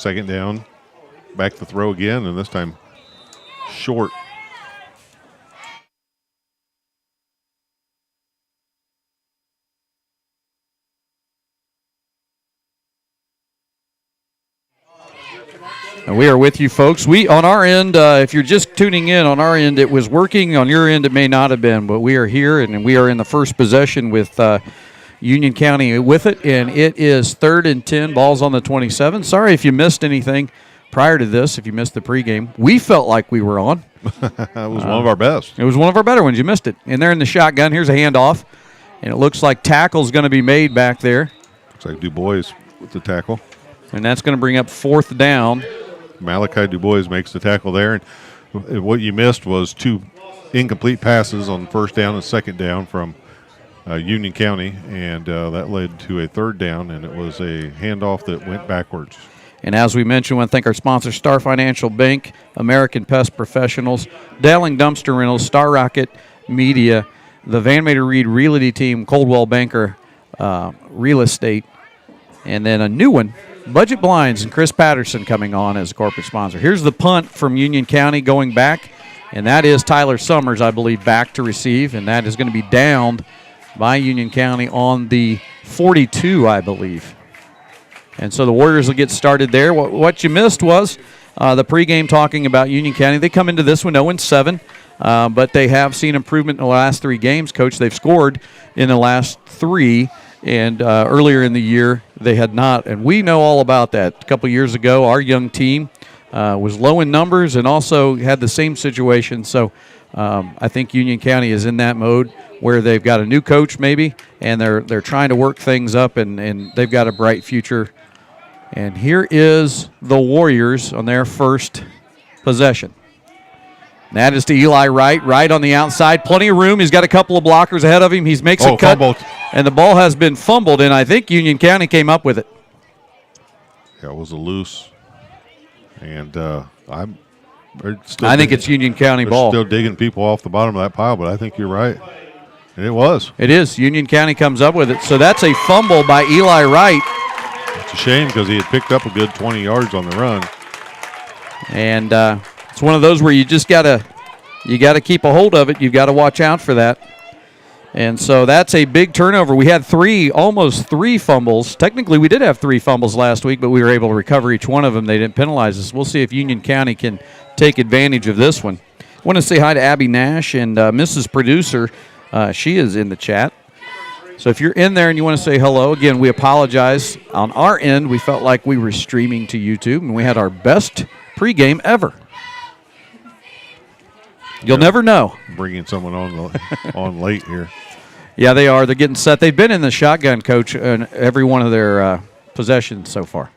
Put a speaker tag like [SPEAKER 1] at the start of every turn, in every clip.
[SPEAKER 1] second down, back to throw again, and this time short.
[SPEAKER 2] And we are with you, folks. We, on our end, if you're just tuning in, on our end, it was working. On your end, it may not have been, but we are here, and we are in the first possession with Union County with it, and it is 3rd and 10, balls on the 27. Sorry if you missed anything prior to this, if you missed the pregame. We felt like we were on.
[SPEAKER 1] It was one of our best.
[SPEAKER 2] It was one of our better ones. You missed it. And they're in the shotgun. Here's a handoff, and it looks like tackle's going to be made back there.
[SPEAKER 1] Looks like DuBois with the tackle.
[SPEAKER 2] And that's going to bring up 4th down.
[SPEAKER 1] Malachi DuBois makes the tackle there. And what you missed was 2 incomplete passes on first down and second down from Union County, and that led to a 3rd down, and it was a handoff that went backwards.
[SPEAKER 2] And as we mentioned, I want to thank our sponsors, Star Financial Bank, American Pest Professionals, Dowling Dumpster Rentals, Star Rocket Media, the Van Mater Reed Realty Team, Coldwell Banker Real Estate, and then a new one, Budget Blinds, and Chris Patterson coming on as a corporate sponsor. Here's the punt from Union County going back, and that is Tyler Summers, I believe, back to receive, and that is going to be downed by Union County on the 42, I believe. And so the Warriors will get started there. What you missed was the pregame talking about Union County. They come into this one 0-7, but they have seen improvement in the last 3 games, Coach. They've scored in the last 3. And earlier in the year, they had not. And we know all about that. A couple years ago, our young team was low in numbers and also had the same situation. So I think Union County is in that mode where they've got a new coach maybe, and they're trying to work things up, and they've got a bright future. And here is the Warriors on their first possession. That is to Eli Wright, right on the outside. Plenty of room. He's got a couple of blockers ahead of him. He makes a cut,
[SPEAKER 1] fumbled.
[SPEAKER 2] And the ball has been fumbled, and I think Union County came up with it.
[SPEAKER 1] Yeah, it was a loose. And I
[SPEAKER 2] think it's Union County ball.
[SPEAKER 1] Still digging people off the bottom of that pile, but I think you're right. And it was.
[SPEAKER 2] It is. Union County comes up with it. So that's a fumble by Eli Wright.
[SPEAKER 1] It's a shame because he had picked up a good 20 yards on the run.
[SPEAKER 2] And it's one of those where you just gotta keep a hold of it. You've got to watch out for that. And so that's a big turnover. We had almost three fumbles. Technically, we did have 3 fumbles last week, but we were able to recover each one of them. They didn't penalize us. We'll see if Union County can take advantage of this one. I want to say hi to Abby Nash and Mrs. Producer. She is in the chat. So if you're in there and you want to say hello, again, we apologize. On our end, we felt like we were streaming to YouTube, and we had our best pregame ever. You'll never know.
[SPEAKER 1] Bringing someone on late here.
[SPEAKER 2] Yeah, they are. They're getting set. They've been in the shotgun, Coach, in every one of their possessions so far.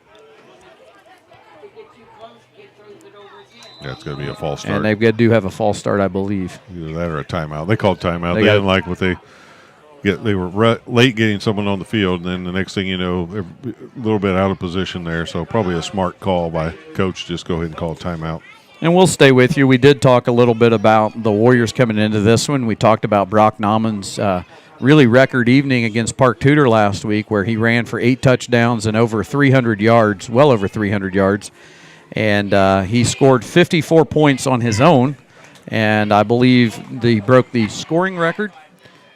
[SPEAKER 1] Yeah, it's going to be a false start.
[SPEAKER 2] And they do have a false start, I believe.
[SPEAKER 1] Either that or a timeout. They called timeout. They didn't like what they get. They were late getting someone on the field, and then the next thing you know, a little bit out of position there. So probably a smart call by Coach. Just go ahead and call a timeout.
[SPEAKER 2] And we'll stay with you. We did talk a little bit about the Warriors coming into this one. We talked about Brock Nauman's really record evening against Park Tudor last week, where he ran for 8 touchdowns and over 300 yards, well over 300 yards. And he scored 54 points on his own. And I believe he broke the scoring record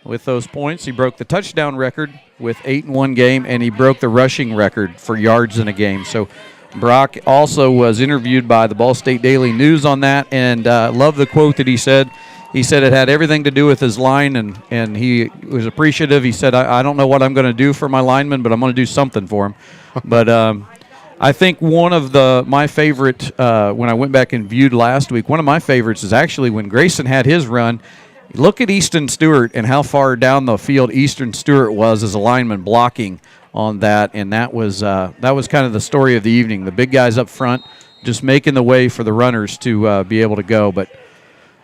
[SPEAKER 2] with those points. He broke the touchdown record with 8 in one game, and he broke the rushing record for yards in a game. So Brock also was interviewed by the Ball State Daily News on that, and loved the quote that he said. He said it had everything to do with his line, and he was appreciative. He said, I don't know what I'm going to do for my lineman, but I'm going to do something for him. But I think one of my favorite, when I went back and viewed last week, one of my favorites is actually when Grayson had his run. Look at Easton Stewart and how far down the field Easton Stewart was as a lineman blocking on that, and that was kind of the story of the evening. The big guys up front just making the way for the runners to be able to go. But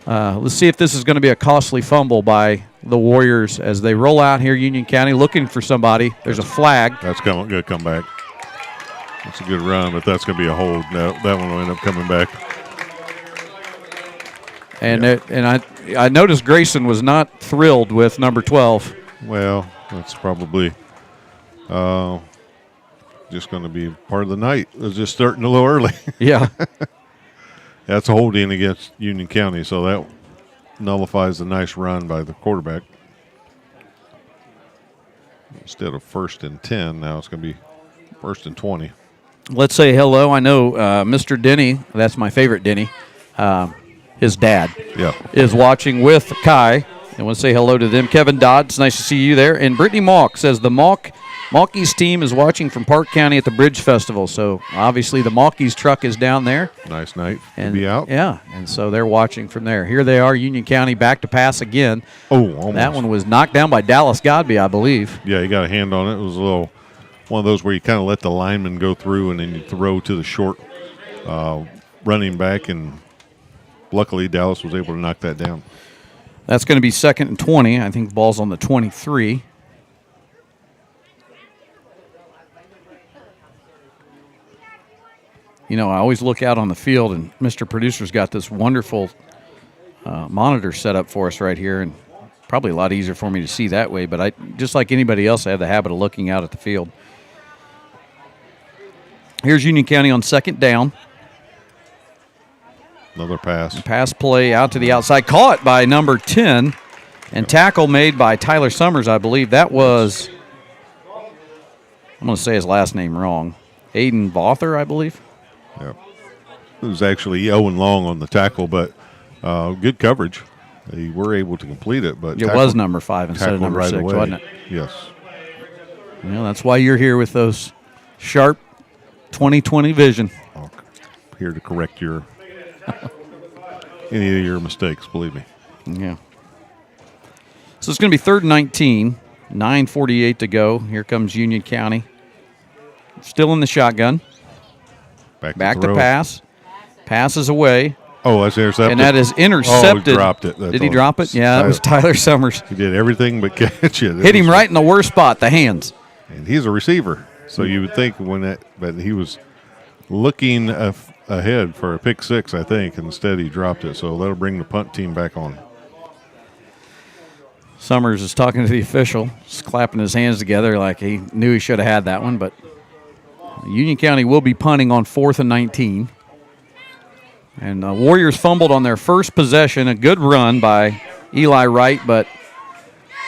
[SPEAKER 2] let's see if this is going to be a costly fumble by the Warriors as they roll out here. Union County looking for somebody. There's a flag.
[SPEAKER 1] That's going to come back. That's a good run, but that's going to be a hold. That one will end up coming back.
[SPEAKER 2] And I noticed Grayson was not thrilled with number 12.
[SPEAKER 1] Well, that's probably just going to be part of the night. It was just starting a little early.
[SPEAKER 2] Yeah.
[SPEAKER 1] That's a holding against Union County, so that nullifies the nice run by the quarterback. Instead of 1st and 10, now it's going to be 1st and 20.
[SPEAKER 2] Let's say hello. I know Mr. Denny, that's my favorite Denny, his dad, is watching with Kai. I want to say hello to them. Kevin Dodd, it's nice to see you there. And Brittany Malk says the Malkies team is watching from Park County at the Bridge Festival. So obviously the Malkies truck is down there.
[SPEAKER 1] Nice night to be out.
[SPEAKER 2] Yeah, and so they're watching from there. Here they are, Union County back to pass again.
[SPEAKER 1] Oh, almost.
[SPEAKER 2] That one was knocked down by Dallas Godby, I believe.
[SPEAKER 1] Yeah, he got a hand on it. It was a little one of those where you kind of let the lineman go through and then you throw to the short running back, and luckily Dallas was able to knock that down.
[SPEAKER 2] That's going to be 2nd and 20. I think the ball's on the 23. You know, I always look out on the field, and Mr. Producer's got this wonderful monitor set up for us right here, and probably a lot easier for me to see that way, but I, just like anybody else, I have the habit of looking out at the field. Here's Union County on 2nd down.
[SPEAKER 1] Another pass.
[SPEAKER 2] Pass play out to the outside. Caught by number 10. And tackle made by Tyler Summers, I believe. That was, I'm going to say his last name wrong. Aiden Bother, I believe.
[SPEAKER 1] Yeah. It was actually Owen Long on the tackle, but good coverage. They were able to complete it. But
[SPEAKER 2] it was number 5 instead of number 6, wasn't it?
[SPEAKER 1] Yes.
[SPEAKER 2] Well, that's why you're here with those sharp 20/20 vision.
[SPEAKER 1] I'm here to correct your any of your mistakes, believe me.
[SPEAKER 2] Yeah. So it's going to be 3rd and 19, 9:48 to go. Here comes Union County. Still in the shotgun. Back to pass. Passes away.
[SPEAKER 1] Oh, that's intercepted.
[SPEAKER 2] And that is intercepted.
[SPEAKER 1] Oh, he dropped it.
[SPEAKER 2] Did he drop it? Yeah, that was Tyler Summers.
[SPEAKER 1] He did everything but catch it.
[SPEAKER 2] Hit him right in the worst spot, the hands.
[SPEAKER 1] And he's a receiver, so you would think but he was looking ahead for a pick 6, I think. Instead, he dropped it, so that'll bring the punt team back on.
[SPEAKER 2] Summers is talking to the official, just clapping his hands together like he knew he should have had that one, but Union County will be punting on 4th and 19. And Warriors fumbled on their first possession. A good run by Eli Wright, but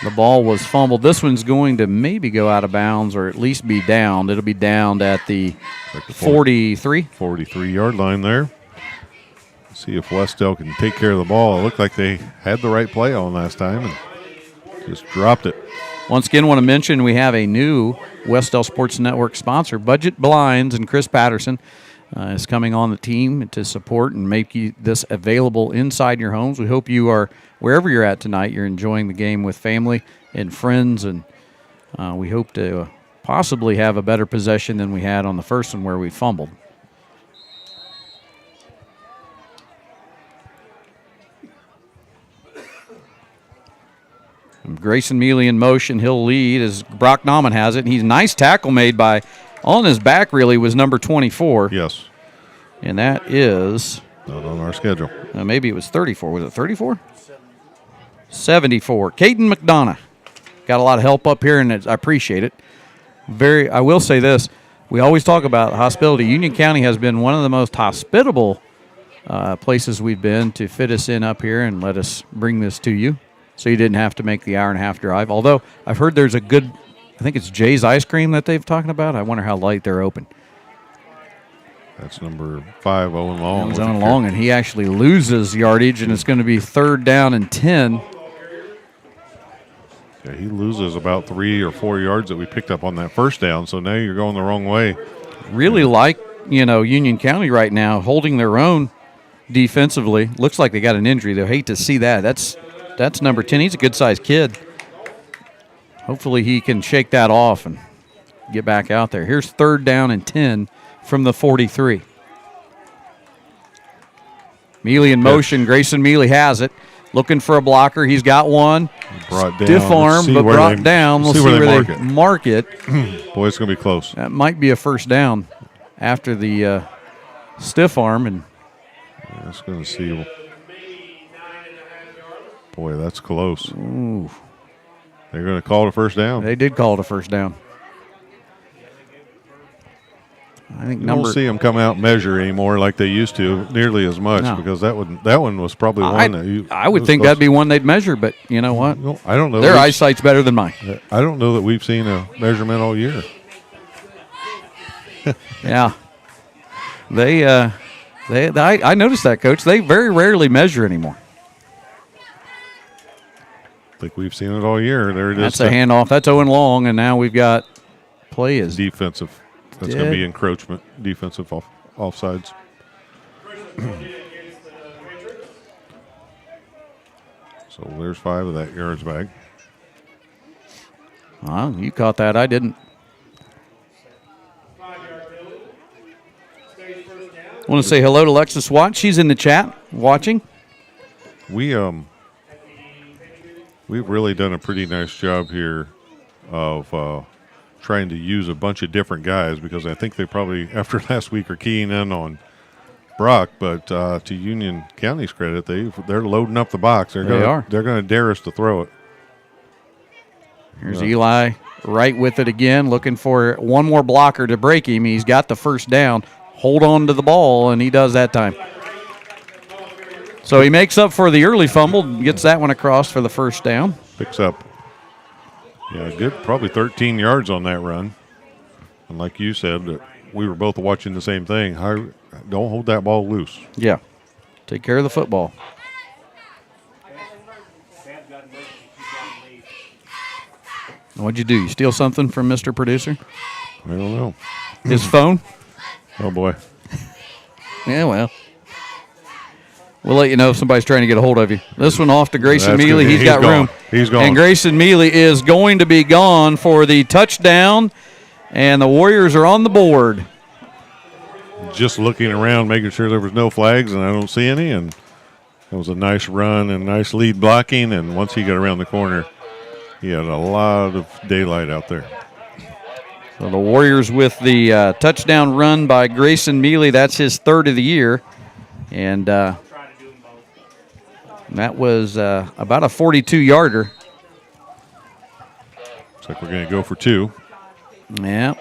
[SPEAKER 2] the ball was fumbled. This one's going to maybe go out of bounds or at least be downed. It'll be downed at the 43.
[SPEAKER 1] 43-yard line there. See if Wes-Del can take care of the ball. It looked like they had the right play on last time and just dropped it.
[SPEAKER 2] Once again, want to mention we have a new Wes-Del Sports Network sponsor, Budget Blinds, and Chris Patterson is coming on the team to support and make this available inside your homes. We hope you are, wherever you're at tonight, you're enjoying the game with family and friends, and we hope to possibly have a better possession than we had on the first one where we fumbled. Grayson Mealy in motion. He'll lead as Brock Nauman has it. And he's a nice tackle made by, on his back really, was number 24.
[SPEAKER 1] Yes.
[SPEAKER 2] And that is...
[SPEAKER 1] not on our schedule.
[SPEAKER 2] Maybe it was 34. Was it 34? 74. Caden McDonough. Got a lot of help up here, and I appreciate it. I will say this. We always talk about hospitality. Union County has been one of the most hospitable places we've been to fit us in up here and let us bring this to you. So you didn't have to make the hour-and-a-half drive. Although I've heard there's a good, I think it's Jay's Ice Cream that they've talking about. I wonder how late they're open.
[SPEAKER 1] That's number 5, Owen Long.
[SPEAKER 2] Owen Long, and he actually loses yardage, and it's going to be 3rd down and 10.
[SPEAKER 1] Yeah, he loses about 3 or 4 yards that we picked up on that first down, so now you're going the wrong way.
[SPEAKER 2] Really like, Union County right now holding their own defensively. Looks like they got an injury. They'll hate to see that. That's number 10. He's a good-sized kid. Hopefully he can shake that off and get back out there. Here's 3rd down and 10 from the 43. Mealy in motion. Grayson Mealy has it. Looking for a blocker. He's got one.
[SPEAKER 1] Brought down.
[SPEAKER 2] Stiff arm, but brought down. We'll see where they mark it.
[SPEAKER 1] Boy, it's going to be close.
[SPEAKER 2] That might be a first down after the stiff arm. And
[SPEAKER 1] it's going to see. Boy, that's close.
[SPEAKER 2] Ooh.
[SPEAKER 1] They're going to call it a first down.
[SPEAKER 2] They did call it a first down. I think
[SPEAKER 1] You won't see them come out and measure anymore like they used to nearly as much because that one was probably one that
[SPEAKER 2] I would think that'd be one they'd measure, but you know what?
[SPEAKER 1] No, I don't know.
[SPEAKER 2] Their eyesight's better than mine.
[SPEAKER 1] I don't know that we've seen a measurement all year.
[SPEAKER 2] Yeah. I noticed that, Coach. They very rarely measure anymore.
[SPEAKER 1] I think we've seen it all year. There it is.
[SPEAKER 2] That's a handoff. That's Owen Long, and now we've got play is
[SPEAKER 1] defensive. That's going to be encroachment, defensive offsides. So there's 5 of that yards back.
[SPEAKER 2] Well, you caught that. I didn't. I want to say hello to Alexis Watt. She's in the chat watching.
[SPEAKER 1] We've really done a pretty nice job here of trying to use a bunch of different guys because I think they probably, after last week, are keying in on Brock. But to Union County's credit, they're loading up the box. They're going to dare us to throw it.
[SPEAKER 2] Here's Eli right with it again, looking for one more blocker to break him. He's got the first down. Hold on to the ball, and he does that time. So he makes up for the early fumble, gets that one across for the first down.
[SPEAKER 1] Picks up, good, probably 13 yards on that run. And like you said, we were both watching the same thing. Don't hold that ball loose.
[SPEAKER 2] Yeah, take care of the football. What'd you do? You steal something from Mr. Producer?
[SPEAKER 1] I don't know.
[SPEAKER 2] His phone?
[SPEAKER 1] Oh, boy.
[SPEAKER 2] Yeah, well. We'll let you know if somebody's trying to get a hold of you. This one off to Grayson Mealy. He's got room.
[SPEAKER 1] He's gone.
[SPEAKER 2] And Grayson Mealy is going to be gone for the touchdown, and the Warriors are on the board.
[SPEAKER 1] Just looking around, making sure there was no flags, and I don't see any. And it was a nice run and nice lead blocking. And once he got around the corner, he had a lot of daylight out there.
[SPEAKER 2] So the Warriors with the touchdown run by Grayson Mealy. That's his 3rd of the year. And that was about a 42-yarder.
[SPEAKER 1] Looks like we're going to go for 2.
[SPEAKER 2] Yeah.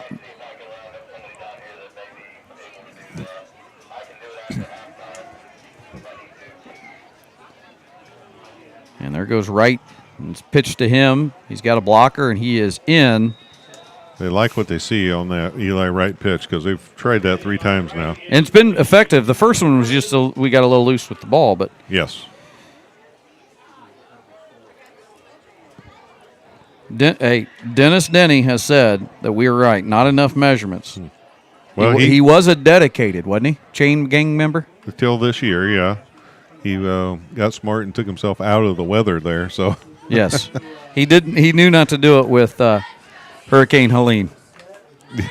[SPEAKER 2] And there goes Wright. It's pitched to him. He's got a blocker, and he is in.
[SPEAKER 1] They like what they see on that Eli Wright pitch because they've tried that 3 times now.
[SPEAKER 2] And it's been effective. The first one was just we got a little loose with the ball, but
[SPEAKER 1] yes.
[SPEAKER 2] Dennis Denny has said that we were right. Not enough measurements.
[SPEAKER 1] Well,
[SPEAKER 2] he was a dedicated, wasn't he? Chain gang member?
[SPEAKER 1] Until this year, yeah. He got smart and took himself out of the weather there. So
[SPEAKER 2] yes, he didn't. He knew not to do it with Hurricane Helene.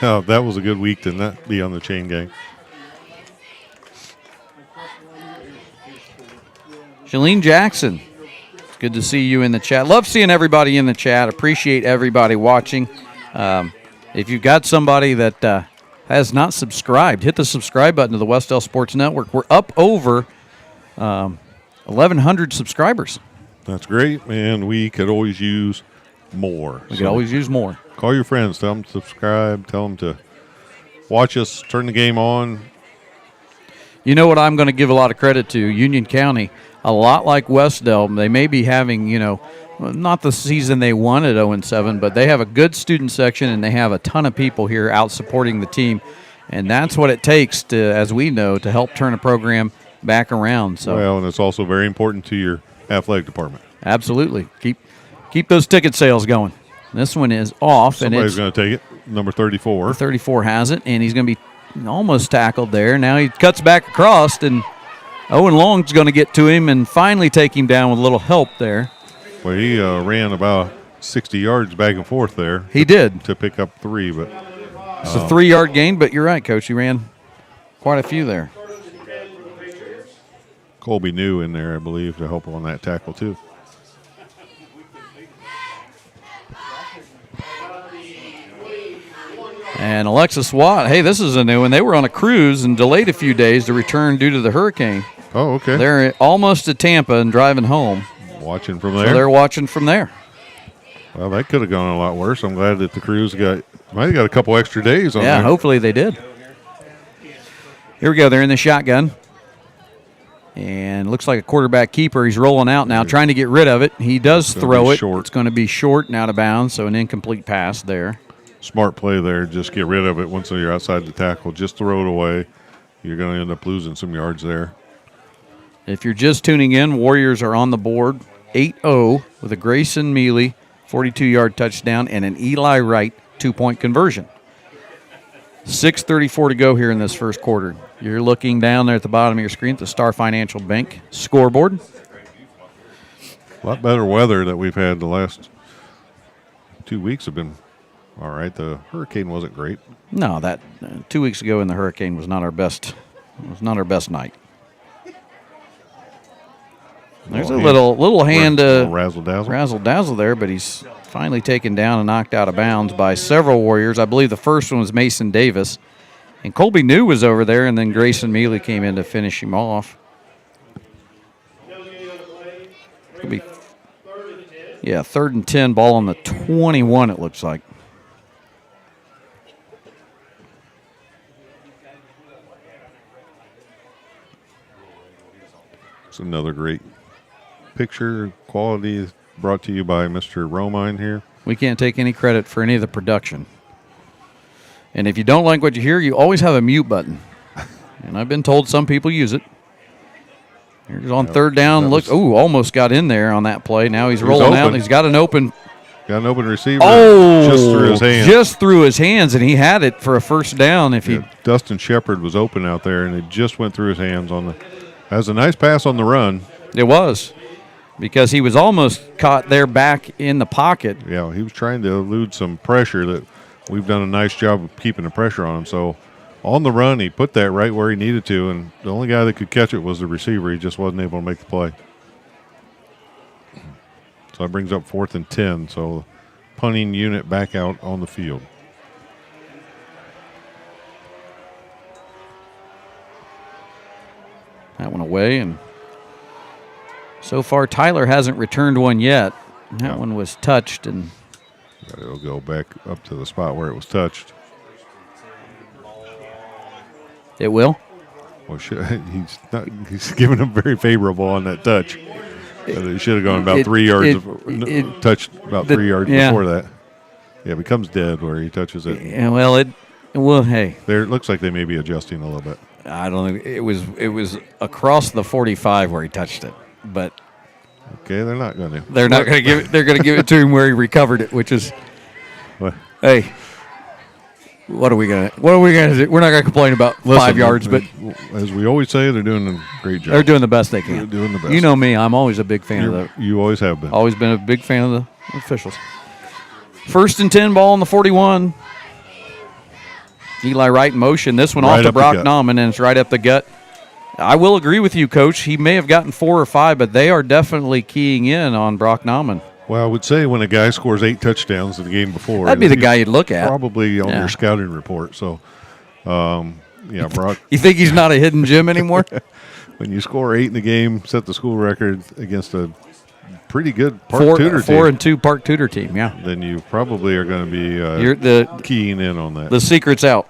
[SPEAKER 1] Yeah, that was a good week to not be on the chain gang.
[SPEAKER 2] Shalene Jackson, it's good to see you in the chat. Love seeing everybody in the chat. Appreciate everybody watching. If you've got somebody that has not subscribed, hit the subscribe button to the Wes-Del Sports Network. We're up over 1,100 subscribers.
[SPEAKER 1] That's great, and we could always use more.
[SPEAKER 2] We could always use more.
[SPEAKER 1] Call your friends. Tell them to subscribe. Tell them to watch us. Turn the game on.
[SPEAKER 2] You know what I'm going to give a lot of credit to? Union County, a lot like Wes-Del, they may be having, not the season they won at 0-7, but they have a good student section, and they have a ton of people here out supporting the team. And that's what it takes to, as we know, to help turn a program back around. So
[SPEAKER 1] well, and it's also very important to your athletic department.
[SPEAKER 2] Absolutely. Keep those ticket sales going. This one is off.
[SPEAKER 1] Somebody's going to take it. Number 34.
[SPEAKER 2] 34 has it, and he's going to be almost tackled there. Now he cuts back across, and Owen Long's going to get to him and finally take him down with a little help there.
[SPEAKER 1] Well, he ran about 60 yards back and forth there.
[SPEAKER 2] He did.
[SPEAKER 1] To pick up 3, but
[SPEAKER 2] it's a 3-yard gain, but you're right, Coach. He ran quite a few there.
[SPEAKER 1] Colby New in there, I believe, to help on that tackle, too.
[SPEAKER 2] And Alexis Watt, hey, this is a new one. They were on a cruise and delayed a few days to return due to the hurricane.
[SPEAKER 1] Oh, okay.
[SPEAKER 2] They're almost to Tampa and driving home.
[SPEAKER 1] Watching from there?
[SPEAKER 2] So they're watching from there.
[SPEAKER 1] Well, that could have gone a lot worse. I'm glad that the crews might have got a couple extra days on there.
[SPEAKER 2] Yeah, hopefully they did. Here we go. They're in the shotgun. And looks like a quarterback keeper. He's rolling out now, trying to get rid of it. He does throw it.
[SPEAKER 1] Short.
[SPEAKER 2] It's going to be short and out of bounds, so an incomplete pass there.
[SPEAKER 1] Smart play there. Just get rid of it once you're outside the tackle. Just throw it away. You're going to end up losing some yards there.
[SPEAKER 2] If you're just tuning in, Warriors are on the board 8-0 with a Grayson Mealy 42-yard touchdown and an Eli Wright 2-point conversion. 6:34 to go here in this first quarter. You're looking down there at the bottom of your screen at the Star Financial Bank scoreboard.
[SPEAKER 1] A lot better weather that we've had the last 2 weeks have been all right. The hurricane wasn't great.
[SPEAKER 2] No, that 2 weeks ago in the hurricane was not our best. It was not our best night. There's a little hand
[SPEAKER 1] razzle
[SPEAKER 2] dazzle there, but he's finally taken down and knocked out of bounds by several Warriors. I believe the first one was Mason Davis. And Colby New was over there, and then Grayson Mealy came in to finish him off. It'll be, 3rd and 10, ball on the 21, it looks like.
[SPEAKER 1] It's another great picture quality brought to you by Mr. Romine here.
[SPEAKER 2] We can't take any credit for any of the production. And if you don't like what you hear, you always have a mute button. And I've been told some people use it. Here's on 3rd down. Look, almost got in there on that play. Now he's rolling out. He's got an open
[SPEAKER 1] receiver.
[SPEAKER 2] Just
[SPEAKER 1] through his hands.
[SPEAKER 2] Just through his hands, and he had it for a first down.
[SPEAKER 1] Dustin Shepard was open out there, and it just went through his hands on the. That was a nice pass on the run.
[SPEAKER 2] It was, because he was almost caught there back in the pocket.
[SPEAKER 1] Yeah, he was trying to elude some pressure that we've done a nice job of keeping the pressure on him. So on the run, he put that right where he needed to, and the only guy that could catch it was the receiver. He just wasn't able to make the play. So that brings up 4th and 10. So punting unit back out on the field.
[SPEAKER 2] That one away, and so far Tyler hasn't returned one yet. That one was touched, and
[SPEAKER 1] it'll go back up to the spot where it was touched.
[SPEAKER 2] It will?
[SPEAKER 1] Well, he's given him very favorable on that touch. It should have gone about 3 yards. Touched about 3 yards before that. Yeah, it becomes dead where he touches it.
[SPEAKER 2] Yeah, hey.
[SPEAKER 1] There, it looks like they may be adjusting a little bit.
[SPEAKER 2] I don't think it was across the 45 where he touched it, but
[SPEAKER 1] okay, they're not going to.
[SPEAKER 2] They're not going to give it. They're going to give it to him where he recovered it, which is.
[SPEAKER 1] What?
[SPEAKER 2] Hey, what are we gonna do? We're not going to complain about 5 yards, but
[SPEAKER 1] as we always say, they're doing a great job.
[SPEAKER 2] They're doing the best they can.
[SPEAKER 1] They're doing the best.
[SPEAKER 2] You know me; I'm always a big fan of the.
[SPEAKER 1] You always have been.
[SPEAKER 2] Always been a big fan of the officials. 1st and 10, ball on the 41. Eli Wright in motion. This one off to Brock Nauman, and it's right up the gut. I will agree with you, Coach. He may have gotten 4 or 5, but they are definitely keying in on Brock Nauman.
[SPEAKER 1] Well, I would say when a guy scores 8 touchdowns in the game before,
[SPEAKER 2] that'd be the guy you'd look at.
[SPEAKER 1] Probably on your scouting report. So, Brock.
[SPEAKER 2] You think he's not a hidden gem anymore?
[SPEAKER 1] When you score 8 in the game, set the school record against a pretty good Park Tudor team.
[SPEAKER 2] 4-2 Park Tudor team, yeah.
[SPEAKER 1] Then you probably are going to be keying in on that.
[SPEAKER 2] The secret's out.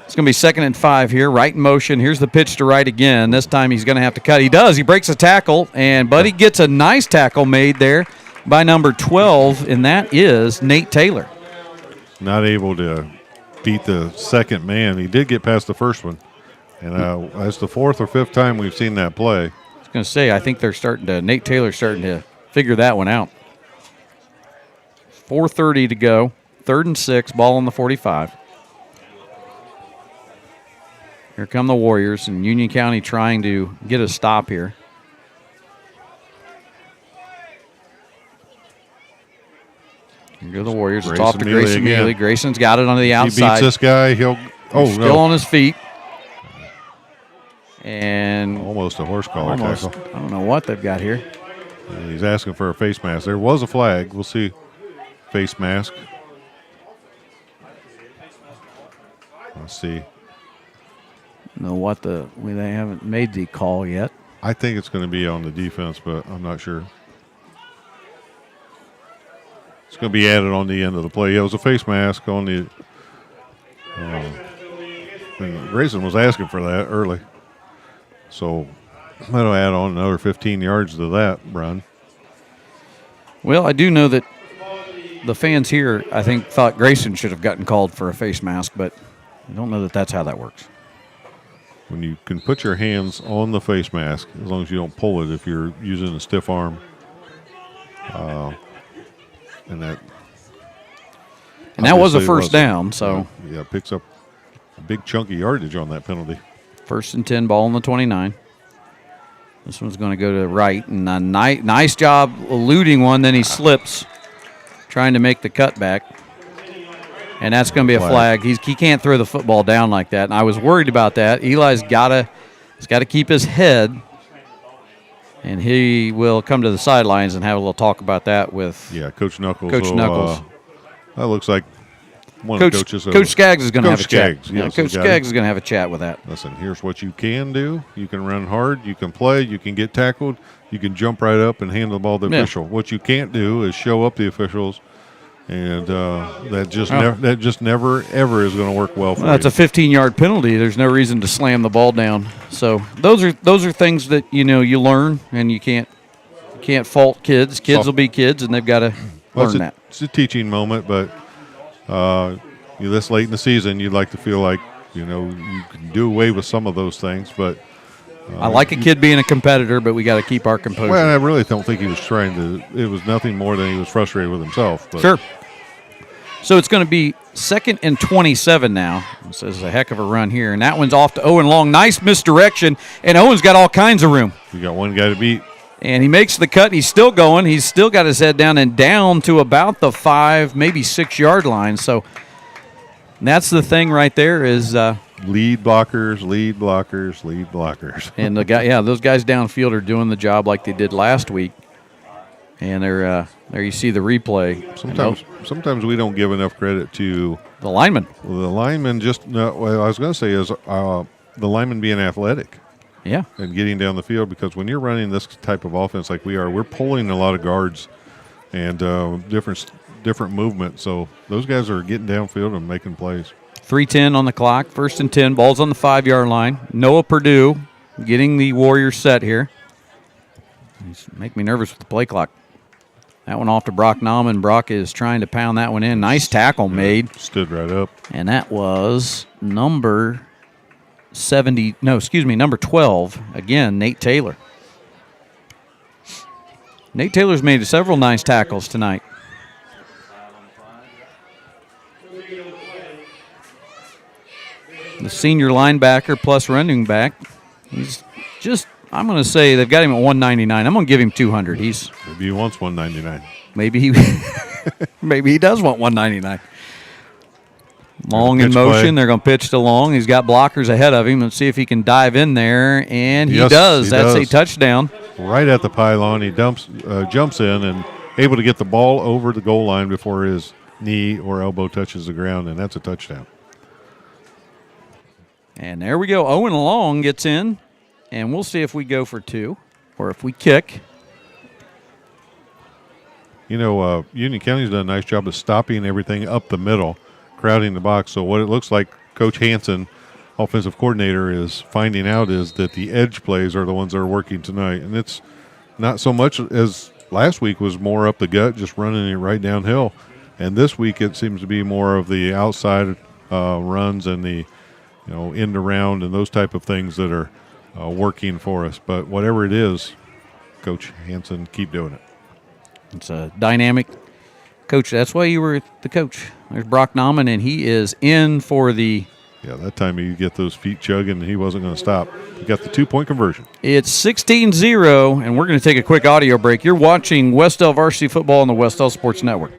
[SPEAKER 2] It's going to be 2nd and 5 here. Right in motion. Here's the pitch to Wright again. This time he's going to have to cut. He does. He breaks a tackle, and Buddy gets a nice tackle made there by number 12, and that is Nate Taylor.
[SPEAKER 1] Not able to beat the second man. He did get past the first one. And that's the 4th or 5th time we've seen that play.
[SPEAKER 2] I was going to say, I think Nate Taylor's starting to figure that one out. 4:30 to go. 3rd and 6, ball on the 45. Here come the Warriors, and Union County trying to get a stop here. Here go the Warriors. It's off to Grayson Mealy. Grayson's got it on the outside.
[SPEAKER 1] He beats this guy. He's
[SPEAKER 2] still on his feet. And
[SPEAKER 1] almost a horse collar tackle.
[SPEAKER 2] I don't know what they've got here.
[SPEAKER 1] He's asking for a face mask. There was a flag. We'll see. Face mask. Let's see.
[SPEAKER 2] Know what they haven't made the call yet.
[SPEAKER 1] I think it's going to be on the defense, but I'm not sure. It's going to be added on the end of the play. Yeah, it was a face mask on the. And Grayson was asking for that early. So that'll add on another 15 yards to that run.
[SPEAKER 2] Well, I do know that the fans here, I think, thought Grayson should have gotten called for a face mask, but I don't know that that's how that works.
[SPEAKER 1] When you can put your hands on the face mask, as long as you don't pull it if you're using a stiff arm. And
[SPEAKER 2] that was a first
[SPEAKER 1] was,
[SPEAKER 2] down, so.
[SPEAKER 1] Yeah, picks up a big chunk of yardage on that penalty.
[SPEAKER 2] 1st and 10, ball on the 29. This one's going to go to the right, and a nice job eluding one. Then he slips, trying to make the cutback, and that's going to be a flag. He can't throw the football down like that, and I was worried about that. Eli's got to keep his head, and he will come to the sidelines and have a little talk about that with
[SPEAKER 1] Coach Knuckles. That looks like one of the coaches.
[SPEAKER 2] Coach Skaggs is going to have a chat.
[SPEAKER 1] Yes,
[SPEAKER 2] Coach Skaggs is going to have a chat with that.
[SPEAKER 1] Listen, here's what you can do. You can run hard. You can play. You can get tackled. You can jump right up and hand the ball to the official. What you can't do is show up the officials, and that just never ever is going to work well for you.
[SPEAKER 2] That's a 15-yard penalty. There's no reason to slam the ball down. So those are things that you learn, and you can't fault kids. Kids will be kids, and they've got to learn that.
[SPEAKER 1] It's a teaching moment, but this late in the season, you'd like to feel like you can do away with some of those things. But
[SPEAKER 2] I like a kid being a competitor, but we got to keep our composure.
[SPEAKER 1] Well, I really don't think he was trying to. It was nothing more than he was frustrated with himself. But.
[SPEAKER 2] Sure. So it's going to be 2nd and 27 now. This is a heck of a run here, and that one's off to Owen Long. Nice misdirection, and Owen's got all kinds of room.
[SPEAKER 1] You got one guy to beat.
[SPEAKER 2] And he makes the cut. He's still going. He's still got his head down and down to about the 5, maybe 6-yard line. So that's the thing right there is
[SPEAKER 1] lead blockers, lead blockers, lead blockers.
[SPEAKER 2] And those guys downfield are doing the job like they did last week. And there you see the replay.
[SPEAKER 1] Sometimes we don't give enough credit to
[SPEAKER 2] the lineman.
[SPEAKER 1] Well, the lineman what I was going to say is the lineman being athletic.
[SPEAKER 2] Yeah.
[SPEAKER 1] And getting down the field, because when you're running this type of offense like we are, we're pulling a lot of guards and different movement. So those guys are getting downfield and making plays.
[SPEAKER 2] 3:10 on the clock, 1st and 10, ball's on the 5-yard line. Noah Purdue getting the Warriors set here. He's making me nervous with the play clock. That one off to Brock Nauman. Brock is trying to pound that one in. Nice tackle made.
[SPEAKER 1] Stood right up.
[SPEAKER 2] And that was number 12. Again, Nate Taylor. Nate Taylor's made several nice tackles tonight. The senior linebacker plus running back. He's just, I'm going to say they've got him at 199. I'm going to give him 200.
[SPEAKER 1] Maybe he wants 199.
[SPEAKER 2] Maybe he does want 199. Long in motion.
[SPEAKER 1] Play.
[SPEAKER 2] They're going to pitch to Long. He's got blockers ahead of him. Let's see if he can dive in there. And he does. That's a touchdown.
[SPEAKER 1] Right at the pylon. He jumps in and able to get the ball over the goal line before his knee or elbow touches the ground, and that's a touchdown.
[SPEAKER 2] And there we go. Owen Long gets in, and we'll see if we go for 2 or if we kick.
[SPEAKER 1] Union County's done a nice job of stopping everything up the middle, crowding the box. So what it looks like Coach Hansen, offensive coordinator, is finding out is that the edge plays are the ones that are working tonight. And it's not so much as last week was more up the gut, just running it right downhill. And this week it seems to be more of the outside runs and the end around and those type of things that are working for us. But whatever it is, Coach Hansen, keep doing it.
[SPEAKER 2] It's a dynamic coach. That's why you were the coach. There's Brock Nauman, and he is in for the...
[SPEAKER 1] Yeah, that time you get those feet chugging, and he wasn't going to stop. He got the 2-point conversion.
[SPEAKER 2] It's 16-0, and we're going to take a quick audio break. You're watching Wes-Del Varsity Football on the Wes-Del Sports Network.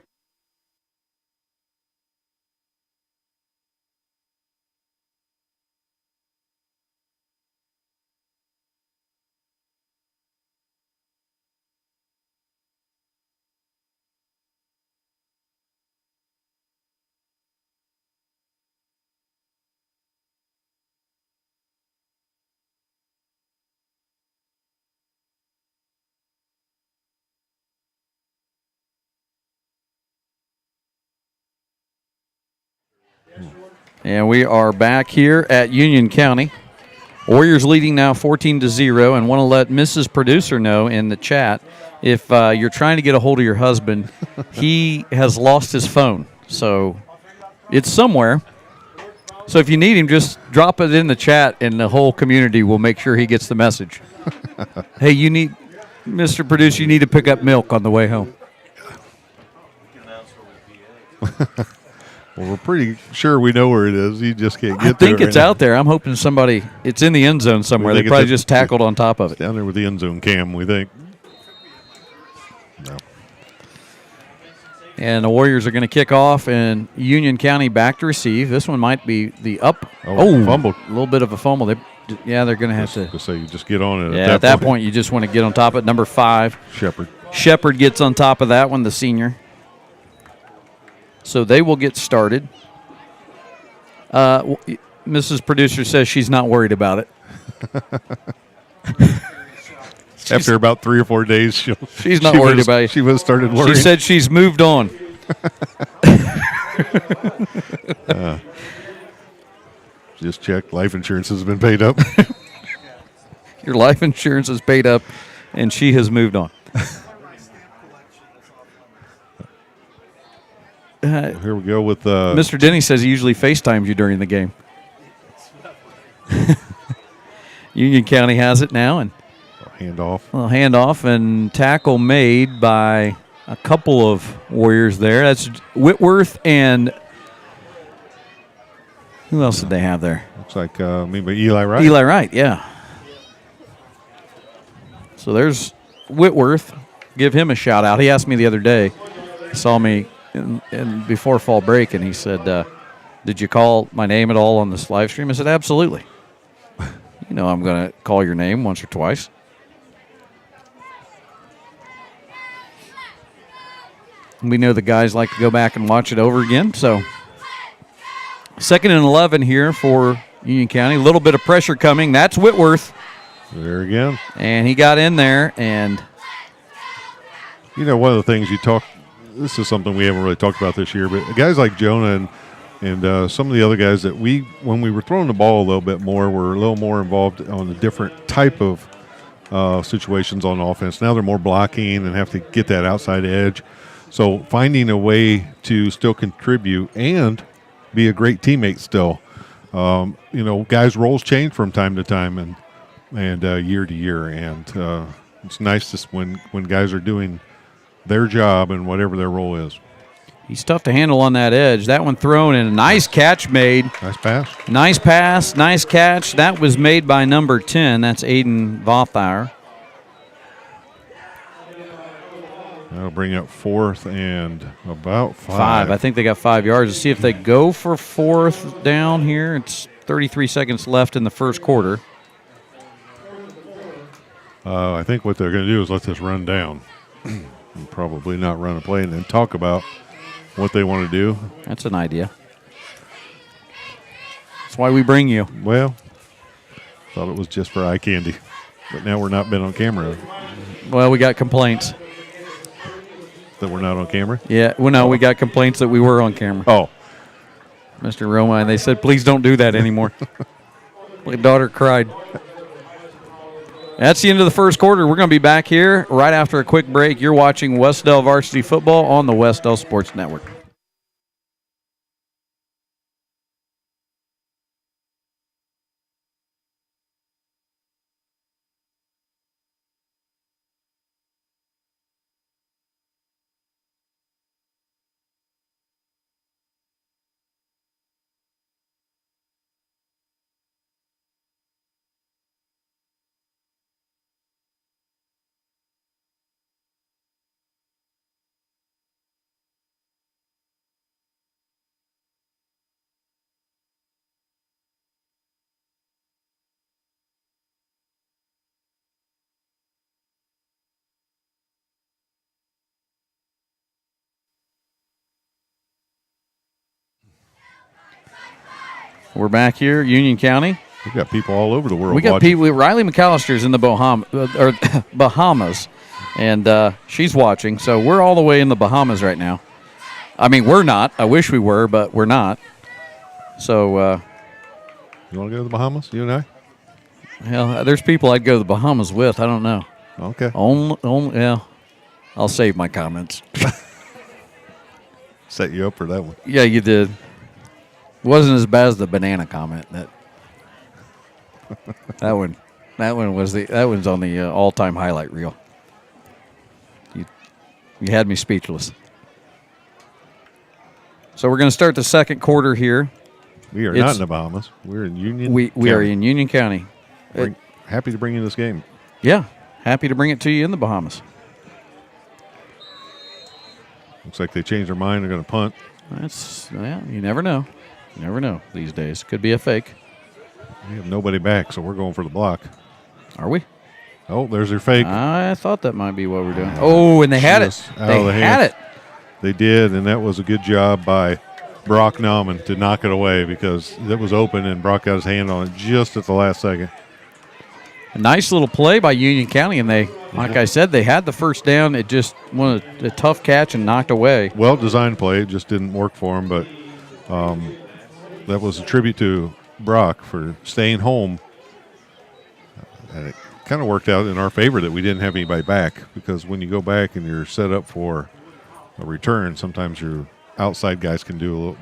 [SPEAKER 2] And we are back here at Union County. Warriors leading now 14-0, and want to let Mrs. Producer know in the chat, if you're trying to get a hold of your husband, he has lost his phone. So it's somewhere. So if you need him, just drop it in the chat, and the whole community will make sure he gets the message. Hey, Mr. Producer, you need to pick up milk on the way home.
[SPEAKER 1] Well, we're pretty sure we know where it is. You just can't get there.
[SPEAKER 2] I think it's out there. I'm hoping it's in the end zone somewhere. They probably just tackled on top of it.
[SPEAKER 1] Down there with the end zone cam, we think. No.
[SPEAKER 2] And the Warriors are going to kick off, and Union County back to receive. This one might be the up.
[SPEAKER 1] Fumbled.
[SPEAKER 2] A little bit of a fumble. They're going to have to.
[SPEAKER 1] Say you just get on it.
[SPEAKER 2] Yeah, at that point, you just want to get on top of it. Number 5. Shepard gets on top of that one, the senior. So they will get started. Mrs. Producer says she's not worried about it.
[SPEAKER 1] After about 3 or 4 days,
[SPEAKER 2] she's not worried about it.
[SPEAKER 1] She would have started worrying.
[SPEAKER 2] She said she's moved on.
[SPEAKER 1] Just check. Life insurance has been paid up.
[SPEAKER 2] Your life insurance is paid up, and she has moved on.
[SPEAKER 1] Here we go with
[SPEAKER 2] Mr. Denny says he usually FaceTimes you during the game. Union County has it now, and handoff and tackle made by a couple of Warriors there. That's Whitworth and who else did they have there?
[SPEAKER 1] Looks like maybe Eli Wright.
[SPEAKER 2] Eli Wright, yeah. So there's Whitworth. Give him a shout out. He asked me the other day. He saw me in before fall break, and he said, "Did you call my name at all on this live stream?" I said, "Absolutely. You know I'm going to call your name once or twice." We know the guys like to go back and watch it over again. So 2nd and 11 here for Union County. A little bit of pressure coming. That's Whitworth.
[SPEAKER 1] There again.
[SPEAKER 2] And he got in there, and
[SPEAKER 1] one of the things this is something we haven't really talked about this year, but guys like Jonah and some of the other guys that when we were throwing the ball a little bit more, were a little more involved on a different type of situations on offense. Now they're more blocking and have to get that outside edge. So finding a way to still contribute and be a great teammate still. Guys' roles change from time to time and year to year, and it's nice when guys are doing their job and whatever their role is.
[SPEAKER 2] He's tough to handle on that edge. That one thrown and a nice catch made.
[SPEAKER 1] Nice pass.
[SPEAKER 2] Nice pass, nice catch. That was made by number 10. That's Aiden Vothauer.
[SPEAKER 1] That'll bring up 4th and about
[SPEAKER 2] 5. I think they got 5 yards. Let's see if they go for 4th down here. It's 33 seconds left in the first quarter.
[SPEAKER 1] I think what they're going to do is let this run down. And probably not run a play and then talk about what they want to do.
[SPEAKER 2] That's an idea. That's why we bring you.
[SPEAKER 1] Well, thought it was just for eye candy. But now we're not been on camera.
[SPEAKER 2] Well, we got complaints.
[SPEAKER 1] That we're not on camera?
[SPEAKER 2] Yeah, well, no, we got complaints that we were on camera.
[SPEAKER 1] Oh.
[SPEAKER 2] Mr. Roma, and they said, please don't do that anymore. My daughter cried. That's the end of the first quarter. We're going to be back here right after a quick break. You're watching Wes-Del Varsity Football on the Wes-Del Sports Network. We're back here, Union County.
[SPEAKER 1] We've got people all over the world.
[SPEAKER 2] We got people. Riley McAllister's in the Bahamas, and she's watching. So we're all the way in the Bahamas right now. I mean, we're not. I wish we were, but we're not. So,
[SPEAKER 1] You want to go to the Bahamas, you and I?
[SPEAKER 2] hell, there's people I'd go to the Bahamas with. I don't know.
[SPEAKER 1] Okay.
[SPEAKER 2] Yeah. I'll save my comments.
[SPEAKER 1] Set you up for that one.
[SPEAKER 2] Yeah, you did. Wasn't as bad as the banana comment. That one that one's on the all-time highlight reel. You had me speechless. So we're going to start the second quarter here.
[SPEAKER 1] We are not in the Bahamas. We're in Union.
[SPEAKER 2] We are in Union County.
[SPEAKER 1] Happy to bring you this game.
[SPEAKER 2] Yeah, happy to bring it to you in the Bahamas.
[SPEAKER 1] Looks like they changed their mind. They're going to punt.
[SPEAKER 2] You never know. You never know these days. Could be a fake.
[SPEAKER 1] We have nobody back, so we're going for the block.
[SPEAKER 2] Are we?
[SPEAKER 1] Oh, there's their fake.
[SPEAKER 2] I thought that might be what we're doing. Oh, and they had it. They had it.
[SPEAKER 1] They did, and that was a good job by Brock Nauman to knock it away because it was open, and Brock got his hand on it just at the last second.
[SPEAKER 2] A nice little play by Union County, and they, like I said, they had the first down. It just was a tough catch and knocked away.
[SPEAKER 1] Well-designed play. It just didn't work for him, but that was a tribute to Brock for staying home. And it kind of worked out in our favor that we didn't have anybody back because when you go back and you're set up for a return, sometimes your outside guys can do a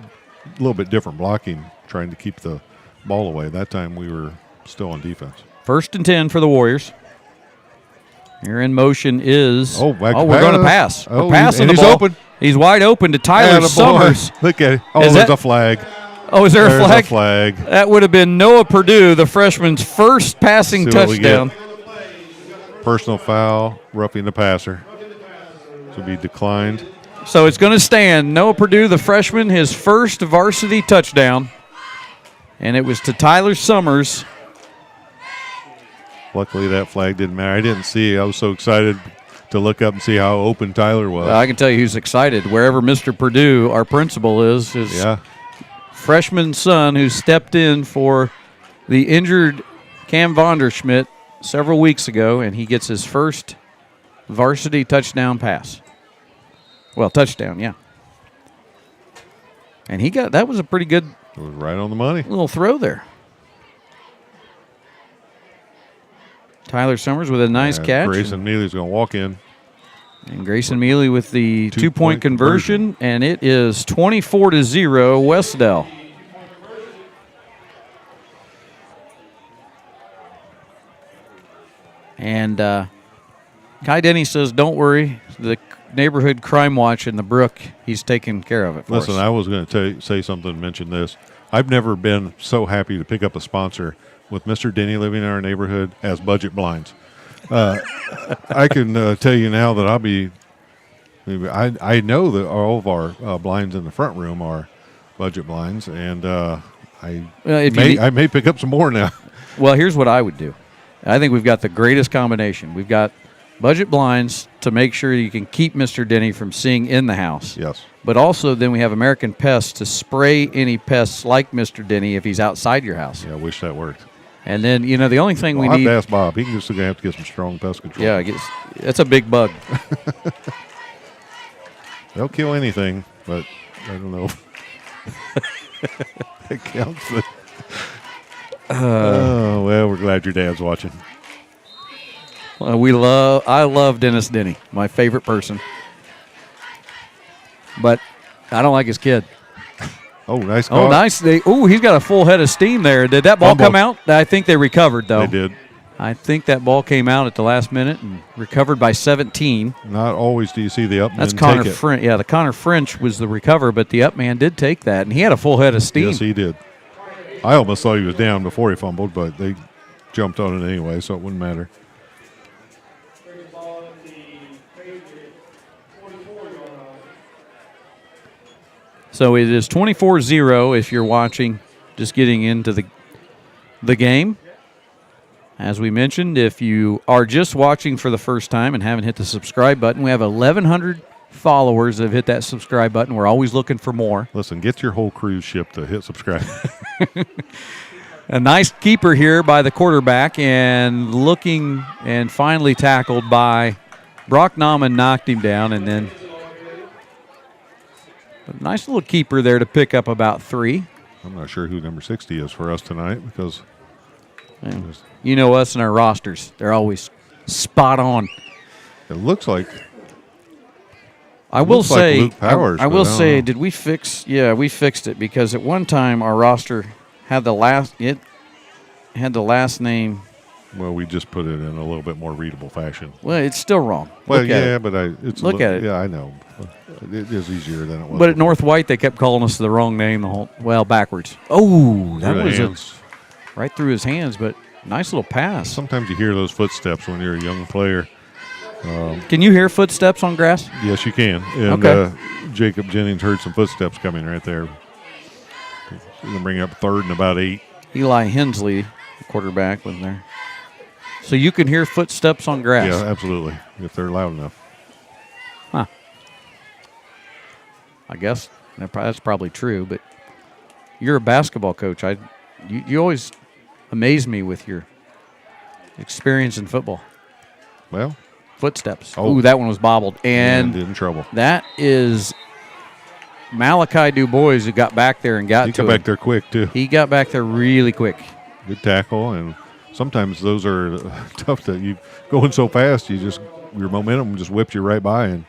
[SPEAKER 1] little bit different blocking, trying to keep the ball away. That time we were still on defense.
[SPEAKER 2] 1st and 10 for the Warriors. Here in motion is.
[SPEAKER 1] We're
[SPEAKER 2] going to pass.
[SPEAKER 1] Oh,
[SPEAKER 2] we're passing the
[SPEAKER 1] he's
[SPEAKER 2] ball.
[SPEAKER 1] Open.
[SPEAKER 2] He's wide open to Tyler Summers.
[SPEAKER 1] Look at it. Oh,
[SPEAKER 2] Is
[SPEAKER 1] there's
[SPEAKER 2] that-
[SPEAKER 1] a flag.
[SPEAKER 2] Oh, is there
[SPEAKER 1] There's
[SPEAKER 2] a flag?
[SPEAKER 1] a flag.
[SPEAKER 2] That would have been Noah Purdue, the freshman's first passing
[SPEAKER 1] See what we
[SPEAKER 2] touchdown.
[SPEAKER 1] get. Personal foul, roughing the passer. To be declined.
[SPEAKER 2] So it's going to stand. Noah Purdue, the freshman, his first varsity touchdown. And it was to Tyler Summers.
[SPEAKER 1] Luckily, that flag didn't matter. I didn't see. I was so excited to look up and see how open Tyler was.
[SPEAKER 2] I can tell you who's excited. Wherever Mr. Purdue, our principal, is his freshman son who stepped in for the injured Cam Vonderschmidt several weeks ago, and he gets his first varsity touchdown pass. Well, touchdown, yeah. And that was a pretty good
[SPEAKER 1] It was right on the money.
[SPEAKER 2] little throw there. Tyler Summers with a nice catch.
[SPEAKER 1] Grayson Mealy's going to walk in.
[SPEAKER 2] And Grayson Mealy with the
[SPEAKER 1] Two-point
[SPEAKER 2] two-point conversion, and it is 24-0 Wes-Del. And Kai Denny says, don't worry, the neighborhood crime watch in the brook, he's taking care of it for
[SPEAKER 1] Listen,
[SPEAKER 2] us.
[SPEAKER 1] I was going to say something and mention this. I've never been so happy to pick up a sponsor with Mr. Denny living in our neighborhood as Budget Blinds. I can tell you now that I know that all of our blinds in the front room are Budget Blinds, and I may pick up some more now.
[SPEAKER 2] Well, here's what I would do. I think we've got the greatest combination. We've got Budget Blinds to make sure you can keep Mr. Denny from seeing in the house.
[SPEAKER 1] Yes.
[SPEAKER 2] But also then we have American Pests to spray any pests like Mr. Denny if he's outside your house.
[SPEAKER 1] Yeah, I wish that worked.
[SPEAKER 2] And then, the only thing we
[SPEAKER 1] I'll have
[SPEAKER 2] need.
[SPEAKER 1] to ask Bob. He's just going to have to get some strong pest control.
[SPEAKER 2] Yeah, it's a big bug.
[SPEAKER 1] They'll kill anything, but I don't know. It counts. Oh, well, we're glad your dad's watching.
[SPEAKER 2] I love Dennis Denny, my favorite person. But I don't like his kid.
[SPEAKER 1] Oh, nice call.
[SPEAKER 2] Oh, nice. He's got a full head of steam there. Did that ball come out? I think they recovered, though.
[SPEAKER 1] They did.
[SPEAKER 2] I think that ball came out at the last minute and recovered by 17.
[SPEAKER 1] Not always do you see the up man
[SPEAKER 2] That's Connor
[SPEAKER 1] take it.
[SPEAKER 2] French. Yeah, the Connor French was the recover, but the up man did take that, and he had a full head of steam.
[SPEAKER 1] Yes, he did. I almost thought he was down before he fumbled, but they jumped on it anyway, so it wouldn't matter.
[SPEAKER 2] So it is 24-0 if you're watching, just getting into the game. As we mentioned, if you are just watching for the first time and haven't hit the subscribe button, we have 1,100 followers that have hit that subscribe button. We're always looking for more.
[SPEAKER 1] Listen, get your whole cruise ship to hit subscribe.
[SPEAKER 2] A nice keeper here by the quarterback, and looking and finally tackled by Brock Nauman, knocked him down, and then a nice little keeper there to pick up about 3.
[SPEAKER 1] I'm not sure who number 60 is for us tonight because
[SPEAKER 2] You know us and our rosters. They're always spot on.
[SPEAKER 1] it looks like
[SPEAKER 2] I will
[SPEAKER 1] looks like
[SPEAKER 2] say,
[SPEAKER 1] Luke Powers,
[SPEAKER 2] I
[SPEAKER 1] but
[SPEAKER 2] will
[SPEAKER 1] I don't
[SPEAKER 2] say,
[SPEAKER 1] know.
[SPEAKER 2] did we fix? Yeah, we fixed it because at one time our roster had the last name.
[SPEAKER 1] well, we just put it in a little bit more readable fashion.
[SPEAKER 2] Well, it's still wrong.
[SPEAKER 1] Well,
[SPEAKER 2] Look at
[SPEAKER 1] yeah,
[SPEAKER 2] it.
[SPEAKER 1] but it's
[SPEAKER 2] Look at it.
[SPEAKER 1] Yeah, I know. It is easier than it was.
[SPEAKER 2] But at North White, they kept calling us the wrong name the whole. Well, backwards. Oh, that was right through his hands, but nice little pass.
[SPEAKER 1] Sometimes you hear those footsteps when you're a young player.
[SPEAKER 2] Can you hear footsteps on grass?
[SPEAKER 1] Yes, you can. And
[SPEAKER 2] Okay.
[SPEAKER 1] Jacob Jennings heard some footsteps coming right there. He's going to bring up third and about 8.
[SPEAKER 2] Eli Hensley, the quarterback, was there. So you can hear footsteps on grass.
[SPEAKER 1] Yeah, absolutely, if they're loud enough.
[SPEAKER 2] Huh. I guess that's probably true, but you're a basketball coach. You always amaze me with your experience in football.
[SPEAKER 1] Well,
[SPEAKER 2] Footsteps.
[SPEAKER 1] Oh.
[SPEAKER 2] Ooh, that one was bobbled. And
[SPEAKER 1] in trouble.
[SPEAKER 2] that is Malachi Dubois who got back there and got
[SPEAKER 1] He
[SPEAKER 2] to
[SPEAKER 1] got
[SPEAKER 2] him.
[SPEAKER 1] back there quick, too.
[SPEAKER 2] He got back there really quick.
[SPEAKER 1] Good tackle, and sometimes those are tough that you going so fast, your momentum just whips you right by, and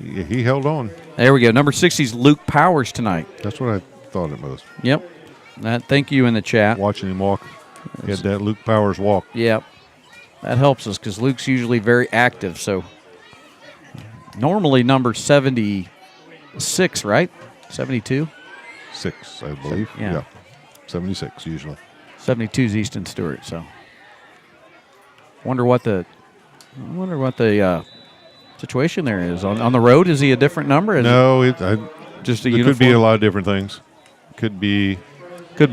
[SPEAKER 1] he held on.
[SPEAKER 2] There we go. Number 60's Luke Powers tonight.
[SPEAKER 1] That's what I thought it was.
[SPEAKER 2] Yep. Thank you in the chat.
[SPEAKER 1] Watching him walk, he had that Luke Powers walk.
[SPEAKER 2] Yep. That helps us because Luke's usually very active. So normally number 76, right? 72?
[SPEAKER 1] 6, I believe.
[SPEAKER 2] Yeah.
[SPEAKER 1] 76 usually.
[SPEAKER 2] 72's Easton Stewart. So wonder what the situation there is. On the road, is he a different number?
[SPEAKER 1] No,
[SPEAKER 2] Just a
[SPEAKER 1] it
[SPEAKER 2] uniform?
[SPEAKER 1] could be a lot of different things. Could be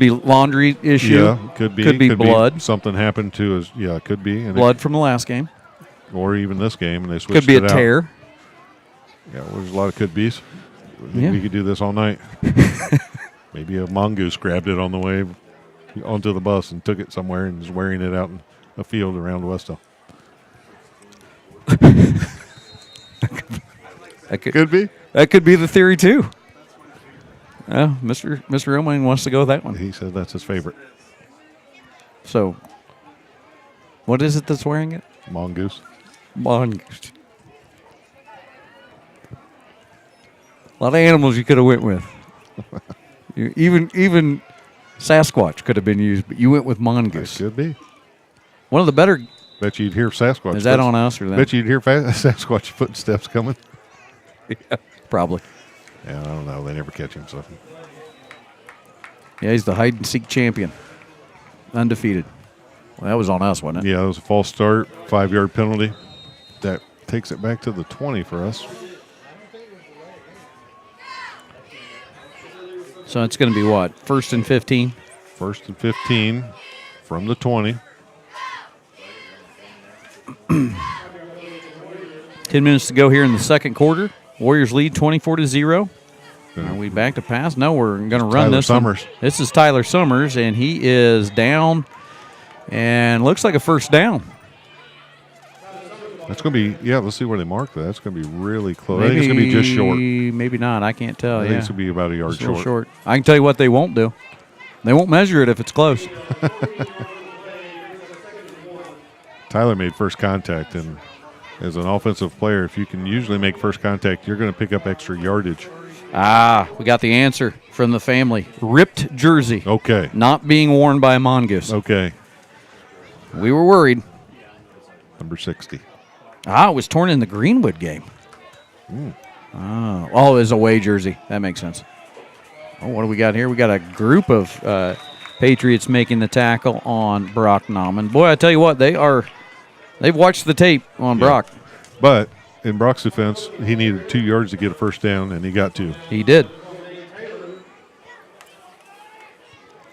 [SPEAKER 2] laundry issue.
[SPEAKER 1] Yeah, could be
[SPEAKER 2] blood.
[SPEAKER 1] Something happened to his. Yeah, it could be. And
[SPEAKER 2] Blood from the last game.
[SPEAKER 1] or even this game, and they switched
[SPEAKER 2] Could be
[SPEAKER 1] it
[SPEAKER 2] a
[SPEAKER 1] out.
[SPEAKER 2] tear.
[SPEAKER 1] Yeah, there's a lot of could be's.
[SPEAKER 2] Yeah.
[SPEAKER 1] We could do this all night. Maybe a mongoose grabbed it on the way onto the bus and took it somewhere and is wearing it out in a field around Wes-Del.
[SPEAKER 2] That
[SPEAKER 1] Could be.
[SPEAKER 2] That could be the theory too. Mr. Roman wants to go with that one.
[SPEAKER 1] He said that's his favorite.
[SPEAKER 2] So, what is it that's wearing it?
[SPEAKER 1] Mongoose.
[SPEAKER 2] Mongoose. A lot of animals you could have went with. Even Sasquatch could have been used, but you went with mongoose.
[SPEAKER 1] Could be.
[SPEAKER 2] One of the better.
[SPEAKER 1] Bet you'd hear Sasquatch.
[SPEAKER 2] Is that on us or that?
[SPEAKER 1] Bet you'd hear Sasquatch footsteps coming.
[SPEAKER 2] Yeah, probably.
[SPEAKER 1] Yeah, I don't know. They never catch him, so.
[SPEAKER 2] Yeah, he's the hide and seek champion, undefeated. Well, that was on us, wasn't it?
[SPEAKER 1] Yeah, it was a false start, 5-yard penalty. That takes it back to the 20 for us.
[SPEAKER 2] So it's going to be what? 1st and 15?
[SPEAKER 1] 1st and 15 from the 20.
[SPEAKER 2] 10 minutes to go here in the second quarter. Warriors lead 24-0. Are we back to pass? No, we're going to run
[SPEAKER 1] Tyler
[SPEAKER 2] this one.
[SPEAKER 1] Summers.
[SPEAKER 2] This is Tyler Summers, and he is down, and looks like a first down.
[SPEAKER 1] That's going to be, let's see where they mark that. That's going to be really close. I think it's going to be just short.
[SPEAKER 2] Maybe not. I can't tell.
[SPEAKER 1] I think it's going to be about a yard
[SPEAKER 2] Still
[SPEAKER 1] short.
[SPEAKER 2] short. I can tell you what they won't do. They won't measure it if it's close.
[SPEAKER 1] Tyler made first contact, and as an offensive player, if you can usually make first contact, you're going to pick up extra yardage.
[SPEAKER 2] We got the answer from the family. Ripped jersey.
[SPEAKER 1] Okay.
[SPEAKER 2] Not being worn by a mongoose.
[SPEAKER 1] Okay.
[SPEAKER 2] We were worried.
[SPEAKER 1] Number 60.
[SPEAKER 2] It was torn in the Greenwood game. Oh, it was a away jersey. That makes sense. Oh, what do we got here? We got a group of Patriots making the tackle on Brock Nauman. Boy, I tell you what, they've watched the tape on Brock.
[SPEAKER 1] But in Brock's defense, he needed 2 yards to get a first down, and he got 2.
[SPEAKER 2] He did.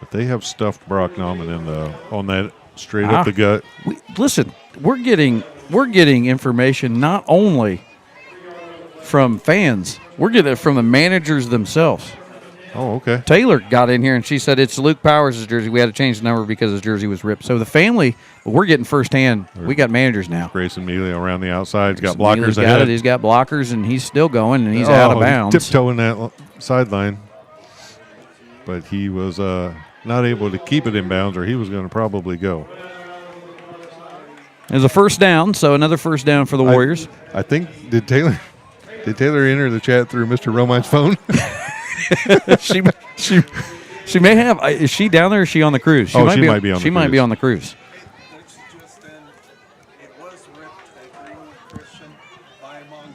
[SPEAKER 1] But they have stuffed Brock Nauman on that straight up the gut.
[SPEAKER 2] Listen, we're getting information not only from fans, we're getting it from the managers themselves.
[SPEAKER 1] Oh, okay.
[SPEAKER 2] Taylor got in here and she said it's Luke Powers' jersey. We had to change the number because his jersey was ripped. So the family, we're getting firsthand. We got managers now.
[SPEAKER 1] Grayson Mealy around the outside. He's got
[SPEAKER 2] Mealy's
[SPEAKER 1] blockers ahead.
[SPEAKER 2] He's got blockers, and he's still going, and he's out of bounds.
[SPEAKER 1] Tiptoeing that sideline. but he was not able to keep it in bounds, or he was going to probably go.
[SPEAKER 2] It was a first down, so another first down for the Warriors.
[SPEAKER 1] I think did Taylor enter the chat through Mr. Romine's phone?
[SPEAKER 2] She may have. Is she down there? Or is she on the cruise?
[SPEAKER 1] She might be on the cruise.
[SPEAKER 2] She might be on the cruise.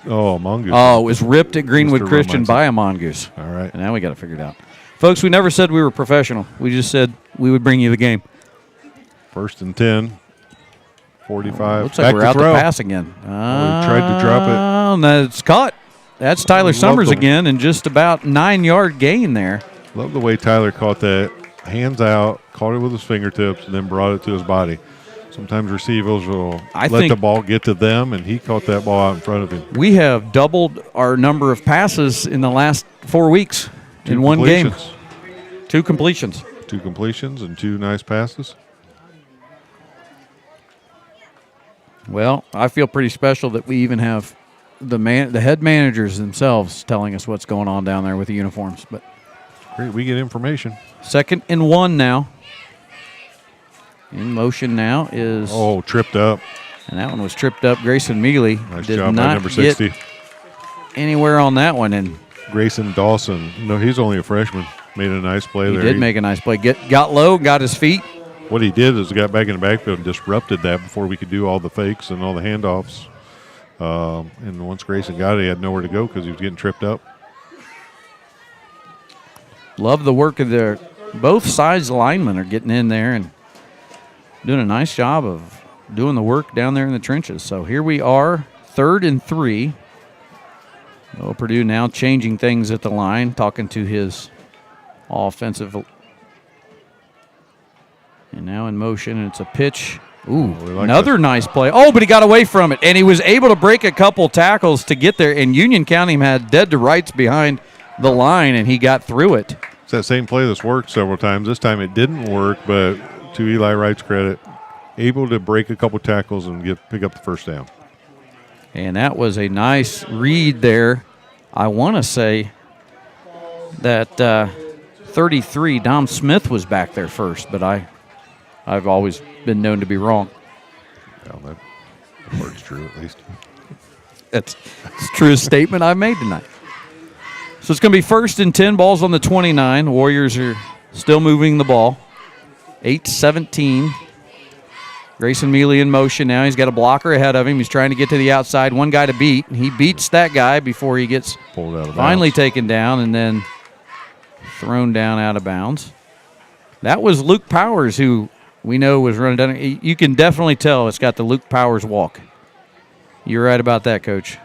[SPEAKER 1] Oh, Mongoose.
[SPEAKER 2] Oh, it was ripped at Greenwood
[SPEAKER 1] Mr.
[SPEAKER 2] Christian
[SPEAKER 1] Romine's.
[SPEAKER 2] by a mongoose.
[SPEAKER 1] All right.
[SPEAKER 2] And now we got to figure it out. Folks, we never said we were professional. We just said we would bring you the game.
[SPEAKER 1] 1st and 10. 45.
[SPEAKER 2] Looks like we're out to pass again.
[SPEAKER 1] We tried to drop it.
[SPEAKER 2] Oh, no, it's caught. That's Tyler Summers again, and just about 9-yard gain there.
[SPEAKER 1] Love the way Tyler caught that. Hands out, caught it with his fingertips, and then brought it to his body. Sometimes receivers will let the ball get to them, and he caught that ball out in front of him.
[SPEAKER 2] We have doubled our number of passes in the last 4 weeks in one game. 2 completions.
[SPEAKER 1] 2 completions and 2 nice passes.
[SPEAKER 2] Well, I feel pretty special that we even have the head managers themselves telling us what's going on down there with the uniforms. But
[SPEAKER 1] great, we get information.
[SPEAKER 2] 2nd and 1 now. In motion now is
[SPEAKER 1] tripped up,
[SPEAKER 2] and that one was tripped up. Grayson Mealy
[SPEAKER 1] nice
[SPEAKER 2] did
[SPEAKER 1] job
[SPEAKER 2] not
[SPEAKER 1] by number 60.
[SPEAKER 2] Get anywhere on that one, and
[SPEAKER 1] Grayson Dawson. No, he's only a freshman. Made a nice play there.
[SPEAKER 2] He did make a nice play. Got low, got his feet.
[SPEAKER 1] What he did is got back in the backfield and disrupted that before we could do all the fakes and all the handoffs. And once Grayson got it, he had nowhere to go because he was getting tripped up.
[SPEAKER 2] Love the work of both sides linemen are getting in there and doing a nice job of doing the work down there in the trenches. So here we are, 3rd and 3. Purdue now changing things at the line, talking to his offensive. And now in motion, and it's a pitch. Ooh, another nice play. Oh, but he got away from it, and he was able to break a couple tackles to get there, and Union County had dead to rights behind the line, and he got through it.
[SPEAKER 1] It's that same play that's worked several times. This time it didn't work, but to Eli Wright's credit, able to break a couple tackles and pick up the first down.
[SPEAKER 2] And that was a nice read there. I want to say that 33, Dom Smith was back there first, but I've always been known to be wrong.
[SPEAKER 1] Well, that word's true at least.
[SPEAKER 2] That's the truest statement I've made tonight. So it's going to be 1st and 10, balls on the 29. Warriors are still moving the ball. 8-17. Grayson Mealy in motion now. He's got a blocker ahead of him. He's trying to get to the outside. One guy to beat. He beats that guy before he gets
[SPEAKER 1] pulled out of
[SPEAKER 2] finally
[SPEAKER 1] bounds.
[SPEAKER 2] Taken down and then thrown down out of bounds. That was Luke Powers, who we know was running down. You can definitely tell it's got the Luke Powers walk. You're right about that, Coach.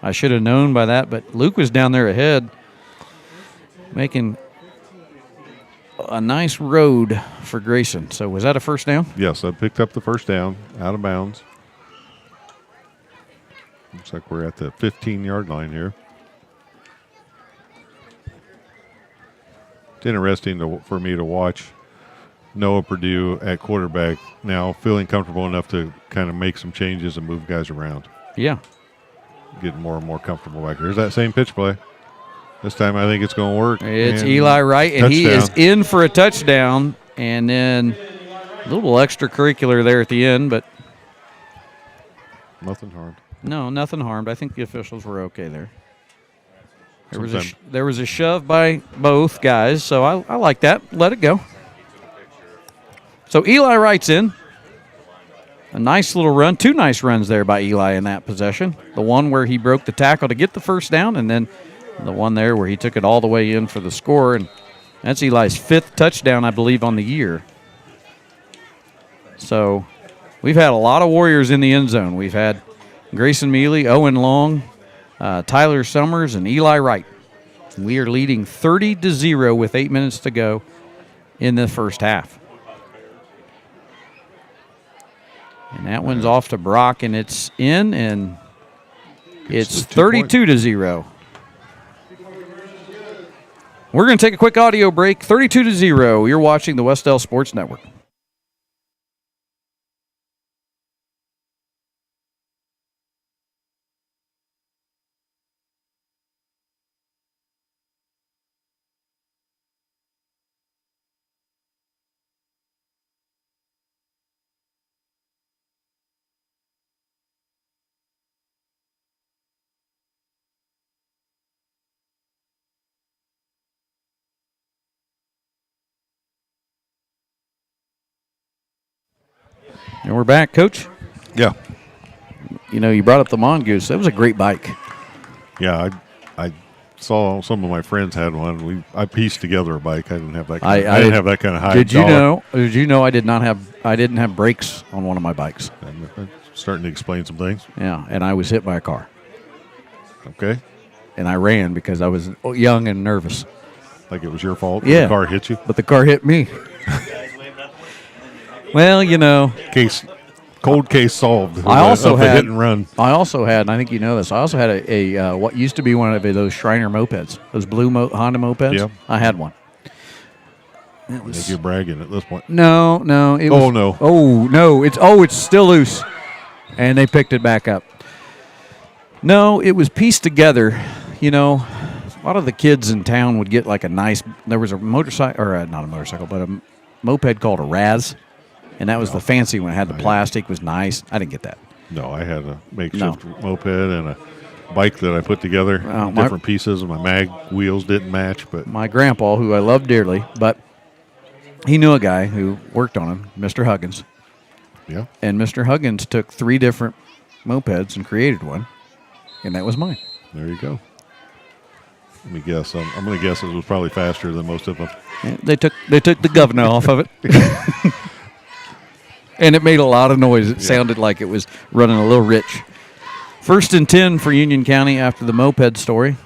[SPEAKER 2] I should have known by that, but Luke was down there ahead, making a nice road for Grayson. So was that a first down?
[SPEAKER 1] Yes, I picked up the first down, out of bounds. Looks like we're at the 15-yard line here. It's interesting for me to watch Noah Purdue at quarterback now feeling comfortable enough to kind of make some changes and move guys around.
[SPEAKER 2] Yeah.
[SPEAKER 1] Getting more and more comfortable back there. There's that same pitch play. This time I think it's going to work.
[SPEAKER 2] It's Eli Wright, and he is in for a touchdown. And then a little extracurricular there at the end, but
[SPEAKER 1] nothing harmed.
[SPEAKER 2] No, nothing harmed. I think the officials were okay there. There was a shove by both guys, so I like that. Let it go. So Eli Wright's in. A nice little run. 2 nice runs there by Eli in that possession. The one where he broke the tackle to get the first down, and then the one there where he took it all the way in for the score. And that's Eli's 5th touchdown, I believe, on the year. So we've had a lot of Warriors in the end zone. We've had Grayson Mealy, Owen Long, Tyler Summers, and Eli Wright. We are leading 30-0 with 8 minutes to go in the first half. And that one's off to Brock, and it's in, and it's 32-0. We're going to take a quick audio break. 32-0. You're watching the Wes-Del Sports Network. And we're back, Coach.
[SPEAKER 1] Yeah.
[SPEAKER 2] You know, you brought up the Mongoose. That was a great bike.
[SPEAKER 1] Yeah, I saw some of my friends had one. I pieced together a bike. I didn't have that. I didn't have that kind of high.
[SPEAKER 2] Did you know? Did you know I didn't have brakes on one of my bikes?
[SPEAKER 1] I'm starting to explain some things.
[SPEAKER 2] Yeah, and I was hit by a car.
[SPEAKER 1] Okay.
[SPEAKER 2] And I ran because I was young and nervous.
[SPEAKER 1] Like it was your fault?
[SPEAKER 2] Yeah.
[SPEAKER 1] The car hit you?
[SPEAKER 2] But the car hit me. Well, you know.
[SPEAKER 1] Cold case solved.
[SPEAKER 2] I also had
[SPEAKER 1] hit and run.
[SPEAKER 2] I also had, and I think you know this, I also had a what used to be one of those Shriner mopeds, those blue Honda mopeds.
[SPEAKER 1] Yeah.
[SPEAKER 2] I had one.
[SPEAKER 1] It was, you're bragging at this point.
[SPEAKER 2] No. It's still loose. And they picked it back up. No, it was pieced together. You know, a lot of the kids in town would get like there was a motorcycle, or not a motorcycle, but a moped called a Raz. And that was the fancy one. It had the plastic, was nice. I didn't get that.
[SPEAKER 1] No, I had a makeshift moped and a bike that I put together, different pieces, and my mag wheels didn't match. But
[SPEAKER 2] my grandpa, who I love dearly, but he knew a guy who worked on him, Mr. Huggins.
[SPEAKER 1] Yeah.
[SPEAKER 2] And Mr. Huggins took 3 different mopeds and created one, and that was mine.
[SPEAKER 1] There you go. Let me guess. I'm going to guess it was probably faster than most of them.
[SPEAKER 2] And they took the governor off of it. And it made a lot of noise. It sounded like it was running a little rich. 1st and 10 for Union County after the moped story.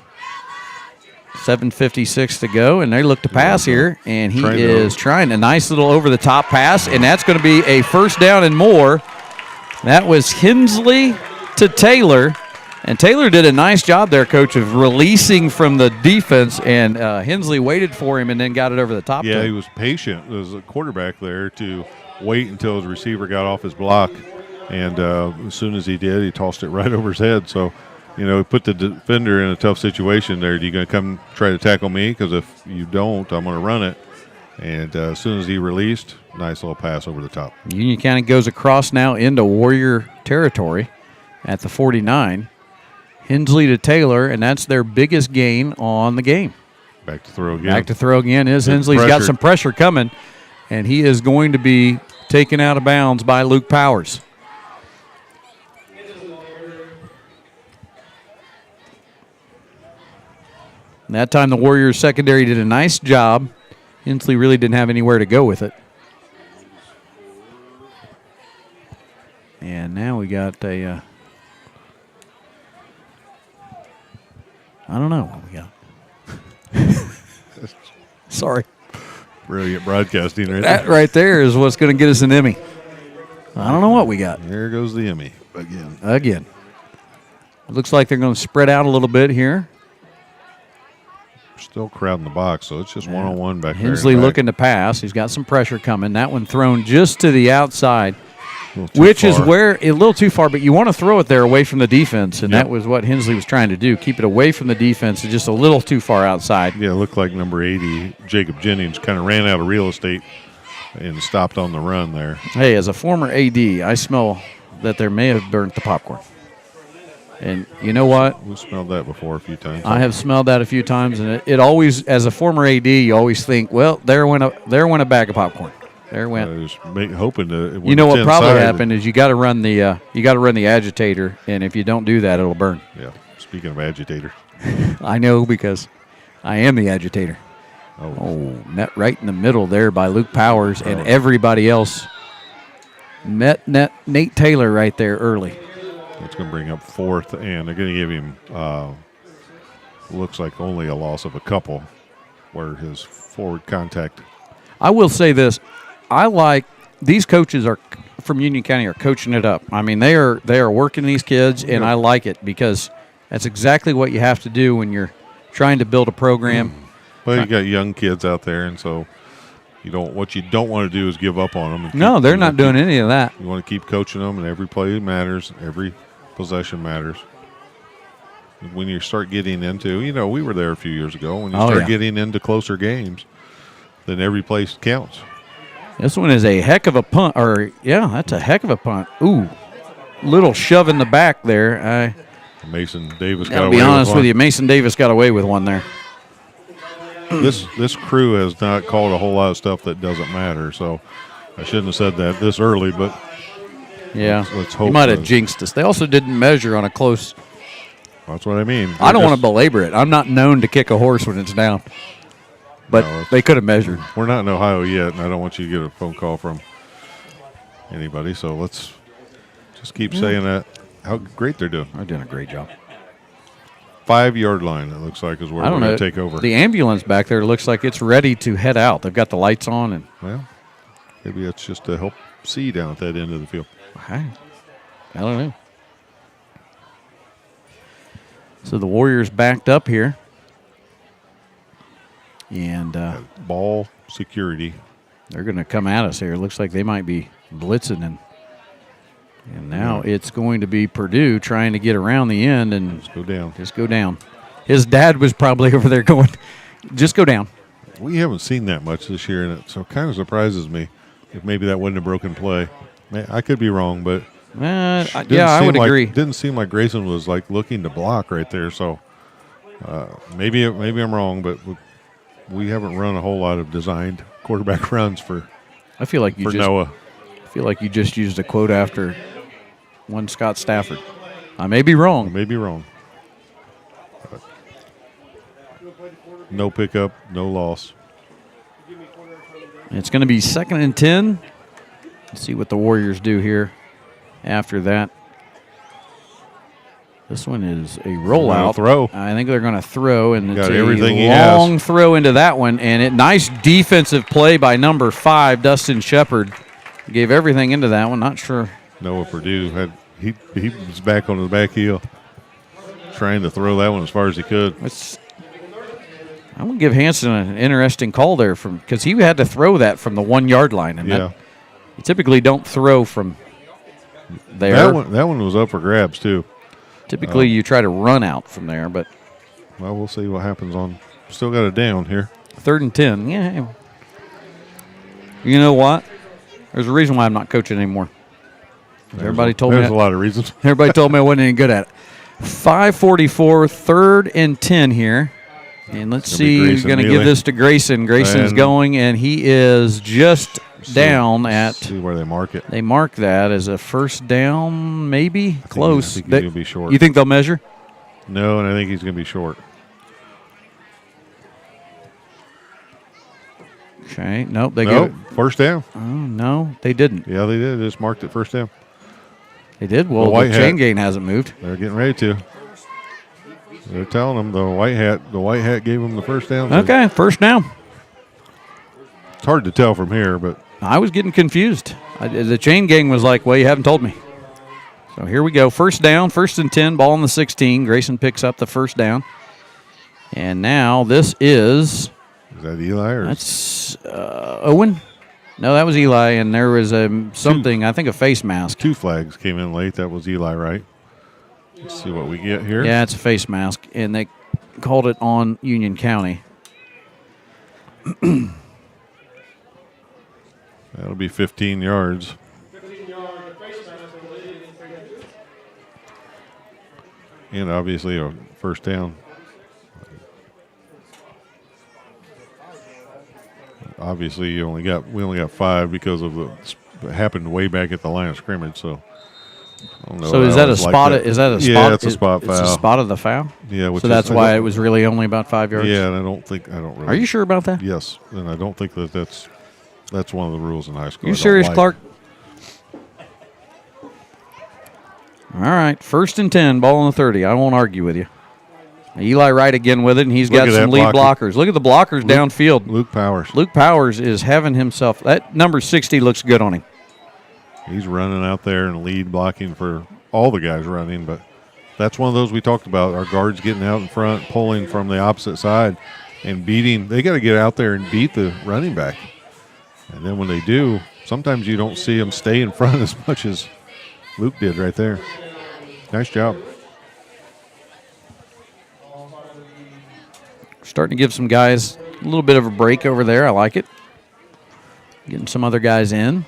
[SPEAKER 2] 7:56 to go, and they look to pass here, and he is trying a nice little over-the-top pass, and that's going to be a first down and more. That was Hensley to Taylor, and Taylor did a nice job there, Coach, of releasing from the defense, and Hensley waited for him and then got it over the top.
[SPEAKER 1] Yeah, he was patient. There was a quarterback there to wait until his receiver got off his block, and as soon as he did, he tossed it right over his head. So, you know, he put the defender in a tough situation there. Are you going to come try to tackle me? Because if you don't, I'm going to run it. And as soon as he released, nice little pass over the top.
[SPEAKER 2] Union County goes across now into Warrior territory at the 49. Hensley to Taylor, and that's their biggest gain on the game.
[SPEAKER 1] Back to throw again.
[SPEAKER 2] Back to throw again is Hensley. He's got some pressure coming, and he is going to be taken out of bounds by Luke Powers. And that time the Warriors secondary did a nice job. Hensley really didn't have anywhere to go with it. And now we got a, I don't know what we got. Sorry.
[SPEAKER 1] Brilliant broadcasting right
[SPEAKER 2] That
[SPEAKER 1] there.
[SPEAKER 2] right there is what's going to get us an Emmy. I don't know what we got.
[SPEAKER 1] There goes the Emmy
[SPEAKER 2] Again. It looks like they're going to spread out a little bit here.
[SPEAKER 1] Still crowding the box, so it's just one-on-one back there.
[SPEAKER 2] Hensley looking to pass. He's got some pressure coming. That one thrown just to the outside, which is where a little too far, but you want to throw it there away from the defense, and that was what Hensley was trying to do, keep it away from the defense and just a little too far outside.
[SPEAKER 1] Yeah, it looked like number 80, Jacob Jennings, kind of ran out of real estate and stopped on the run there.
[SPEAKER 2] Hey, as a former AD, I smell that there may have burnt the popcorn. And you know what?
[SPEAKER 1] We smelled that before a few times.
[SPEAKER 2] I have smelled that a few times, and it always, as a former AD, you always think, well, there went a bag of popcorn. There went.
[SPEAKER 1] I was hoping to.
[SPEAKER 2] You know what probably happened is you got to run the agitator, and if you don't do that, it'll burn.
[SPEAKER 1] Yeah. Speaking of agitator,
[SPEAKER 2] I know because I am the agitator. Oh, met right in the middle there by Luke Powers and everybody else. Met Nate Taylor right there early.
[SPEAKER 1] That's going to bring up 4th, and they're going to give him, looks like only a loss of a couple, where his forward contact.
[SPEAKER 2] I will say this. I like these coaches from Union County are coaching it up. I mean, they are working these kids, and I like it because that's exactly what you have to do when you're trying to build a program.
[SPEAKER 1] Well, you got young kids out there, and so what you don't want to do is give up on them.
[SPEAKER 2] No, they're not doing any of that.
[SPEAKER 1] You want to keep coaching them, and every play matters, every possession matters. When you start getting into, we were there a few years ago, when you start getting into closer games, then every place counts.
[SPEAKER 2] This one is a heck of a punt, that's a heck of a punt. Ooh, little shove in the back there.
[SPEAKER 1] Mason Davis got
[SPEAKER 2] I'll
[SPEAKER 1] away
[SPEAKER 2] be honest
[SPEAKER 1] with
[SPEAKER 2] you, Mason Davis got away with one there.
[SPEAKER 1] This crew has not called a whole lot of stuff that doesn't matter, so I shouldn't have said that this early, but
[SPEAKER 2] Yeah.
[SPEAKER 1] Let's hope.
[SPEAKER 2] You might have jinxed us. They also didn't measure on a close.
[SPEAKER 1] That's what I mean.
[SPEAKER 2] I don't want to belabor it. I'm not known to kick a horse when it's down. But they could have measured.
[SPEAKER 1] We're not in Ohio yet, and I don't want you to get a phone call from anybody. So let's just keep saying that. How great they're doing.
[SPEAKER 2] They're doing a great job.
[SPEAKER 1] 5-yard line, it looks like, is where we're going to take over.
[SPEAKER 2] The ambulance back there looks like it's ready to head out. They've got the lights on. And
[SPEAKER 1] well, maybe that's just to help see down at that end of the field.
[SPEAKER 2] I don't know. So the Warriors backed up here. And
[SPEAKER 1] ball security.
[SPEAKER 2] They're going to come at us here. It looks like they might be blitzing. And now it's going to be Purdue trying to get around the end and
[SPEAKER 1] just go down.
[SPEAKER 2] Just go down. His dad was probably over there going, just go down.
[SPEAKER 1] We haven't seen that much this year, and it kind of surprises me if maybe that wasn't a broken play. I could be wrong, but
[SPEAKER 2] I would agree.
[SPEAKER 1] Didn't seem like Grayson was like looking to block right there. So maybe I'm wrong, but we haven't run a whole lot of designed quarterback runs for.
[SPEAKER 2] I feel like
[SPEAKER 1] Noah.
[SPEAKER 2] I feel like you just used a quote after one Scott Stafford. I may be wrong.
[SPEAKER 1] But no pickup, no loss.
[SPEAKER 2] It's going to be 2nd and 10. Let's see what the Warriors do here after that. This one is a rollout.
[SPEAKER 1] Throw.
[SPEAKER 2] I think they're going to throw, and it's
[SPEAKER 1] a
[SPEAKER 2] long throw into that one. And nice defensive play by number 5, Dustin Shepard. Gave everything into that one. Not sure.
[SPEAKER 1] Noah Purdue he was back on his back heel, trying to throw that one as far as he could.
[SPEAKER 2] I'm going to give Hanson an interesting call there because he had to throw that from the 1-yard line. And you typically don't throw from there.
[SPEAKER 1] That one was up for grabs, too.
[SPEAKER 2] Typically you try to run out from there, but.
[SPEAKER 1] Well, we'll see what happens on. Still got it down here.
[SPEAKER 2] 3rd and 10. Yeah. You know what? There's a reason why I'm not coaching anymore. Everybody told me.
[SPEAKER 1] There's a lot of reasons.
[SPEAKER 2] Everybody told me I wasn't any good at it. 5:44, 3rd and 10 here. And let's see, we're going to give this to Grayson. Grayson's going, and he is just down at.
[SPEAKER 1] See where they mark it.
[SPEAKER 2] They mark that as a first down, maybe? Close.
[SPEAKER 1] I think he's going to be short.
[SPEAKER 2] You think they'll measure?
[SPEAKER 1] No, and I think he's going to be short.
[SPEAKER 2] Okay. Nope. They get
[SPEAKER 1] first down.
[SPEAKER 2] Oh, no, they didn't.
[SPEAKER 1] Yeah, they did. They just marked it first down.
[SPEAKER 2] They did? Well, the chain gain hasn't moved.
[SPEAKER 1] They're getting ready to. They're telling them the white hat gave them the first down.
[SPEAKER 2] Okay, first down.
[SPEAKER 1] It's hard to tell from here, but.
[SPEAKER 2] I was getting confused. The chain gang was like, well, you haven't told me. So here we go. First down, 1st and 10, ball on the 16. Grayson picks up the first down. And now this is.
[SPEAKER 1] Is that Eli? Or
[SPEAKER 2] that's Owen? No, that was Eli, and there was something, I think a face mask.
[SPEAKER 1] 2 flags came in late. That was Eli, right? Let's see what we get here.
[SPEAKER 2] Yeah, it's a face mask, and they called it on Union County.
[SPEAKER 1] That'll be 15 yards. And obviously a first down. Obviously, we only got 5 because of it happened way back at the line of scrimmage. So, I don't know.
[SPEAKER 2] So is that a spot? Is that a spot?
[SPEAKER 1] Yeah, it's a spot foul.
[SPEAKER 2] It's a spot of the foul.
[SPEAKER 1] Yeah,
[SPEAKER 2] so that's why it was really only about 5 yards.
[SPEAKER 1] Yeah, and I don't really.
[SPEAKER 2] Are you sure about that?
[SPEAKER 1] Yes, and I don't think that's one of the rules in high school.
[SPEAKER 2] You serious, Clark? All right, 1st and 10, ball on the 30. I won't argue with you. Eli Wright again with it, and he's got some lead blockers. Look at the blockers downfield.
[SPEAKER 1] Luke Powers.
[SPEAKER 2] Luke Powers is having himself. That number 60 looks good on him.
[SPEAKER 1] He's running out there and lead blocking for all the guys running, but that's one of those we talked about. Our guards getting out in front, pulling from the opposite side, and beating. They got to get out there and beat the running back. And then when they do, sometimes you don't see them stay in front as much as Luke did right there. Nice job.
[SPEAKER 2] Starting to give some guys a little bit of a break over there. I like it. Getting some other guys in.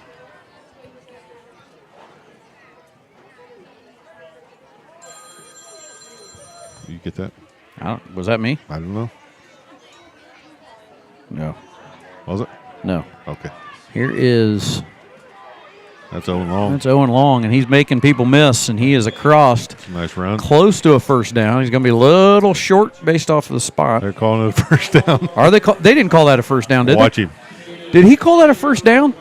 [SPEAKER 1] You get that?
[SPEAKER 2] Was that me?
[SPEAKER 1] I don't know.
[SPEAKER 2] No.
[SPEAKER 1] Was it?
[SPEAKER 2] No.
[SPEAKER 1] Okay.
[SPEAKER 2] Here is
[SPEAKER 1] That's Owen Long.
[SPEAKER 2] That's Owen Long, and he's making people miss, and he is across.
[SPEAKER 1] That's a nice run.
[SPEAKER 2] Close to a first down. He's going to be a little short based off of the spot.
[SPEAKER 1] They're calling it a first down.
[SPEAKER 2] Are they? They didn't call that a first down, did
[SPEAKER 1] Watch
[SPEAKER 2] they?
[SPEAKER 1] him.
[SPEAKER 2] Did he call that a first down?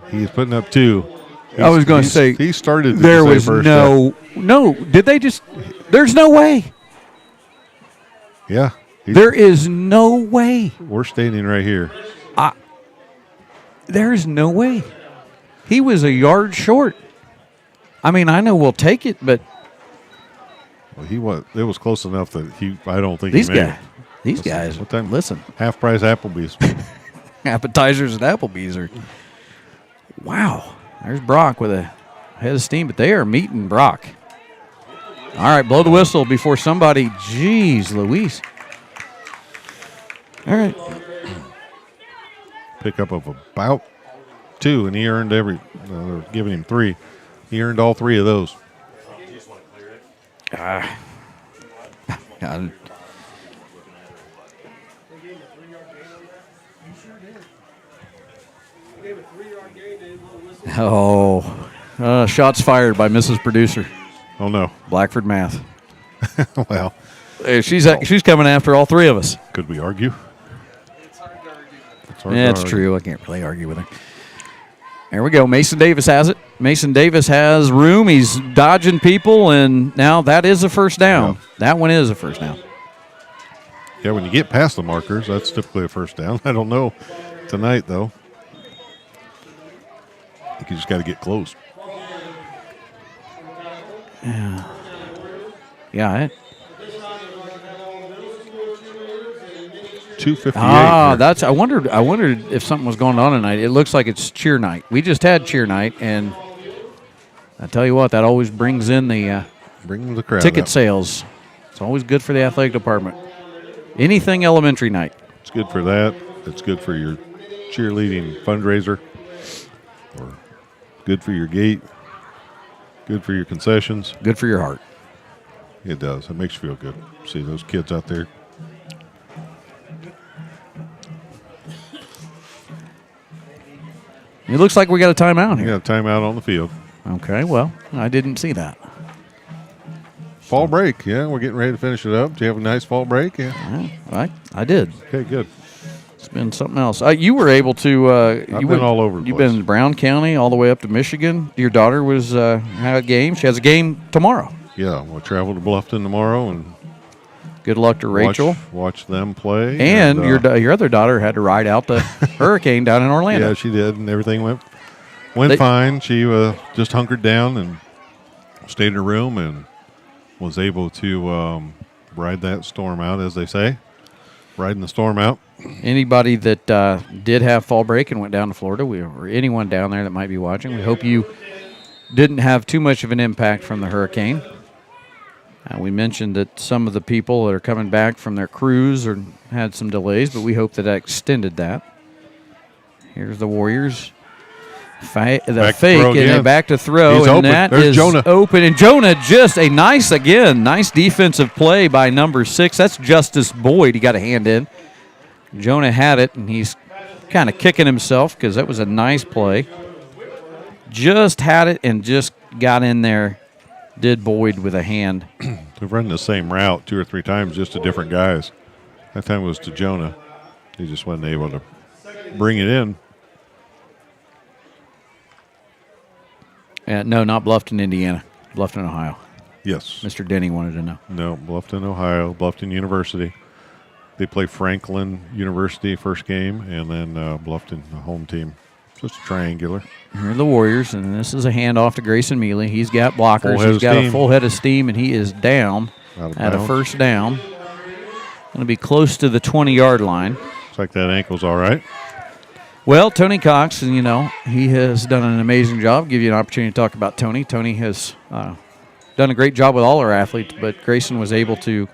[SPEAKER 1] He's putting up 2.
[SPEAKER 2] I was going to say
[SPEAKER 1] he started.
[SPEAKER 2] There was no. Did they just? There's no way.
[SPEAKER 1] Yeah.
[SPEAKER 2] There is no way.
[SPEAKER 1] We're standing right here.
[SPEAKER 2] There is no way. He was a yard short. I mean, I know we'll take it, but
[SPEAKER 1] Well, he was. It was close enough that he. I don't think
[SPEAKER 2] these
[SPEAKER 1] he made
[SPEAKER 2] guys.
[SPEAKER 1] it.
[SPEAKER 2] These guys.
[SPEAKER 1] What time?
[SPEAKER 2] Listen,
[SPEAKER 1] Half price Applebee's.
[SPEAKER 2] appetizers at Applebee's are. Wow. There's Brock with a head of steam, but they are meeting Brock. All right, blow the whistle before somebody. Jeez, Louise. All right.
[SPEAKER 1] Pickup of about 2, and he earned every. They're giving him 3. He earned all 3 of those.
[SPEAKER 2] God. Oh, shots fired by Mrs. Producer.
[SPEAKER 1] Oh no.
[SPEAKER 2] Blackford Math.
[SPEAKER 1] Well,
[SPEAKER 2] Hey, she's coming after all 3 of us.
[SPEAKER 1] could we argue?
[SPEAKER 2] Yeah, it's true. I can't really argue with her. There we go. Mason Davis has it. Mason Davis has room. He's dodging people, and now that is a first down.
[SPEAKER 1] Yeah.
[SPEAKER 2] That one is a first down.
[SPEAKER 1] Yeah, when you get past the markers, that's typically a first down. I don't know tonight, though. I think you just got to get close.
[SPEAKER 2] Yeah.
[SPEAKER 1] 2:58.
[SPEAKER 2] That's. I wondered if something was going on tonight. It looks like it's cheer night. We just had cheer night, and I tell you what, that always brings in the
[SPEAKER 1] Bring the crowd
[SPEAKER 2] ticket
[SPEAKER 1] out.
[SPEAKER 2] sales. It's always good for the athletic department. Anything elementary night.
[SPEAKER 1] It's good for that. It's good for your cheerleading fundraiser. Or good for your gate. Good for your concessions.
[SPEAKER 2] Good for your heart.
[SPEAKER 1] It does. It makes you feel good. See those kids out there.
[SPEAKER 2] It looks like we got a timeout
[SPEAKER 1] You
[SPEAKER 2] here.
[SPEAKER 1] got a timeout on the field.
[SPEAKER 2] Okay, well, I didn't see that.
[SPEAKER 1] Fall break. Yeah, we're getting ready to finish it up. Do you have a nice fall break? Yeah.
[SPEAKER 2] I did.
[SPEAKER 1] Okay, good.
[SPEAKER 2] It's been something else. You were able to.
[SPEAKER 1] I've been all over the
[SPEAKER 2] You've
[SPEAKER 1] place.
[SPEAKER 2] been in Brown County all the way up to Michigan. Your daughter was had a game. She has a game tomorrow.
[SPEAKER 1] Yeah, we'll travel to Bluffton tomorrow and
[SPEAKER 2] Good luck to Rachel.
[SPEAKER 1] Watch them play.
[SPEAKER 2] And your other daughter had to ride out the hurricane down in Orlando.
[SPEAKER 1] Yeah, she did, and everything went
[SPEAKER 2] They-
[SPEAKER 1] fine. She just hunkered down and stayed in her room and was able to ride that storm out, as they say, riding the storm out.
[SPEAKER 2] Anybody that did have fall break and went down to Florida, or anyone down there that might be watching, we hope you didn't have too much of an impact from the hurricane. We mentioned that some of the people that are coming back from their cruise had some delays, but we hope that extended that. Here's the Warriors. The
[SPEAKER 1] Back to
[SPEAKER 2] fake,
[SPEAKER 1] throw
[SPEAKER 2] and
[SPEAKER 1] again.
[SPEAKER 2] then back to throw,
[SPEAKER 1] He's
[SPEAKER 2] and
[SPEAKER 1] open.
[SPEAKER 2] that
[SPEAKER 1] There's
[SPEAKER 2] is
[SPEAKER 1] Jonah.
[SPEAKER 2] open. And Jonah, just a nice defensive play by number 6. That's Justice Boyd. He got a hand in. Jonah had it, and he's kind of kicking himself because that was a nice play. Just had it and just got in there. Did Boyd with a hand.
[SPEAKER 1] We've run the same route 2 or 3 times, just to different guys. That time it was to Jonah. He just wasn't able to bring it in.
[SPEAKER 2] No, not Bluffton, Indiana. Bluffton, Ohio.
[SPEAKER 1] Yes.
[SPEAKER 2] Mr. Denny wanted to know.
[SPEAKER 1] No, Bluffton, Ohio, Bluffton University. They play Franklin University first game, and then Bluffton, the home team. So it's triangular.
[SPEAKER 2] Here are the Warriors, and this is a handoff to Grayson Mealy. He's got blockers.
[SPEAKER 1] Full head
[SPEAKER 2] He's
[SPEAKER 1] of
[SPEAKER 2] got a
[SPEAKER 1] steam.
[SPEAKER 2] full head of steam, and he is down
[SPEAKER 1] Out of
[SPEAKER 2] at a
[SPEAKER 1] bounds.
[SPEAKER 2] first down. Going to be close to the 20-yard line.
[SPEAKER 1] Looks like that ankle's all right.
[SPEAKER 2] Well, Tony Cox, and he has done an amazing job. Give you an opportunity to talk about Tony. Tony has done a great job with all our athletes, but Grayson was able to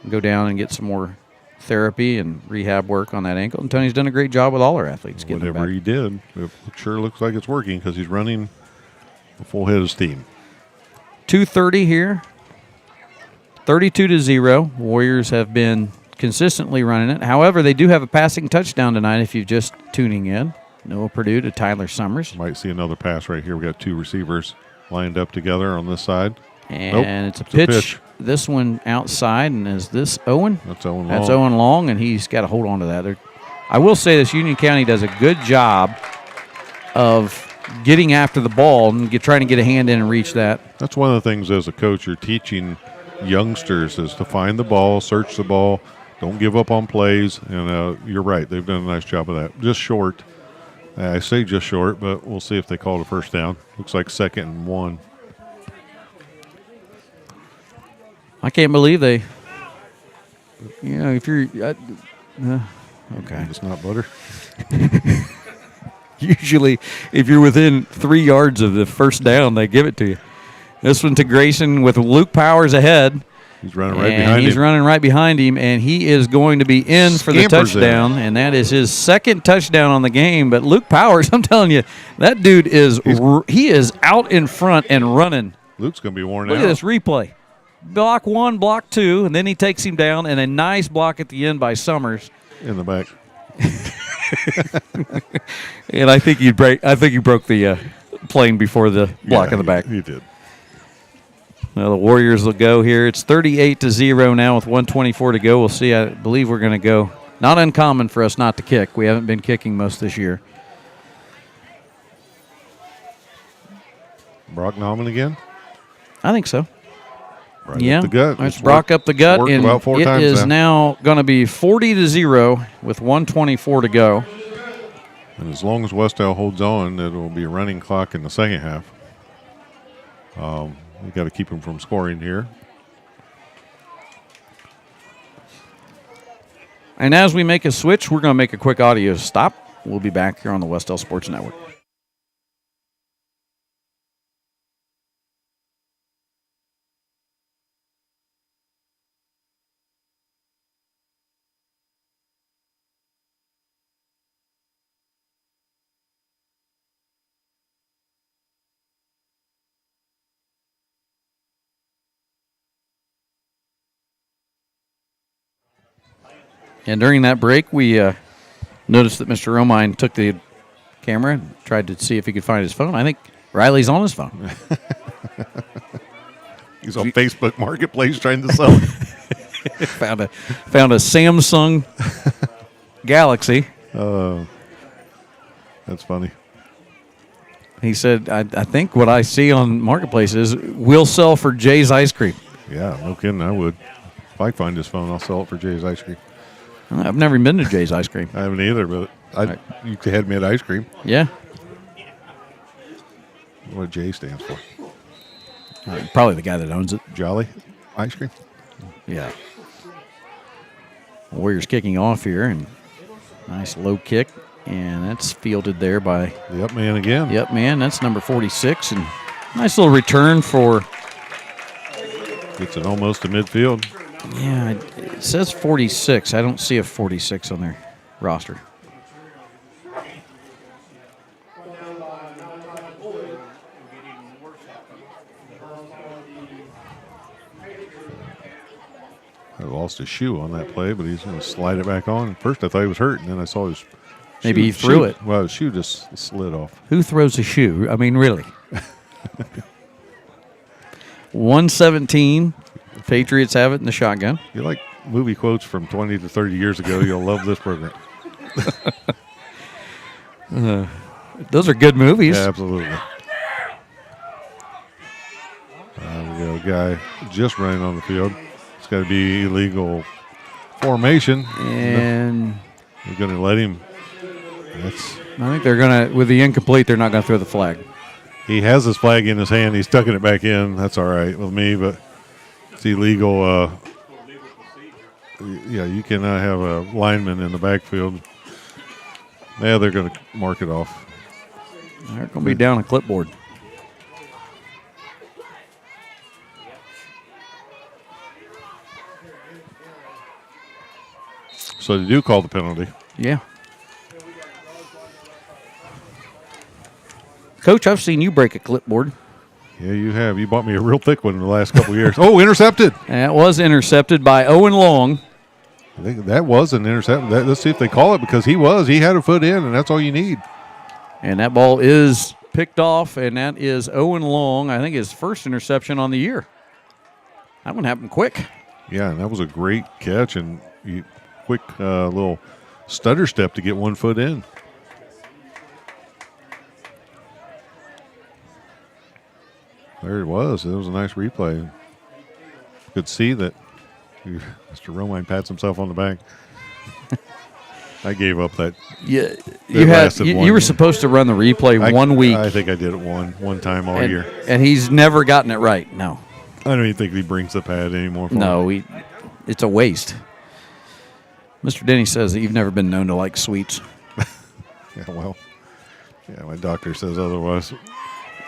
[SPEAKER 2] go down and get some more therapy and rehab work on that ankle. And Tony's done a great job with all our athletes. Getting them
[SPEAKER 1] Whatever
[SPEAKER 2] back.
[SPEAKER 1] he did, it sure looks like it's working because he's running a full head of steam.
[SPEAKER 2] 2:30 here. 32-0. Warriors have been consistently running it. However, they do have a passing touchdown tonight if you're just tuning in. Noah Purdue to Tyler Summers.
[SPEAKER 1] Might see another pass right here. We got 2 receivers lined up together on this side.
[SPEAKER 2] And it's a pitch. This one outside, and is this Owen?
[SPEAKER 1] That's Owen Long.
[SPEAKER 2] That's Owen Long, and he's got to hold on to that. I will say this, Union County does a good job of getting after the ball and trying to get a hand in and reach that.
[SPEAKER 1] That's one of the things as a coach you're teaching youngsters is to find the ball, search the ball, don't give up on plays. And you're right, they've done a nice job of that. Just short. I say just short, but we'll see if they call it a first down. Looks like 2nd and 1.
[SPEAKER 2] I can't believe they. If you're. Okay.
[SPEAKER 1] It's not butter.
[SPEAKER 2] Usually, if you're within 3 yards of the first down, they give it to you. This one to Grayson with Luke Powers ahead.
[SPEAKER 1] He's running right behind him.
[SPEAKER 2] He's running right behind him, and he is going to be in for the touchdown, and that is his 2nd touchdown on the game. But Luke Powers, I'm telling you, that dude is out in front and running.
[SPEAKER 1] Luke's going to be worn out.
[SPEAKER 2] Look at this replay. Block 1, block 2, and then he takes him down, and a nice block at the end by Summers.
[SPEAKER 1] In the back.
[SPEAKER 2] And I think he broke the plane before the block in the back.
[SPEAKER 1] He did.
[SPEAKER 2] Well, the Warriors will go here. It's 38-0 now with 1:24 to go. We'll see. I believe we're going to go. Not uncommon for us not to kick. We haven't been kicking most this year.
[SPEAKER 1] Brock Nauman again?
[SPEAKER 2] I think so.
[SPEAKER 1] Right up the gut.
[SPEAKER 2] It's Brock up the gut, and
[SPEAKER 1] about 4
[SPEAKER 2] it
[SPEAKER 1] times
[SPEAKER 2] is now going to be 40-0 with 1:24 to go.
[SPEAKER 1] And as long as Wes-Del holds on, it will be a running clock in the second half. We got to keep him from scoring here.
[SPEAKER 2] And as we make a switch, we're going to make a quick audio stop. We'll be back here on the Wes-Del Sports Network. And during that break, we noticed that Mr. Romine took the camera and tried to see if he could find his phone. I think Riley's on his phone.
[SPEAKER 1] He's on Facebook Marketplace trying to sell it.
[SPEAKER 2] found a Samsung Galaxy.
[SPEAKER 1] That's funny.
[SPEAKER 2] He said, I think what I see on Marketplace is we'll sell for Jay's Ice Cream.
[SPEAKER 1] Yeah, no kidding, I would. If I find his phone, I'll sell it for Jay's Ice Cream.
[SPEAKER 2] I've never been to Jay's Ice Cream.
[SPEAKER 1] I haven't either, but you had me at ice cream.
[SPEAKER 2] Yeah.
[SPEAKER 1] What J stands for?
[SPEAKER 2] Probably the guy that owns it.
[SPEAKER 1] Jolly Ice Cream?
[SPEAKER 2] Yeah. Warriors kicking off here, and nice low kick, and that's fielded there by
[SPEAKER 1] the up man again.
[SPEAKER 2] Yep, man. That's number 46, and nice little return for.
[SPEAKER 1] Gets it almost to midfield.
[SPEAKER 2] Yeah, it says 46. I don't see a 46 on their roster.
[SPEAKER 1] I lost his shoe on that play, but he's going to slide it back on. First, I thought he was hurt, and then I saw his
[SPEAKER 2] Maybe he threw it.
[SPEAKER 1] Well, his shoe just slid off.
[SPEAKER 2] Who throws a shoe? I mean, really. 117. Patriots have it in the shotgun.
[SPEAKER 1] You like movie quotes from 20 to 30 years ago, you'll love this program.
[SPEAKER 2] Those are good movies.
[SPEAKER 1] Yeah, absolutely. We got a guy just running on the field. It's got to be illegal formation.
[SPEAKER 2] And
[SPEAKER 1] we're going to let him.
[SPEAKER 2] I think they're going to, with the incomplete, they're not going to throw the flag.
[SPEAKER 1] He has his flag in his hand. He's tucking it back in. That's all right with me, but it's illegal. Yeah, you cannot have a lineman in the backfield. Yeah, they're going to mark it off.
[SPEAKER 2] They're going to be down a clipboard.
[SPEAKER 1] So they do call the penalty.
[SPEAKER 2] Yeah. Coach, I've seen you break a clipboard.
[SPEAKER 1] Yeah, you have. You bought me a real thick one in the last couple of years. Oh, intercepted.
[SPEAKER 2] That was intercepted by Owen Long.
[SPEAKER 1] I think that was an interception. Let's see if they call it because he had a foot in, and that's all you need.
[SPEAKER 2] And that ball is picked off, and that is Owen Long, I think his first interception on the year. That one happened quick.
[SPEAKER 1] Yeah, and that was a great catch and quick little stutter step to get 1 foot in. There it was. It was a nice replay. Could see that Mr. Romine pats himself on the back. I gave up that.
[SPEAKER 2] Yeah,
[SPEAKER 1] You
[SPEAKER 2] you were supposed to run the replay 1 week.
[SPEAKER 1] I think I did it one time all year.
[SPEAKER 2] And he's never gotten it right. No.
[SPEAKER 1] I don't even think he brings the pad anymore.
[SPEAKER 2] No, it's a waste. Mr. Denny says that you've never been known to like sweets.
[SPEAKER 1] Yeah, well, my doctor says otherwise.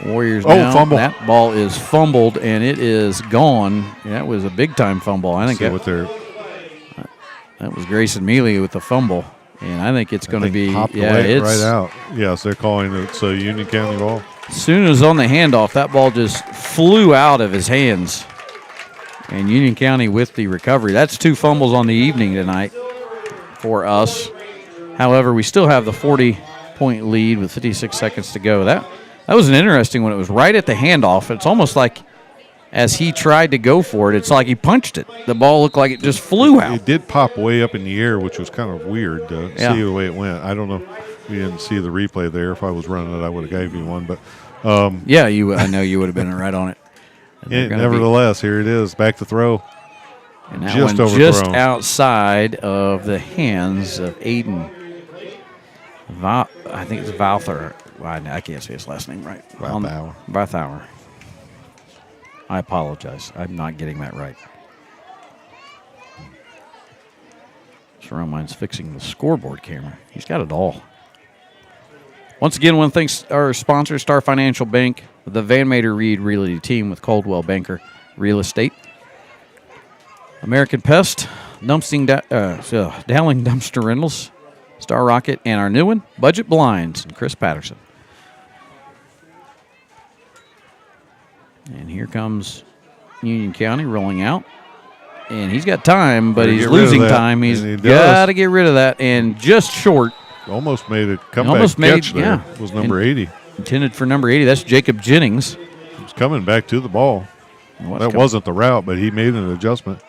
[SPEAKER 2] Warriors down.
[SPEAKER 1] Fumble.
[SPEAKER 2] That ball is fumbled, and it is gone. That was a big-time fumble. I think that was Grayson Mealy with the fumble, and I think it's going to be
[SPEAKER 1] right out. Yes, they're calling it Union County ball.
[SPEAKER 2] As soon as on the handoff, that ball just flew out of his hands, and Union County with the recovery. That's 2 fumbles on the evening tonight for us. However, we still have the 40-point lead with 56 seconds to go. That was an interesting one. It was right at the handoff. It's almost like as he tried to go for it, it's like he punched it. The ball looked like it just flew out.
[SPEAKER 1] It did pop way up in the air, which was kind of weird to see the way it went. I don't know. We didn't see the replay there. If I was running it, I would have gave you one. But
[SPEAKER 2] I know you would have been right on it.
[SPEAKER 1] Nevertheless, here it is, back to throw.
[SPEAKER 2] And that one just outside of the hands of Aiden. I think it's Valther. I can't say his last name right. Barthauer. I apologize. I'm not getting that right. Romine's fixing the scoreboard camera. He's got it all. Once again, I want to thank our sponsor, Star Financial Bank, the Van Mater Reed Realty Team with Coldwell Banker Real Estate, American Pest, Dowling Dumpster Rentals, Star Rocket, and our new one, Budget Blinds, and Chris Patterson. And here comes Union County rolling out. And he's got time, but he's losing time. He's got to get rid of that. And just short.
[SPEAKER 1] Almost made a comeback catch there. Yeah. Was number 80.
[SPEAKER 2] Intended for number 80. That's Jacob Jennings.
[SPEAKER 1] He's coming back to the ball. That wasn't the route, but he made an adjustment.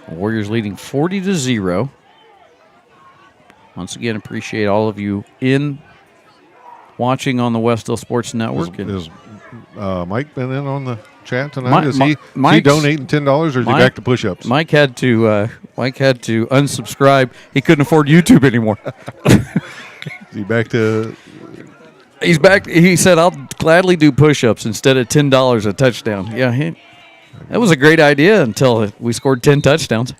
[SPEAKER 2] Warriors leading 40-0. Once again, appreciate all of you watching on the Wes-Del Sports Network.
[SPEAKER 1] Has Mike been in on the chat tonight? Is he donating $10, or is he back to push-ups?
[SPEAKER 2] Mike had to unsubscribe. He couldn't afford YouTube anymore.
[SPEAKER 1] Is he back to?
[SPEAKER 2] He's back. He said, "I'll gladly do push-ups instead of $10 a touchdown." Yeah, that was a great idea until we scored 10 touchdowns.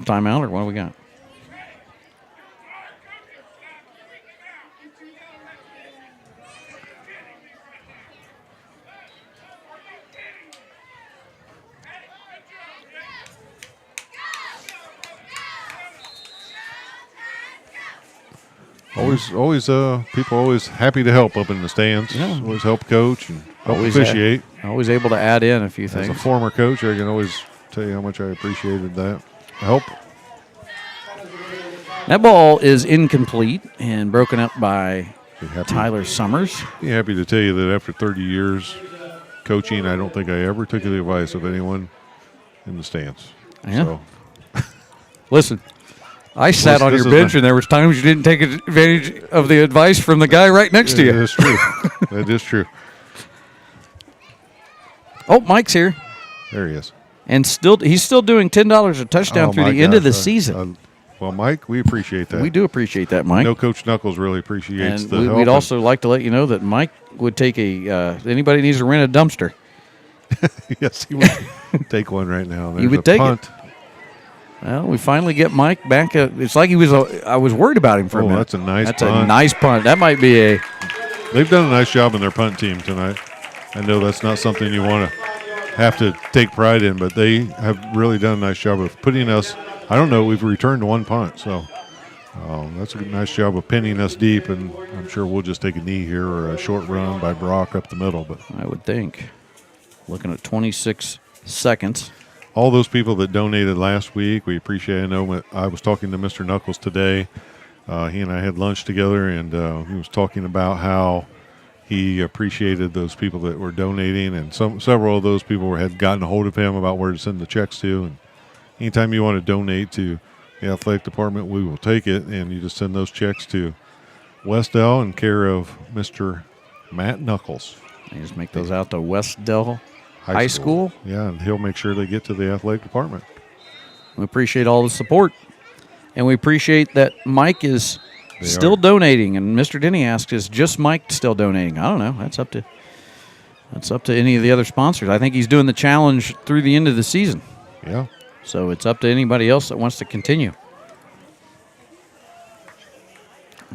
[SPEAKER 2] Timeout, or what do we got?
[SPEAKER 1] People always happy to help up in the stands. Yeah. Always help coach and help officiate.
[SPEAKER 2] Always able to add in a few things.
[SPEAKER 1] As a former coach, I can always tell you how much I appreciated that help.
[SPEAKER 2] That ball is incomplete and broken up by Tyler Summers.
[SPEAKER 1] Be happy to tell you that after 30 years coaching, I don't think I ever took the advice of anyone in the stands.
[SPEAKER 2] Yeah.
[SPEAKER 1] So.
[SPEAKER 2] Listen. I sat on your bench, and there was times you didn't take advantage of the advice from the guy right next to you.
[SPEAKER 1] That is true. That is true.
[SPEAKER 2] Oh, Mike's here.
[SPEAKER 1] There he is.
[SPEAKER 2] And he's still doing $10 a touchdown through the end of the season.
[SPEAKER 1] Well, Mike, we appreciate that.
[SPEAKER 2] We do appreciate that, Mike.
[SPEAKER 1] I know Coach Knuckles really appreciates the help.
[SPEAKER 2] We'd also like to let you know that Mike would take anybody needs to rent a dumpster.
[SPEAKER 1] Yes, he would take one right now.
[SPEAKER 2] He would take it. Well, we finally get Mike back. It's like I was worried about him for a minute.
[SPEAKER 1] That's a nice punt.
[SPEAKER 2] That's a nice punt. That might be
[SPEAKER 1] They've done a nice job in their punt team tonight. I know that's not something you want to have to take pride in, but they have really done a nice job of putting us. I don't know. We've returned one punt, so that's a nice job of pinning us deep, and I'm sure we'll just take a knee here or a short run by Brock up the middle. But
[SPEAKER 2] I would think. Looking at 26 seconds.
[SPEAKER 1] all those people that donated last week. We appreciate it. I know I was talking to Mr. Knuckles today. He and I had lunch together, and he was talking about how he appreciated those people that were donating, and several of those people had gotten a hold of him about where to send the checks to. And anytime you want to donate to the athletic department, we will take it, and you just send those checks to Wes-Del in care of Mr. Matt Knuckles.
[SPEAKER 2] You just make those out to Wes-Del High School.
[SPEAKER 1] Yeah, and he'll make sure they get to the athletic department.
[SPEAKER 2] We appreciate all the support, and we appreciate that Mike is still donating. And Mr. Denny asks, "Is just Mike still donating?" I don't know. That's up to any of the other sponsors. I think he's doing the challenge through the end of the season.
[SPEAKER 1] Yeah.
[SPEAKER 2] So it's up to anybody else that wants to continue.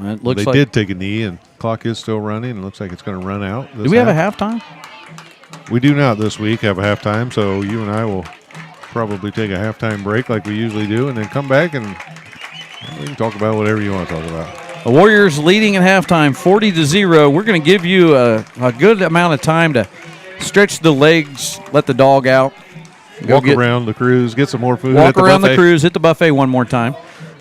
[SPEAKER 2] It looks
[SPEAKER 1] they did take a knee, and clock is still running, and looks like it's going to run out.
[SPEAKER 2] Do we have a halftime?
[SPEAKER 1] We do not this week have a halftime, so you and I will probably take a halftime break like we usually do, and then come back and we can talk about whatever you want to talk about.
[SPEAKER 2] The Warriors leading at halftime, 40-0. We're going to give you a good amount of time to stretch the legs, let the dog out.
[SPEAKER 1] Walk around the cruise, get some more food.
[SPEAKER 2] Walk around the cruise, hit the buffet one more time.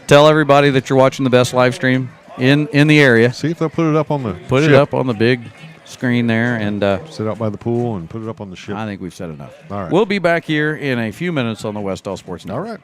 [SPEAKER 2] Tell everybody that you're watching the best live stream in the area.
[SPEAKER 1] See if they'll put it up on the
[SPEAKER 2] Put it up on the big screen there. And
[SPEAKER 1] sit out by the pool and put it up on the ship.
[SPEAKER 2] I think we've said enough.
[SPEAKER 1] All right.
[SPEAKER 2] We'll be back here in a few minutes on the Wes-Del Sports Network.
[SPEAKER 1] All right.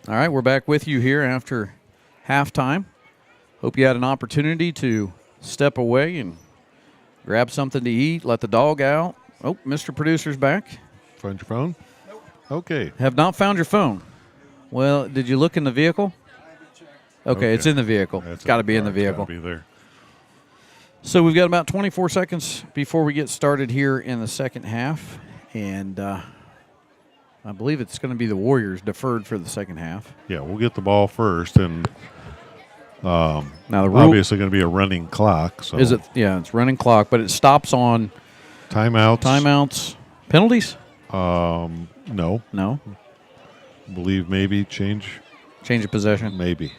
[SPEAKER 2] All right, we're back with you here after halftime. Hope you had an opportunity to step away and grab something to eat, let the dog out. Oh, Mr. Producer's back.
[SPEAKER 1] Find your phone? Okay.
[SPEAKER 2] Have not found your phone. Well, did you look in the vehicle? Okay, it's in the vehicle. It's got to be in the vehicle.
[SPEAKER 1] Got to be there.
[SPEAKER 2] So we've got about 24 seconds before we get started here in the second half. And I believe it's going to be the Warriors deferred for the second half.
[SPEAKER 1] Yeah, we'll get the ball first, and
[SPEAKER 2] now the rule,
[SPEAKER 1] obviously going to be a running clock. So
[SPEAKER 2] is it? Yeah, it's running clock, but it stops on
[SPEAKER 1] timeouts,
[SPEAKER 2] penalties.
[SPEAKER 1] No, believe maybe change
[SPEAKER 2] of possession.
[SPEAKER 1] maybe.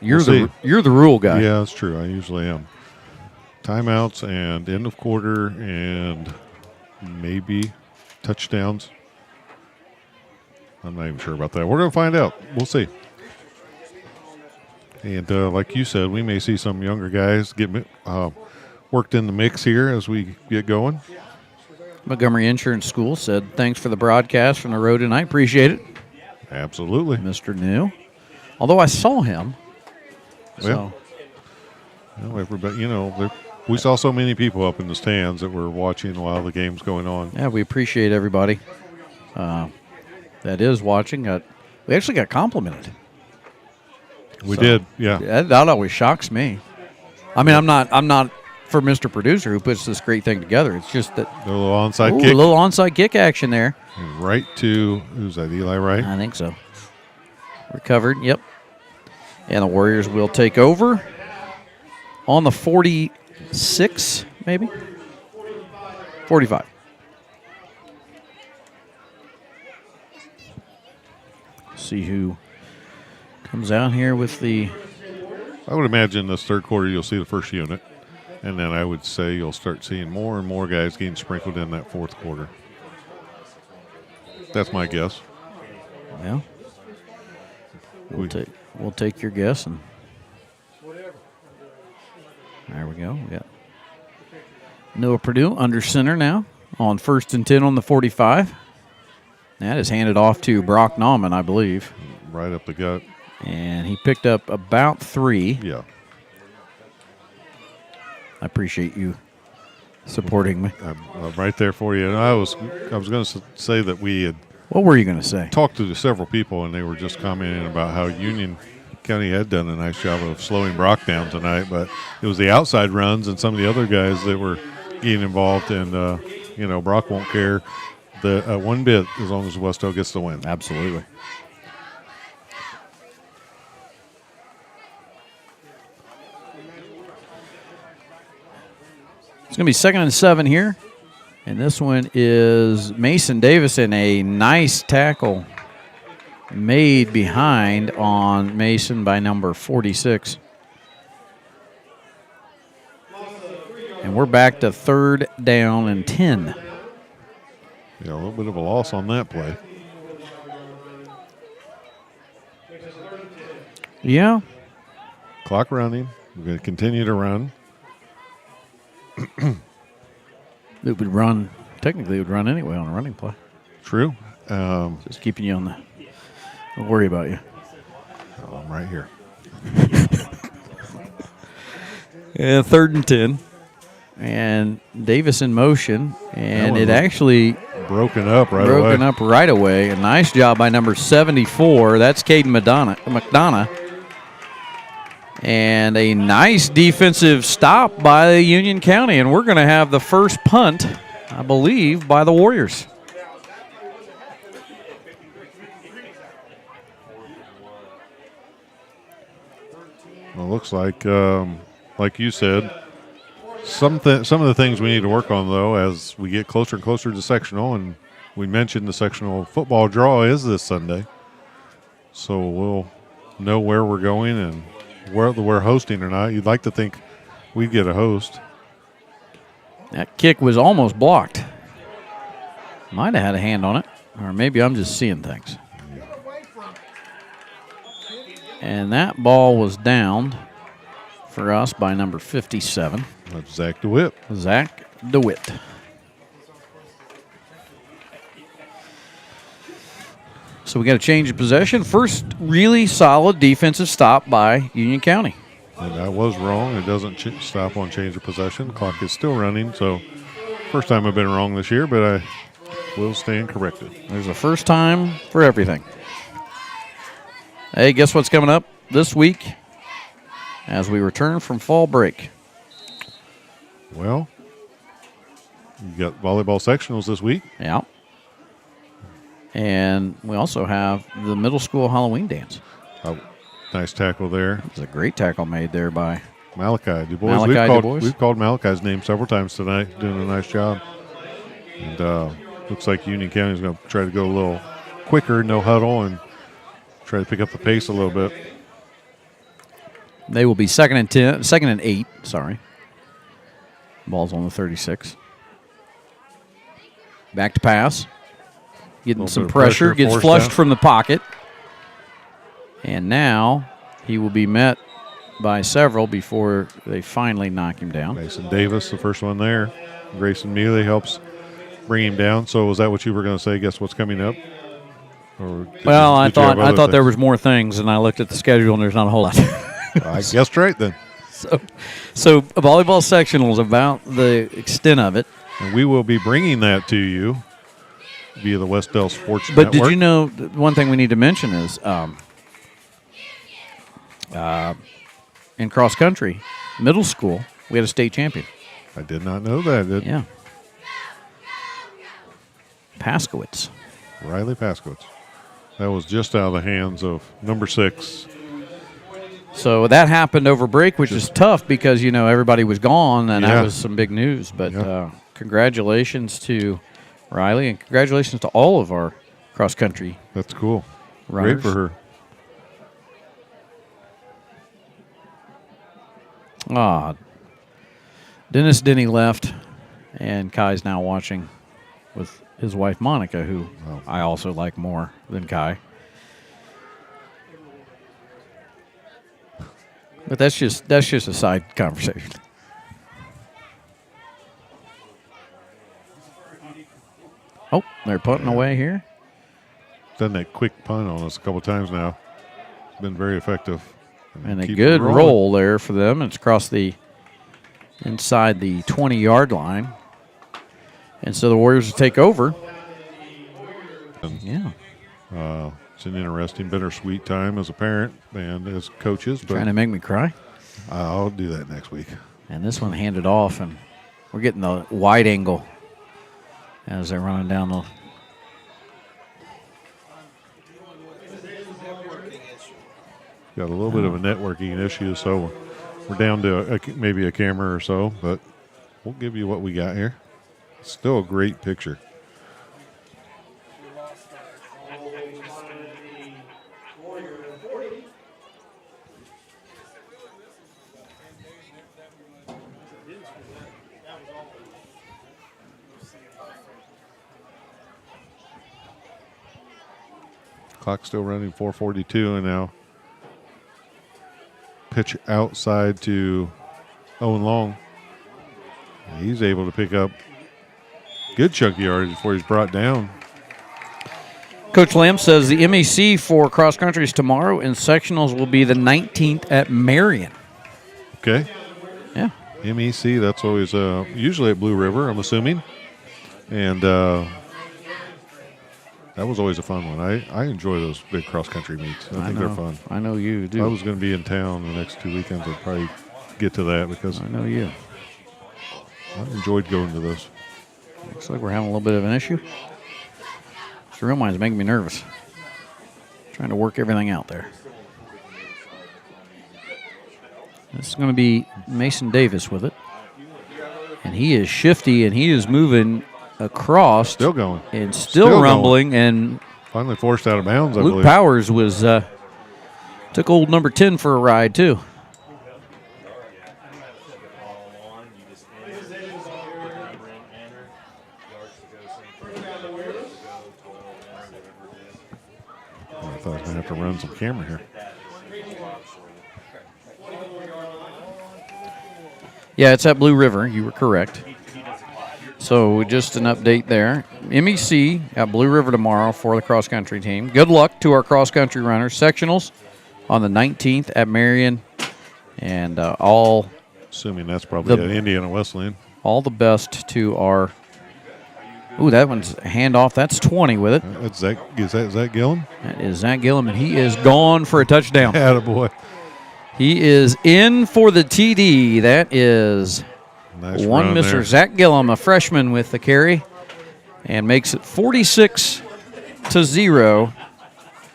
[SPEAKER 2] You're the rule guy.
[SPEAKER 1] Yeah, that's true. I usually am. Timeouts and end of quarter and maybe touchdowns. I'm not even sure about that. We're going to find out. We'll see. And like you said, we may see some younger guys get worked in the mix here as we get going.
[SPEAKER 2] Montgomery Insurance School said, thanks for the broadcast from the road tonight. Appreciate it.
[SPEAKER 1] Absolutely.
[SPEAKER 2] Mr. New. Although I saw him.
[SPEAKER 1] Well, everybody, we saw so many people up in the stands that were watching while the game's going on.
[SPEAKER 2] Yeah, we appreciate everybody that is watching. We actually got complimented.
[SPEAKER 1] We did, yeah.
[SPEAKER 2] That always shocks me. I mean, I'm not for Mr. Producer who puts this great thing together. It's just that
[SPEAKER 1] a little onside kick.
[SPEAKER 2] A little onside kick action there.
[SPEAKER 1] Right to, who's that, Eli Wright?
[SPEAKER 2] I think so. Recovered, yep. And the Warriors will take over on the 46, maybe? 45. See who comes out here with the...
[SPEAKER 1] I would imagine this third quarter you'll see the first unit. And then I would say you'll start seeing more and more guys getting sprinkled in that fourth quarter. That's my guess.
[SPEAKER 2] Yeah. We'll take your guess, and there we go. We got Noah Purdue under center now on 1st and 10 on the 45. That is handed off to Brock Nauman, I believe.
[SPEAKER 1] Right up the gut.
[SPEAKER 2] And he picked up about 3.
[SPEAKER 1] Yeah.
[SPEAKER 2] I appreciate you supporting me.
[SPEAKER 1] I'm right there for you. And I was going to say that we had.
[SPEAKER 2] What were you going to say?
[SPEAKER 1] Talked to several people, and they were just commenting about how Union County had done a nice job of slowing Brock down tonight, but it was the outside runs and some of the other guys that were getting involved, and Brock won't care one bit as long as Wes-Del gets the win.
[SPEAKER 2] Absolutely. It's going to be 2nd and 7 here. And this one is Mason Davison, a nice tackle made behind on Mason by number 46. And we're back to 3rd down and 10.
[SPEAKER 1] Yeah, a little bit of a loss on that play.
[SPEAKER 2] Yeah.
[SPEAKER 1] Clock running. We're going to continue to run.
[SPEAKER 2] It would run, technically it would run anyway on a running play.
[SPEAKER 1] True.
[SPEAKER 2] Just keeping you on the, don't worry about you.
[SPEAKER 1] Oh, I'm right here.
[SPEAKER 2] Yeah, 3rd and 10. And Davis in motion, and it actually
[SPEAKER 1] broken up right
[SPEAKER 2] away. A nice job by number 74. That's Caden McDonough. And a nice defensive stop by Union County, and we're going to have the first punt, I believe, by the Warriors.
[SPEAKER 1] Well, it looks like you said, some of the things we need to work on, though, as we get closer and closer to sectional, and we mentioned the sectional football draw is this Sunday. So we'll know where we're going and whether we're hosting or not. You'd like to think we'd get a host.
[SPEAKER 2] That kick was almost blocked. Might have had a hand on it, or maybe I'm just seeing things. And that ball was downed for us by number 57.
[SPEAKER 1] That's Zach DeWitt.
[SPEAKER 2] Zach DeWitt. So So we got a change of possession. First really solid defensive stop by Union County.
[SPEAKER 1] And that was wrong. It doesn't stop on change of possession. Clock is still running, so first time I've been wrong this year, but I will stand corrected.
[SPEAKER 2] There's a first time for everything. Hey, guess what's coming up this week as we return from fall break?
[SPEAKER 1] Well, you got volleyball sectionals this week.
[SPEAKER 2] Yeah. And we also have the middle school Halloween dance.
[SPEAKER 1] Nice tackle there.
[SPEAKER 2] It's a great tackle made there by
[SPEAKER 1] Malachi DuBois.
[SPEAKER 2] Malachi DuBois.
[SPEAKER 1] We've called Malachi's name several times tonight, doing a nice job. And looks like Union County is going to try to go a little quicker, no huddle, and try to pick up the pace a little bit.
[SPEAKER 2] They will be second and 8. Sorry. Ball's on the 36. Back to pass. Getting some pressure. Gets flushed from the pocket. And now he will be met by several before they finally knock him down.
[SPEAKER 1] Mason Davis, the first one there. Grayson Mealy helps bring him down. So was that what you were going to say? Guess what's coming up?
[SPEAKER 2] Well, I thought there was more things, and I looked at the schedule, and there's not a whole lot.
[SPEAKER 1] I guessed right then.
[SPEAKER 2] So a volleyball sectional is about the extent of it.
[SPEAKER 1] And we will be bringing that to you via the Wes-Del Sports
[SPEAKER 2] But
[SPEAKER 1] Network.
[SPEAKER 2] did you know, one thing we need to mention is in cross country, middle school, we had a state champion.
[SPEAKER 1] I did not know that.
[SPEAKER 2] Yeah. Paskowitz.
[SPEAKER 1] Riley Paskowitz. That was just out of the hands of number 6.
[SPEAKER 2] So that happened over break, which is tough because, everybody was gone, and that was some big news. But congratulations to Riley, and congratulations to all of our cross-country
[SPEAKER 1] That's cool.
[SPEAKER 2] runners.
[SPEAKER 1] Great for her.
[SPEAKER 2] Dennis Denny left, and Kai's now watching with his wife Monica, who I also like more than Kai. But that's just a side conversation. Oh, they're punting away here.
[SPEAKER 1] Done that quick punt on us a couple times now. It's been very effective.
[SPEAKER 2] And a
[SPEAKER 1] Keeps
[SPEAKER 2] good
[SPEAKER 1] it rolling.
[SPEAKER 2] roll there for them. It's across inside the 20-yard line. And so the Warriors will take over. Yeah.
[SPEAKER 1] It's an interesting, bittersweet time as a parent and as coaches. But
[SPEAKER 2] Trying to make me cry.
[SPEAKER 1] I'll do that next week.
[SPEAKER 2] And this one handed off, and we're getting the wide angle as they're running down the.
[SPEAKER 1] Got a little bit of a networking issue, so we're down to maybe a camera or so, but we'll give you what we got here. Still a great picture. Clock still running, 4:42, and now pitch outside to Owen Long. He's able to pick up good chunk of yardage before he's brought down.
[SPEAKER 2] Coach Lamb says the MEC for cross country is tomorrow, and sectionals will be the 19th at Marion.
[SPEAKER 1] Okay.
[SPEAKER 2] Yeah.
[SPEAKER 1] MEC, that's always usually at Blue River, I'm assuming. And that was always a fun one. I enjoy those big cross-country meets. I think they're fun.
[SPEAKER 2] I know you do.
[SPEAKER 1] I was going to be in town the next 2 weekends. I'd probably get to that because
[SPEAKER 2] I know you.
[SPEAKER 1] I enjoyed going to those.
[SPEAKER 2] Looks like we're having a little bit of an issue. This real mine's making me nervous. Trying to work everything out there. This is going to be Mason Davis with it. And he is shifty, and he is moving across.
[SPEAKER 1] Still going.
[SPEAKER 2] And still rumbling.
[SPEAKER 1] Going.
[SPEAKER 2] And
[SPEAKER 1] finally forced out of bounds, I
[SPEAKER 2] Luke
[SPEAKER 1] believe.
[SPEAKER 2] Powers was took old number 10 for a ride, too.
[SPEAKER 1] I thought I was going to have to run some camera here.
[SPEAKER 2] Yeah, it's at Blue River. You were correct. So just an update there. MEC at Blue River tomorrow for the cross-country team. Good luck to our cross-country runners. Sectionals on the 19th at Marion. And all
[SPEAKER 1] Assuming that's probably at Indiana Wesleyan.
[SPEAKER 2] all the best to our – ooh, that one's a handoff. That's 20 with it.
[SPEAKER 1] Is that Zach Gillum?
[SPEAKER 2] That is Zach Gillum, and he is gone for a touchdown.
[SPEAKER 1] Attaboy.
[SPEAKER 2] He is in for the TD. That is
[SPEAKER 1] Nice
[SPEAKER 2] one
[SPEAKER 1] run
[SPEAKER 2] misser.
[SPEAKER 1] there.
[SPEAKER 2] Zach Gillum, a freshman with the carry, and makes it 46-0.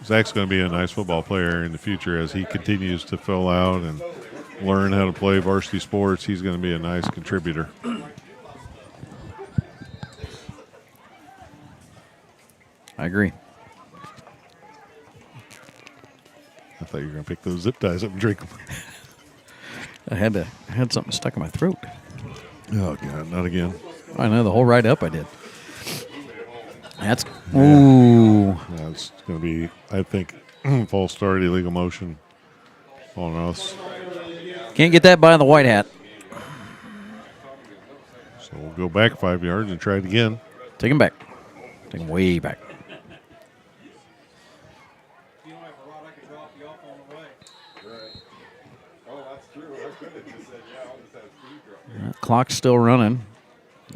[SPEAKER 1] Zach's going to be a nice football player in the future as he continues to fill out and learn how to play varsity sports. He's going to be a nice contributor.
[SPEAKER 2] I agree.
[SPEAKER 1] I thought you were going to pick those zip ties up and drink them.
[SPEAKER 2] I had something stuck in my throat.
[SPEAKER 1] Oh, God, not again.
[SPEAKER 2] I know, the whole ride up I did. That's ooh.
[SPEAKER 1] That's going to be, I think, false start, illegal motion on us.
[SPEAKER 2] Can't get that by the white hat.
[SPEAKER 1] So we'll go back 5 yards and try it again.
[SPEAKER 2] Take him back. Take him way back. Clock's still running.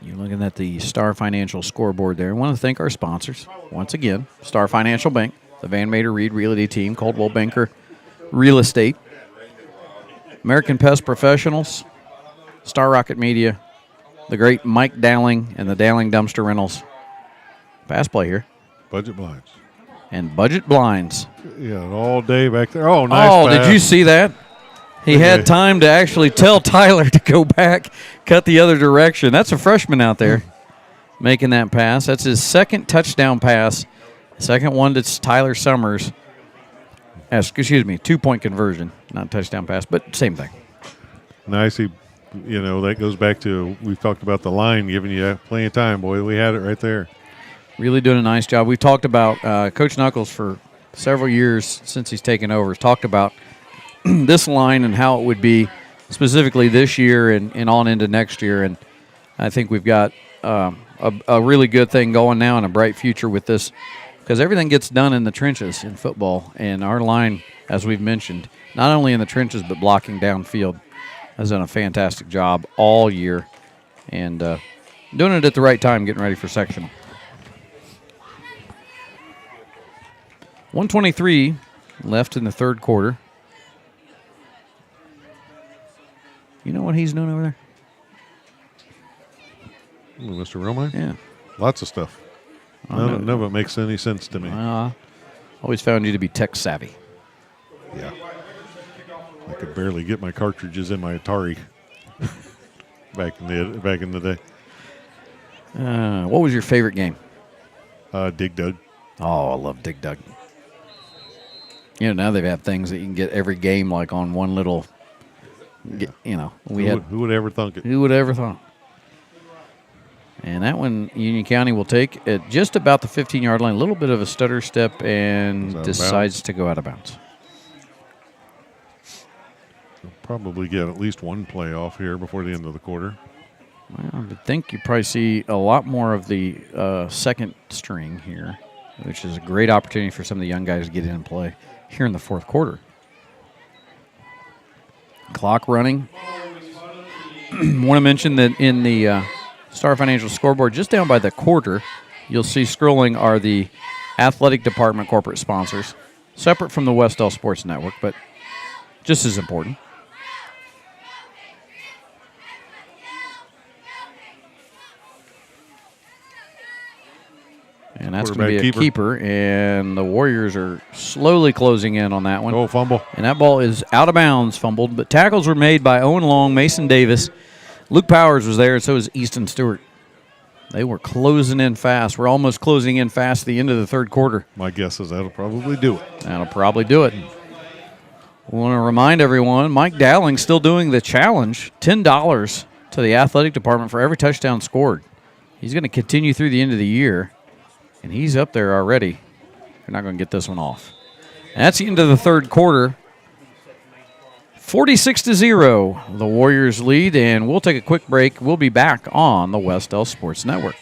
[SPEAKER 2] You're looking at the Star Financial scoreboard there. I want to thank our sponsors once again. Star Financial Bank, the Van Mater Reed Realty Team, Coldwell Banker Real Estate, American Pest Professionals, Star Rocket Media, the great Mike Dowling and the Dowling Dumpster Rentals. Pass play here.
[SPEAKER 1] Budget blinds.
[SPEAKER 2] And Budget Blinds.
[SPEAKER 1] Yeah, all day back there. Oh, nice
[SPEAKER 2] Oh,
[SPEAKER 1] pass.
[SPEAKER 2] did you see that? He had time to actually tell Tyler to go back, cut the other direction. That's a freshman out there making that pass. That's his second touchdown pass. Second one that's Tyler Summers. Excuse me, 2-point conversion, not touchdown pass, but same thing.
[SPEAKER 1] Nice. That goes back to, we've talked about the line giving you plenty of time, boy. We had it right there.
[SPEAKER 2] Really doing a nice job. We've talked about Coach Knuckles for several years since he's taken over. He's talked about this line and how it would be specifically this year and on into next year. And I think we've got a really good thing going now and a bright future with this because everything gets done in the trenches in football. And our line, as we've mentioned, not only in the trenches but blocking downfield, has done a fantastic job all year and doing it at the right time, getting ready for sectional. 1:23 left in the third quarter. You know what he's doing over there?
[SPEAKER 1] Mr. Romine?
[SPEAKER 2] Yeah.
[SPEAKER 1] Lots of stuff. None of it makes any sense to me.
[SPEAKER 2] Always found you to be tech savvy.
[SPEAKER 1] Yeah. I could barely get my cartridges in my Atari back in the day.
[SPEAKER 2] What was your favorite game?
[SPEAKER 1] Dig Dug.
[SPEAKER 2] Oh, I love Dig Dug. Now they have things that you can get every game like on one little.
[SPEAKER 1] Who would ever thunk it?
[SPEAKER 2] Who would ever thought? And that one, Union County will take at just about the 15-yard line. A little bit of a stutter step and decides to go out of bounds.
[SPEAKER 1] We'll probably get at least one play off here before the end of the quarter.
[SPEAKER 2] Well, I would think you probably see a lot more of the second string here, which is a great opportunity for some of the young guys to get in and play here in the fourth quarter. Clock running. Want to mention that in the Star Financial scoreboard, just down by the quarter, you'll see scrolling are the athletic department corporate sponsors, separate from the Wes-Del Sports Network, but just as important. And that's going to be a keeper, and the Warriors are slowly closing in on that one.
[SPEAKER 1] Oh, fumble.
[SPEAKER 2] And that ball is out of bounds, fumbled. But tackles were made by Owen Long, Mason Davis. Luke Powers was there, and so was Easton Stewart. They were closing in fast. We're almost closing in fast at the end of the third quarter.
[SPEAKER 1] My guess is that'll probably do it.
[SPEAKER 2] That'll probably do it. We want to remind everyone, Mike Dowling still doing the challenge, $10 to the athletic department for every touchdown scored. He's going to continue through the end of the year. And he's up there already. You're not going to get this one off. And that's the end of the third quarter. 46-0, the Warriors lead, and we'll take a quick break. We'll be back on the Wes-Del Sports Network.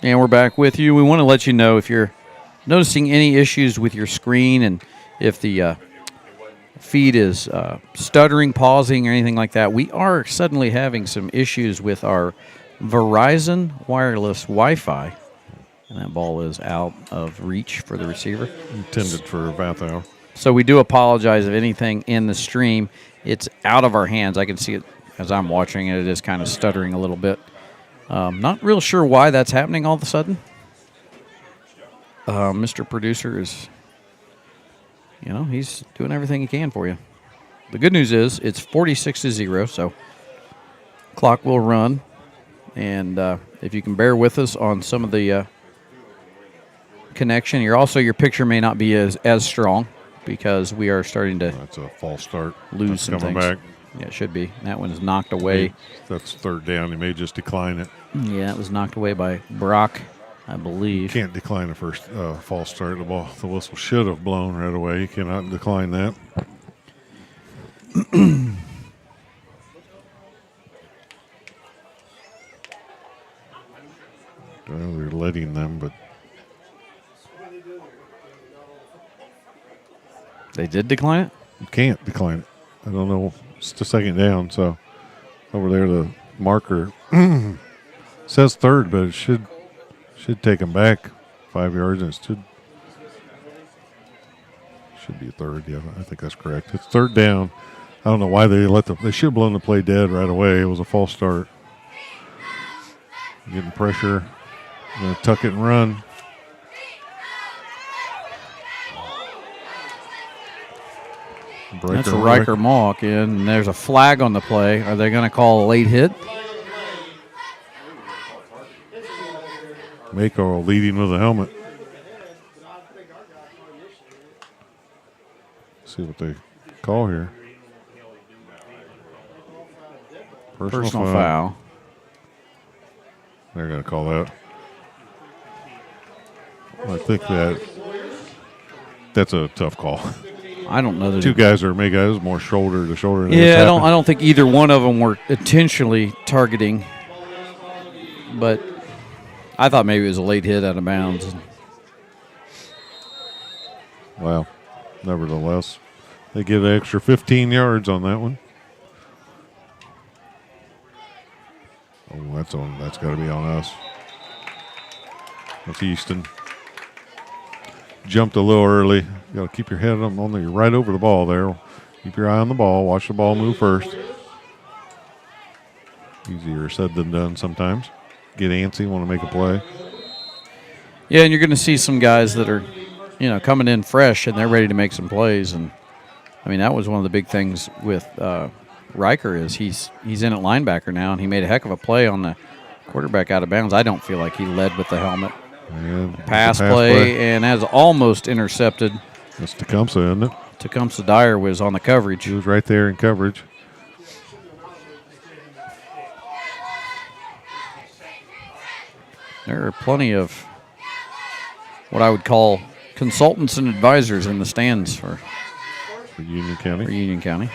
[SPEAKER 2] And we're back with you. We want to let you know if you're noticing any issues with your screen and if the feed is stuttering, pausing, or anything like that. We are suddenly having some issues with our Verizon wireless Wi-Fi. And that ball is out of reach for the receiver.
[SPEAKER 1] Intended for Vathau.
[SPEAKER 2] So we do apologize if anything in the stream, it's out of our hands. I can see it as I'm watching it. It is kind of stuttering a little bit. Not real sure why that's happening all of a sudden. Mr. Producer is, he's doing everything he can for you. The good news is it's 46-0, so clock will run. And if you can bear with us on some of the connection, your picture may not be as strong because we are starting to.
[SPEAKER 1] That's a false start.
[SPEAKER 2] Lose some
[SPEAKER 1] coming
[SPEAKER 2] things.
[SPEAKER 1] Back.
[SPEAKER 2] Yeah, it should be. That one is knocked away.
[SPEAKER 1] That's third down. He may just decline it.
[SPEAKER 2] Yeah, it was knocked away by Brock, I believe.
[SPEAKER 1] Can't decline a first false start. The whistle should have blown right away. You cannot decline that. Well, they're letting them, but
[SPEAKER 2] They did decline it?
[SPEAKER 1] you can't decline it. I don't know. It's the second down, so over there the marker says third, but it should take them back 5 yards, and it should be a third. Yeah, I think that's correct. It's third down. I don't know why they should have blown the play dead right away. It was a false start. Getting pressure. Going to tuck it and run.
[SPEAKER 2] That's a Riker Mauck, and there's a flag on the play. Are they going to call a late hit?
[SPEAKER 1] Mako leading with a helmet. See what they call here.
[SPEAKER 2] Personal foul.
[SPEAKER 1] They're going to call that. I think that's a tough call.
[SPEAKER 2] I don't know.
[SPEAKER 1] Two guys are making it more shoulder to shoulder.
[SPEAKER 2] Yeah, I don't think either one of them were intentionally targeting, but I thought maybe it was a late hit out of bounds.
[SPEAKER 1] Wow. Nevertheless, they get an extra 15 yards on that one. Oh, that's got to be on us. That's Easton. Jumped a little early. You got to keep your head you're right over the ball there. Keep your eye on the ball. Watch the ball move first. Easier said than done sometimes. Get antsy, want to make a play.
[SPEAKER 2] Yeah, and you're going to see some guys that are, coming in fresh and they're ready to make some plays. And I mean, that was one of the big things with Riker is he's in at linebacker now, and he made a heck of a play on the quarterback out of bounds. I don't feel like he led with the helmet.
[SPEAKER 1] Yeah,
[SPEAKER 2] pass play and has almost intercepted.
[SPEAKER 1] That's Tecumseh, isn't it?
[SPEAKER 2] Tecumseh Dyer was on the coverage.
[SPEAKER 1] He was right there in coverage.
[SPEAKER 2] There are plenty of what I would call consultants and advisors in the stands for
[SPEAKER 1] Union County.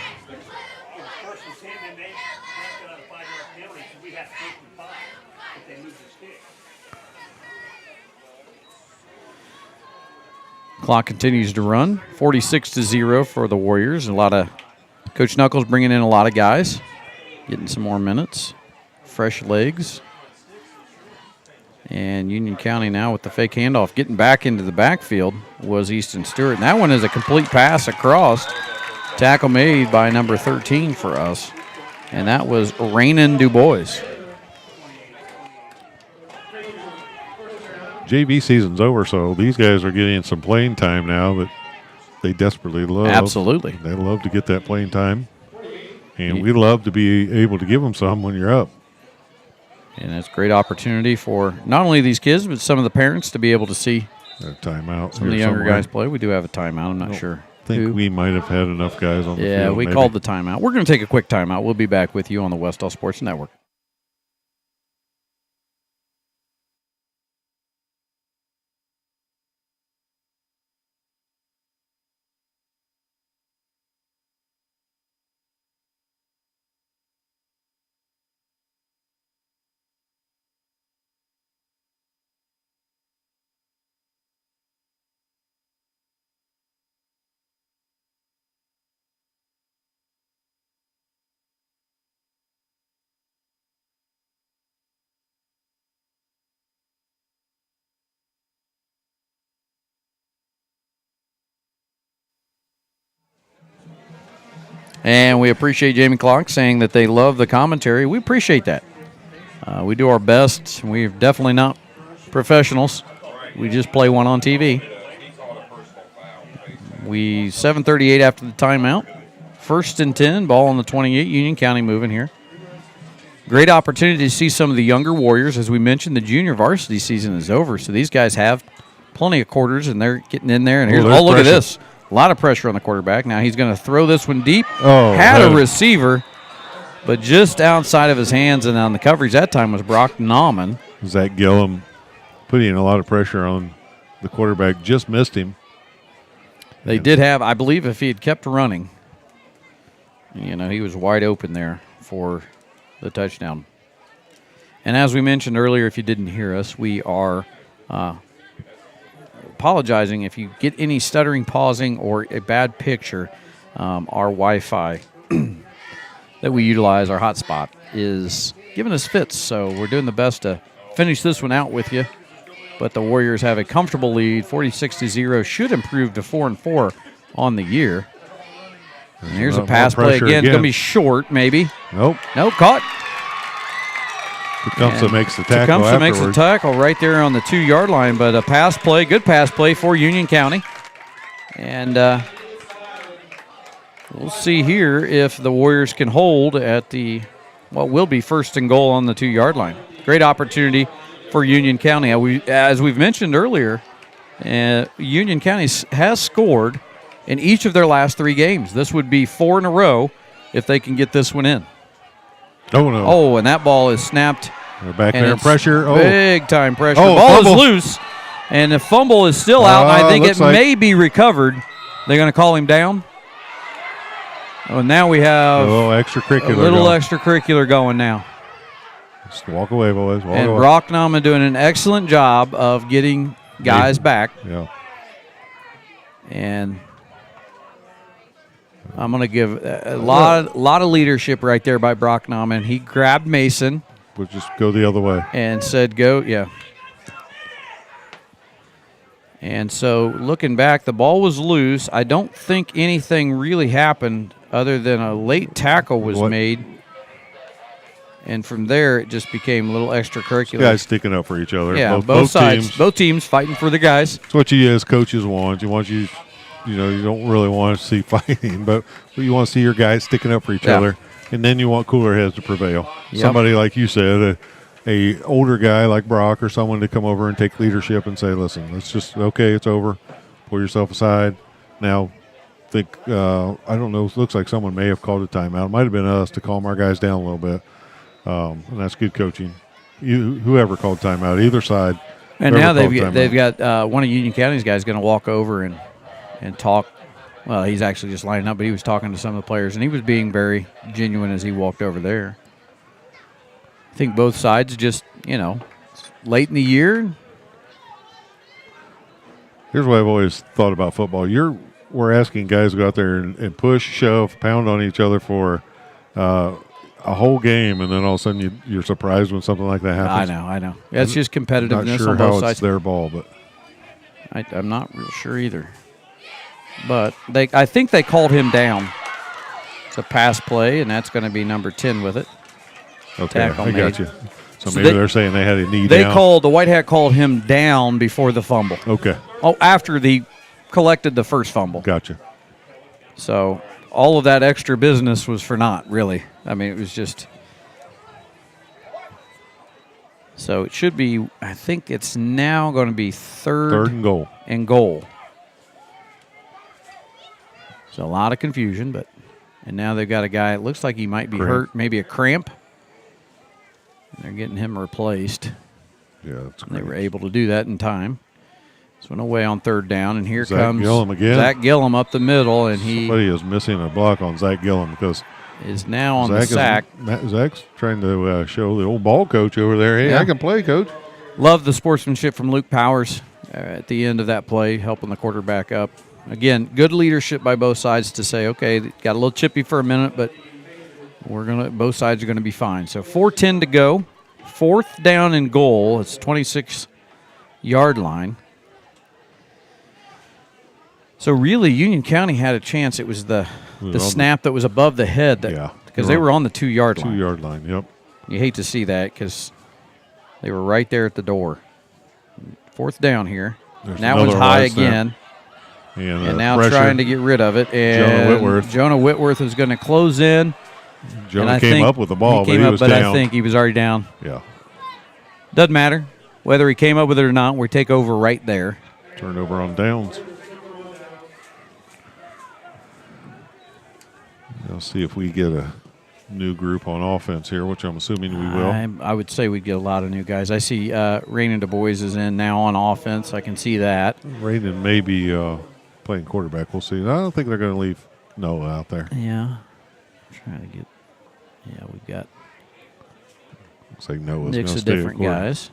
[SPEAKER 2] Clock continues to run. 46-0 for the Warriors. Coach Knuckles bringing in a lot of guys, getting some more minutes, fresh legs. And Union County now with the fake handoff, getting back into the backfield was Easton Stewart. And that one is a complete pass across. Tackle made by number 13 for us. And that was Raynon DuBois.
[SPEAKER 1] JV season's over, so these guys are getting some playing time now that they desperately love.
[SPEAKER 2] Absolutely.
[SPEAKER 1] They love to get that playing time, and we love to be able to give them some when you're up.
[SPEAKER 2] And it's a great opportunity for not only these kids, but some of the parents to be able to see
[SPEAKER 1] timeout.
[SPEAKER 2] some of the younger guys play. We do have a timeout. I'm not sure.
[SPEAKER 1] I think we might have had enough guys on the field.
[SPEAKER 2] Yeah, we
[SPEAKER 1] maybe.
[SPEAKER 2] called the timeout. We're going to take a quick timeout. We'll be back with you on the Wes-Del Sports Network. And we appreciate Jamie Clark saying that they love the commentary. We appreciate that. We do our best. We're definitely not professionals. We just play one on TV. 7:38 after the timeout. 1st and 10, ball on the 28. Union County moving here. Great opportunity to see some of the younger Warriors. As we mentioned, the junior varsity season is over, so these guys have plenty of quarters, and they're getting in there. And here's, look at this. A lot of pressure on the quarterback. Now he's going to throw this one deep. Had a receiver, but just outside of his hands, and on the coverage that time was Brock Nauman.
[SPEAKER 1] Zach Gillum putting a lot of pressure on the quarterback. Just missed him.
[SPEAKER 2] They did have, I believe, if he had kept running, he was wide open there for the touchdown. And as we mentioned earlier, if you didn't hear us, we are apologizing if you get any stuttering, pausing, or a bad picture. Our Wi-Fi that we utilize, our hotspot, is giving us fits. So we're doing the best to finish this one out with you. But the Warriors have a comfortable lead, 46-0. Should improve to 4-4 on the year. And here's a pass play again. It's going to be short, maybe.
[SPEAKER 1] Nope,
[SPEAKER 2] caught.
[SPEAKER 1] Tecumseh makes the tackle.
[SPEAKER 2] Tecumseh makes the tackle right there on the 2-yard line. But a pass play, good pass play for Union County. And we'll see here if the Warriors can hold at the what will be 1st and goal on the 2-yard line. Great opportunity for Union County. As we've mentioned earlier, Union County has scored in each of their last 3 games. This would be 4 in a row if they can get this one in.
[SPEAKER 1] Oh, no.
[SPEAKER 2] Oh, and that ball is snapped.
[SPEAKER 1] They're back there. Pressure.
[SPEAKER 2] Big time pressure.
[SPEAKER 1] Oh,
[SPEAKER 2] the ball
[SPEAKER 1] fumble.
[SPEAKER 2] is loose, and the fumble is still out. I think it may be recovered. They're going to call him down. Oh, now we have
[SPEAKER 1] a little extracurricular
[SPEAKER 2] going now.
[SPEAKER 1] Just walk away, boys. Walk
[SPEAKER 2] and
[SPEAKER 1] away.
[SPEAKER 2] Brock Nauman doing an excellent job of getting guys back.
[SPEAKER 1] Yeah.
[SPEAKER 2] And I'm going to give a lot of leadership right there by Brock Nauman. He grabbed Mason.
[SPEAKER 1] We'll just go the other way.
[SPEAKER 2] And said, go, yeah. And so looking back, the ball was loose. I don't think anything really happened other than a late tackle was made. And from there, it just became a little extracurricular.
[SPEAKER 1] Guys sticking up for each other.
[SPEAKER 2] Yeah, both sides. Both teams fighting for the guys.
[SPEAKER 1] It's what you as coaches want. You don't really want to see fighting, but you want to see your guys sticking up for each other. And then you want cooler heads to prevail. Yep. Somebody, like you said, a older guy like Brock or someone to come over and take leadership and say, listen, it's just, okay, it's over. Pull yourself aside. Now, I don't know, it looks like someone may have called a timeout. It might have been us to calm our guys down a little bit. And that's good coaching. Whoever called timeout, either side.
[SPEAKER 2] And now they've got one of Union County's guys going to walk over and talk. Well, he's actually just lining up, but he was talking to some of the players, and he was being very genuine as he walked over there. I think both sides just, late in the year.
[SPEAKER 1] Here's what I've always thought about football. We're asking guys to go out there and push, shove, pound on each other for a whole game, and then all of a sudden you're surprised when something like that happens.
[SPEAKER 2] I know. That's just competitiveness
[SPEAKER 1] not sure
[SPEAKER 2] on
[SPEAKER 1] how
[SPEAKER 2] both sides.
[SPEAKER 1] It's their ball, but
[SPEAKER 2] I'm not real sure either. But I think they called him down. It's a pass play, and that's going to be number 10 with it.
[SPEAKER 1] Okay, I got you. So maybe they're saying they had a knee down.
[SPEAKER 2] The White Hat called him down before the fumble.
[SPEAKER 1] Okay.
[SPEAKER 2] Oh, after he collected the first fumble.
[SPEAKER 1] Gotcha.
[SPEAKER 2] So all of that extra business was for naught, really. I mean, it was just. So it should be, I think it's now going to be third
[SPEAKER 1] and goal.
[SPEAKER 2] And goal. So a lot of confusion, and now they've got a guy, it looks like he might be hurt, maybe a cramp. And they're getting him replaced.
[SPEAKER 1] Yeah, that's great.
[SPEAKER 2] They were able to do that in time. So no way on third down, and here comes
[SPEAKER 1] Gillum again.
[SPEAKER 2] Zach Gillum up the middle, and
[SPEAKER 1] somebody is missing a block on Zach Gillum because
[SPEAKER 2] is now on the sack.
[SPEAKER 1] Zach's trying to show the old ball coach over there, hey, I can play, coach.
[SPEAKER 2] Love the sportsmanship from Luke Powers at the end of that play, helping the quarterback up. Again, good leadership by both sides to say, okay, got a little chippy for a minute, but both sides are going to be fine. So 4:10 to go, fourth down and goal. It's 26-yard line. So really, Union County had a chance. It was the snap that was above the head because they were on the 2-yard line.
[SPEAKER 1] 2-yard line, yep.
[SPEAKER 2] You hate to see that because they were right there at the door. Fourth down here.
[SPEAKER 1] There's
[SPEAKER 2] that one's high again.
[SPEAKER 1] And
[SPEAKER 2] now
[SPEAKER 1] pressure.
[SPEAKER 2] trying to get rid of it. And Jonah Whitworth is going to close in.
[SPEAKER 1] Jonah came up with the ball, but he was
[SPEAKER 2] down.
[SPEAKER 1] I
[SPEAKER 2] think he was already down.
[SPEAKER 1] Yeah.
[SPEAKER 2] Doesn't matter whether he came up with it or not. We take over right there.
[SPEAKER 1] Turnover on downs. Let's see if we get a new group on offense here, which I'm assuming we will.
[SPEAKER 2] I would say we'd get a lot of new guys. I see Raymond Du Bois is in now on offense. I can see that.
[SPEAKER 1] Raymond may be playing quarterback. We'll see. I don't think they're going to leave Noah out there.
[SPEAKER 2] Yeah. Trying to get. Yeah, we've got.
[SPEAKER 1] Looks like Noah's
[SPEAKER 2] mix of different guys.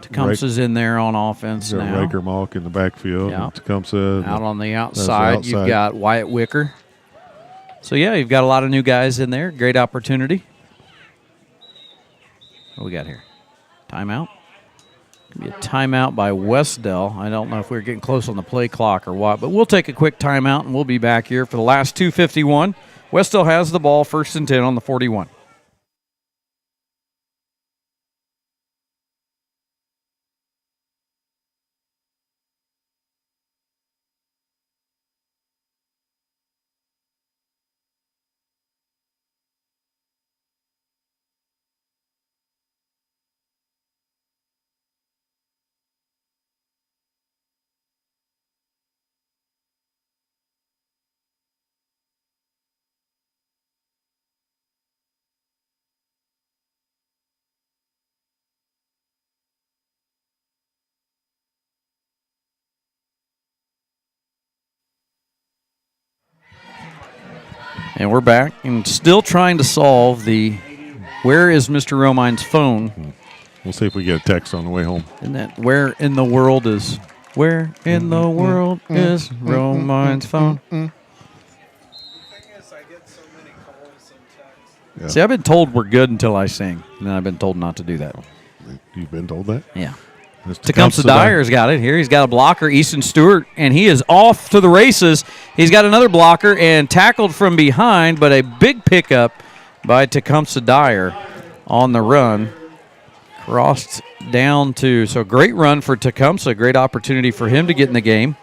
[SPEAKER 2] Tecumseh's in there on offense now.
[SPEAKER 1] Riker Malk in the backfield.
[SPEAKER 2] Yeah.
[SPEAKER 1] Tecumseh
[SPEAKER 2] out on the outside. You've got Wyatt Wicker. So, yeah, you've got a lot of new guys in there. Great opportunity. What we got here? Timeout? Be a timeout by Wes-Del. I don't know if we're getting close on the play clock or what, but we'll take a quick timeout, and we'll be back here for the last 2:51. Wes-Del has the ball, 1st and 10 on the 41. And we're back and still trying to solve the where is Mr. Romine's phone.
[SPEAKER 1] We'll see if we get a text on the way home.
[SPEAKER 2] And that where in the world is Romine's phone? Yeah. See, I've been told we're good until I sing, and then I've been told not to do that.
[SPEAKER 1] You've been told that?
[SPEAKER 2] Yeah. Tecumseh Dyer's got it. Here he's got a blocker, Easton Stewart, and he is off to the races. He's got another blocker and tackled from behind, but a big pickup by Tecumseh Dyer on the run. Crossed down to, so great run for Tecumseh, great opportunity for him to get in the game.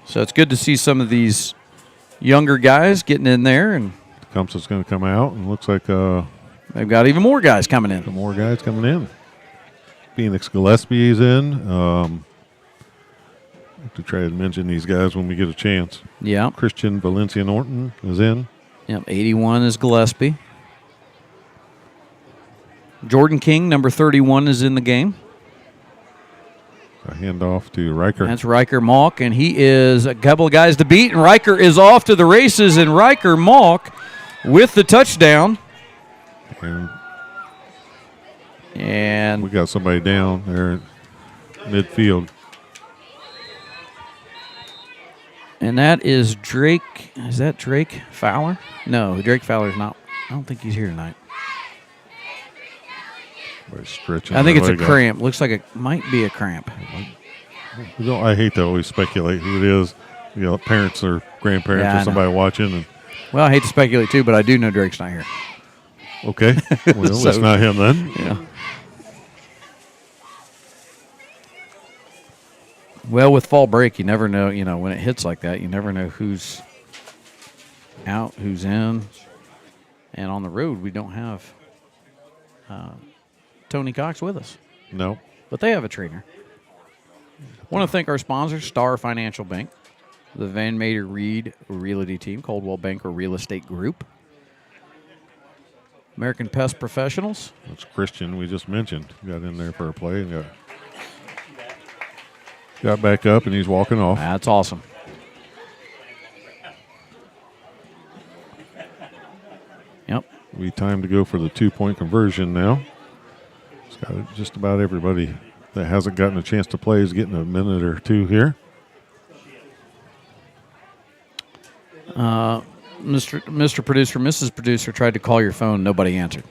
[SPEAKER 2] So it's good to see some of these younger guys getting in there. And
[SPEAKER 1] Tecumseh's going to come out, and looks like
[SPEAKER 2] they've got even more guys coming in.
[SPEAKER 1] More guys coming in. Phoenix Gillespie is in. To try to mention these guys when we get a chance.
[SPEAKER 2] Yeah.
[SPEAKER 1] Christian Valencia Norton is in.
[SPEAKER 2] Yep, 81 is Gillespie. Jordan King, number 31, is in the game.
[SPEAKER 1] A handoff to Riker.
[SPEAKER 2] That's Riker Malk, and he is a couple of guys to beat, and Riker is off to the races, and Riker Malk with the touchdown. And
[SPEAKER 1] we got somebody down there at midfield.
[SPEAKER 2] And that is Drake. Is that Drake Fowler? No, Drake Fowler's not. I don't think he's here tonight.
[SPEAKER 1] Stretching.
[SPEAKER 2] I think it's a cramp. Looks like it might be a cramp.
[SPEAKER 1] I hate to always speculate who it is. You know, parents or grandparents or somebody watching.
[SPEAKER 2] Well, I hate to speculate too, but I do know Drake's not here.
[SPEAKER 1] Okay. Well,
[SPEAKER 2] So-
[SPEAKER 1] it's not him then.
[SPEAKER 2] Yeah. Well, with fall break, you never know. You know, when it hits like that, you never know who's out, who's in. And on the road, we don't have Tony Cox with us,
[SPEAKER 1] No.
[SPEAKER 2] but they have a trainer. Want to thank our sponsors, Star Financial Bank, the Van Mater Reed Realty Team, Coldwell Banker Real Estate Group, American Pest Professionals.
[SPEAKER 1] That's Christian we just mentioned. Got in there for a play and got back up, and he's walking off.
[SPEAKER 2] That's awesome. Yep.
[SPEAKER 1] We time to go for the 2-point conversion now. It's got just about everybody that hasn't gotten a chance to play is getting a minute or two here.
[SPEAKER 2] Mr. Producer, Mrs. Producer tried to call your phone. Nobody answered.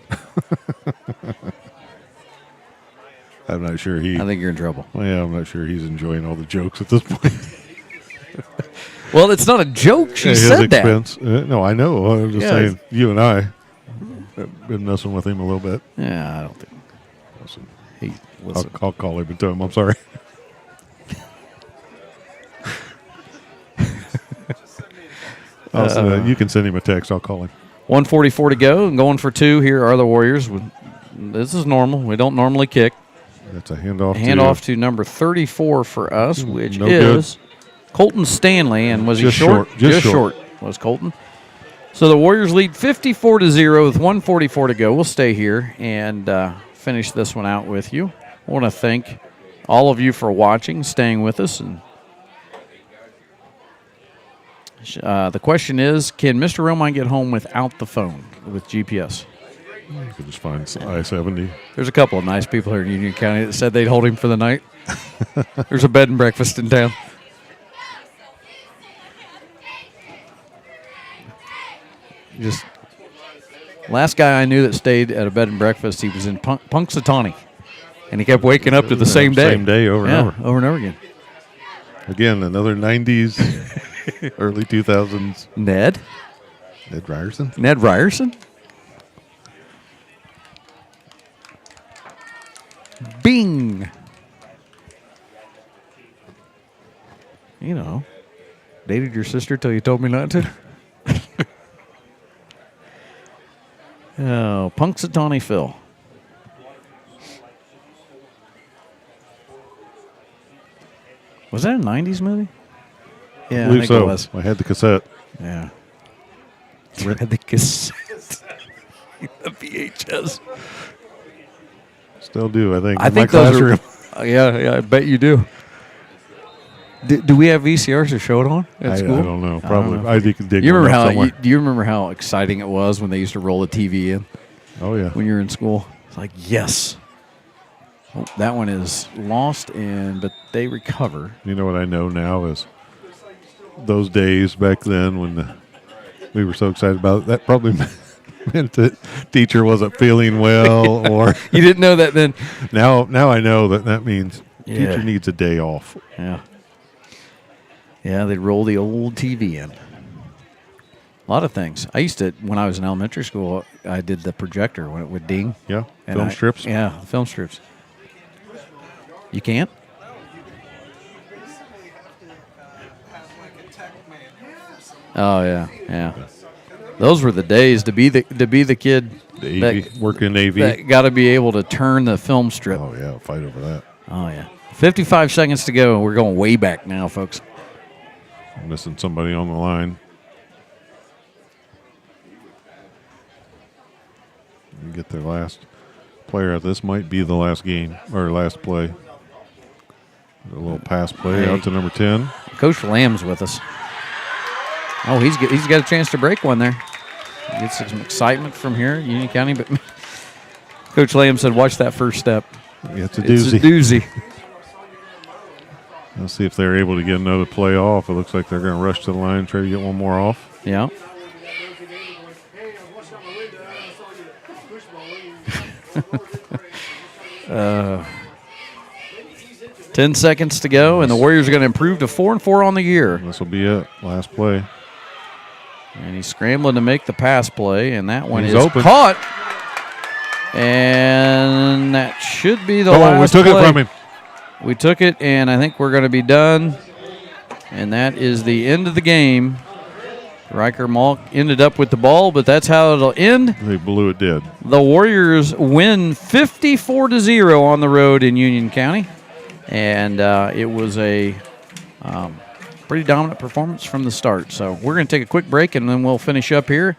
[SPEAKER 1] I'm not sure
[SPEAKER 2] I think you're in trouble.
[SPEAKER 1] Well, yeah, I'm not sure he's enjoying all the jokes at this point.
[SPEAKER 2] Well, it's not a joke. She
[SPEAKER 1] At his
[SPEAKER 2] said that.
[SPEAKER 1] expense. No, I know. I'm just
[SPEAKER 2] Yeah.
[SPEAKER 1] saying, you and I have been messing with him a little bit.
[SPEAKER 2] Yeah, I don't think.
[SPEAKER 1] Listen,
[SPEAKER 2] He, listen.
[SPEAKER 1] I'll call him and tell him I'm sorry. You can send him a text. I'll call him.
[SPEAKER 2] 1:44 to go, and going for two. Here are the Warriors. This is normal. We don't normally kick.
[SPEAKER 1] That's a handoff.
[SPEAKER 2] Handoff to number 34 for us, which
[SPEAKER 1] no
[SPEAKER 2] is Colton Stanley. And was
[SPEAKER 1] Just
[SPEAKER 2] he short?
[SPEAKER 1] short. Just short.
[SPEAKER 2] Was Colton. So the Warriors lead 54-0 with 1:44 to go. We'll stay here and finish this one out with you. I want to thank all of you for watching, staying with us. And the question is, can Mr. Romine get home without the phone with GPS?
[SPEAKER 1] You can just find I-70.
[SPEAKER 2] There's a couple of nice people here in Union County that said they'd hold him for the night. There's a bed and breakfast in town. Just last guy I knew that stayed at a bed and breakfast, he was in Punxsutawney, and he kept waking up to the same day.
[SPEAKER 1] Same day over and over.
[SPEAKER 2] Over and over again.
[SPEAKER 1] Again, another 90s, early 2000s.
[SPEAKER 2] Ned
[SPEAKER 1] Ryerson.
[SPEAKER 2] Bing. You know, dated your sister till you told me not to. Oh, Punxsutawney Phil. Was that a 90s movie? Yeah,
[SPEAKER 1] I believe
[SPEAKER 2] think
[SPEAKER 1] so.
[SPEAKER 2] it was.
[SPEAKER 1] I had the cassette.
[SPEAKER 2] Yeah. I had the cassette. The VHS.
[SPEAKER 1] Still do, I think.
[SPEAKER 2] I
[SPEAKER 1] in
[SPEAKER 2] think
[SPEAKER 1] my
[SPEAKER 2] those
[SPEAKER 1] classroom.
[SPEAKER 2] are. Yeah, I bet you do. Do we have VCRs to show it on at school?
[SPEAKER 1] I don't know. Probably. I think dig
[SPEAKER 2] You
[SPEAKER 1] one
[SPEAKER 2] remember
[SPEAKER 1] up
[SPEAKER 2] how?
[SPEAKER 1] somewhere.
[SPEAKER 2] Do you remember how exciting it was when they used to roll the TV in
[SPEAKER 1] Oh, yeah.
[SPEAKER 2] when you were in school? It's like, yes. Oh, that one is lost, but they recover.
[SPEAKER 1] You know what I know now is those days back then when we were so excited about it, that probably meant that teacher wasn't feeling well, or
[SPEAKER 2] You didn't know that then?
[SPEAKER 1] now I know that means
[SPEAKER 2] Yeah.
[SPEAKER 1] teacher needs a day off.
[SPEAKER 2] Yeah. Yeah, they'd roll the old TV in. A lot of things. I used to, when I was in elementary school, I did the projector when it would ding.
[SPEAKER 1] Yeah,
[SPEAKER 2] And
[SPEAKER 1] film strips.
[SPEAKER 2] Yeah, film strips. You can't? Oh yeah. Those were the days to be the kid
[SPEAKER 1] The AV, working in AV.
[SPEAKER 2] that got to be able to turn the film strip.
[SPEAKER 1] Oh yeah, fight over that.
[SPEAKER 2] Oh yeah. 55 seconds to go. We're going way back now, folks.
[SPEAKER 1] I'm missing somebody on the line. We get their last player. This might be the last game or last play. A little pass play out to number 10.
[SPEAKER 2] Coach Lamb's with us. Oh, he's got a chance to break one there. Get some excitement from here, Union County. But Coach Lamb said, "Watch that first step.
[SPEAKER 1] Yeah, it's a
[SPEAKER 2] It's
[SPEAKER 1] doozy.
[SPEAKER 2] a doozy."
[SPEAKER 1] Let's see if they're able to get another play off. It looks like they're going to rush to the line, try to get one more off.
[SPEAKER 2] Yeah. uh, 10 seconds to go, and the Warriors are going to improve to 4-4 on the year.
[SPEAKER 1] This will be it. Last play.
[SPEAKER 2] And he's scrambling to make the pass play, and that one
[SPEAKER 1] He's
[SPEAKER 2] is
[SPEAKER 1] open.
[SPEAKER 2] caught. And that should be the
[SPEAKER 1] Oh,
[SPEAKER 2] last
[SPEAKER 1] we took
[SPEAKER 2] play.
[SPEAKER 1] it from him.
[SPEAKER 2] We took it, and I think we're going to be done. And that is the end of the game. Riker Malk ended up with the ball, but that's how it'll end.
[SPEAKER 1] They blew it dead.
[SPEAKER 2] The Warriors win 54-0 on the road in Union County. And it was a pretty dominant performance from the start. So we're going to take a quick break, and then we'll finish up here.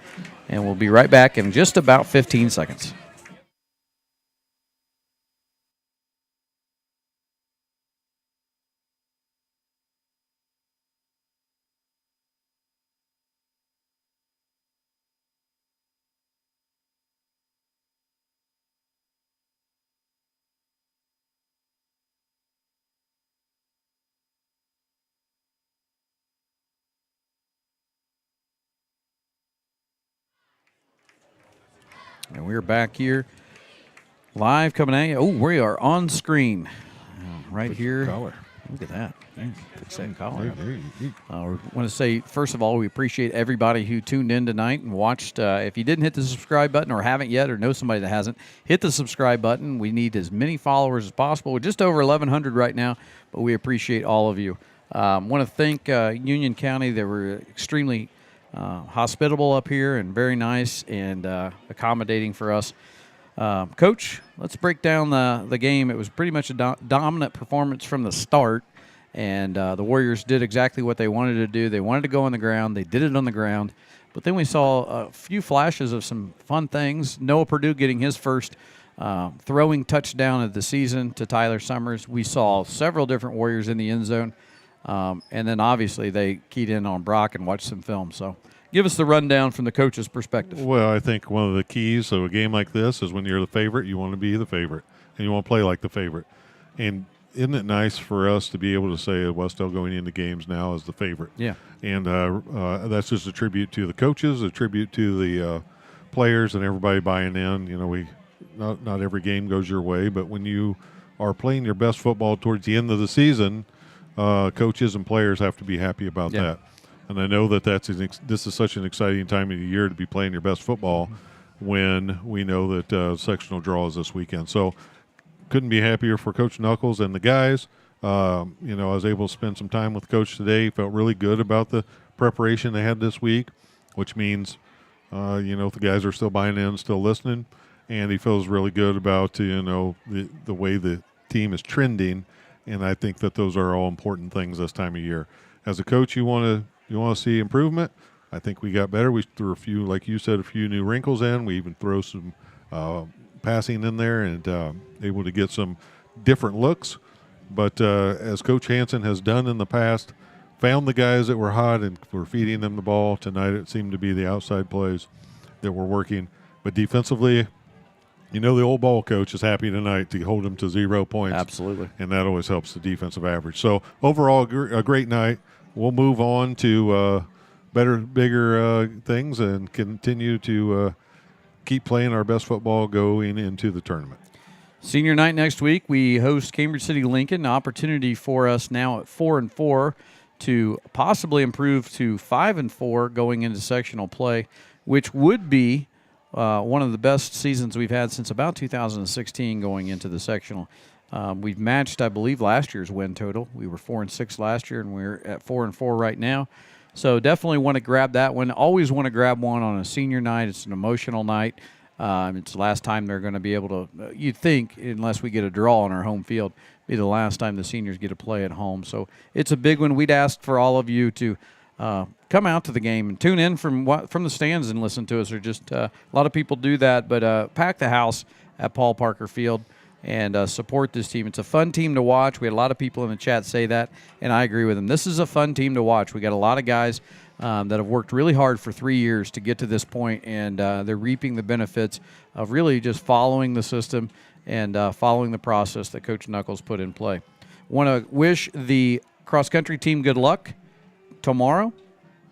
[SPEAKER 2] And we'll be right back in just about 15 seconds. And we're back here live coming at you. Oh, we are on screen right here.
[SPEAKER 1] Collar.
[SPEAKER 2] Look at that. Fix that collar.
[SPEAKER 1] Hey.
[SPEAKER 2] I want to say, first of all, we appreciate everybody who tuned in tonight and watched. If you didn't hit the subscribe button or haven't yet or know somebody that hasn't, hit the subscribe button. We need as many followers as possible. We're just over 1,100 right now, but we appreciate all of you. Want to thank Union County. They were extremely hospitable up here and very nice and accommodating for us. Coach, let's break down the game. It was pretty much a dominant performance from the start, and the Warriors did exactly what they wanted to do. They wanted to go on the ground. They did it on the ground. But then we saw a few flashes of some fun things. Noah Purdue getting his first throwing touchdown of the season to Tyler Summers. We saw several different Warriors in the end zone. And then obviously they keyed in on Brock and watched some film. So give us the rundown from the coach's perspective.
[SPEAKER 1] Well, I think one of the keys of a game like this is when you're the favorite, you want to be the favorite, and you want to play like the favorite. And isn't it nice for us to be able to say Wes-Del going into games now as the favorite?
[SPEAKER 2] Yeah.
[SPEAKER 1] And that's just a tribute to the coaches, a tribute to the players and everybody buying in. You know, not every game goes your way, but when you are playing your best football towards the end of the season, coaches and players have to be happy about that. And I know that this is such an exciting time of the year to be playing your best football when we know that sectional draw is this weekend. So couldn't be happier for Coach Knuckles and the guys. I was able to spend some time with Coach today. Felt really good about the preparation they had this week, which means, the guys are still buying in, still listening. And he feels really good about, the way the team is trending. And I think that those are all important things this time of year. As a coach, you want to see improvement. I think we got better. We threw a few, like you said, a few new wrinkles in. We even throw some passing in there and able to get some different looks. But as Coach Hansen has done in the past, found the guys that were hot and were feeding them the ball. Tonight it seemed to be the outside plays that were working. But defensively, the old ball coach is happy tonight to hold them to 0 points.
[SPEAKER 2] Absolutely.
[SPEAKER 1] And that always helps the defensive average. So overall, a great night. We'll move on to better, bigger things and continue to keep playing our best football going into the tournament.
[SPEAKER 2] Senior night next week, we host Cambridge City Lincoln. An opportunity for us now at 4-4 to possibly improve to 5-4 going into sectional play, which would be one of the best seasons we've had since about 2016 going into the sectional. We've matched, I believe, last year's win total. We were 4-6 last year, and we're at 4-4 right now. So definitely want to grab that one. Always want to grab one on a senior night. It's an emotional night. It's the last time they're going to be able to, you'd think, unless we get a draw on our home field, be the last time the seniors get to play at home. So it's a big one. We'd ask for all of you to come out to the game and tune in from the stands and listen to us. Or just a lot of people do that, but pack the house at Paul Parker Field and support this team. It's a fun team to watch. We had a lot of people in the chat say that, and I agree with them. This is a fun team to watch. We got a lot of guys that have worked really hard for 3 years to get to this point, and they're reaping the benefits of really just following the system and following the process that Coach Knuckles put in play. Want to wish the cross-country team good luck tomorrow,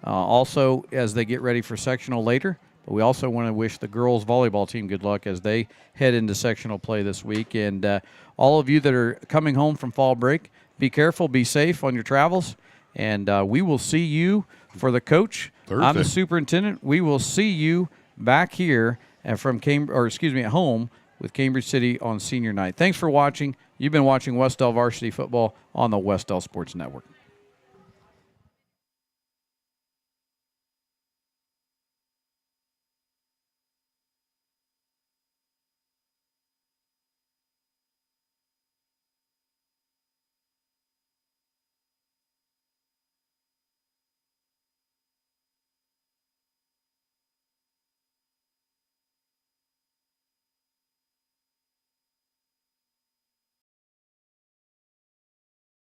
[SPEAKER 2] also as they get ready for sectional later. But we also want to wish the girls volleyball team good luck as they head into sectional play this week. And all of you that are coming home from fall break, be careful, be safe on your travels. And we will see you for the coach.
[SPEAKER 1] Thursday.
[SPEAKER 2] I'm the superintendent. We will see you back here at home with Cambridge City on senior night. Thanks for watching. You've been watching Wes-Del Varsity Football on the Wes-Del Sports Network.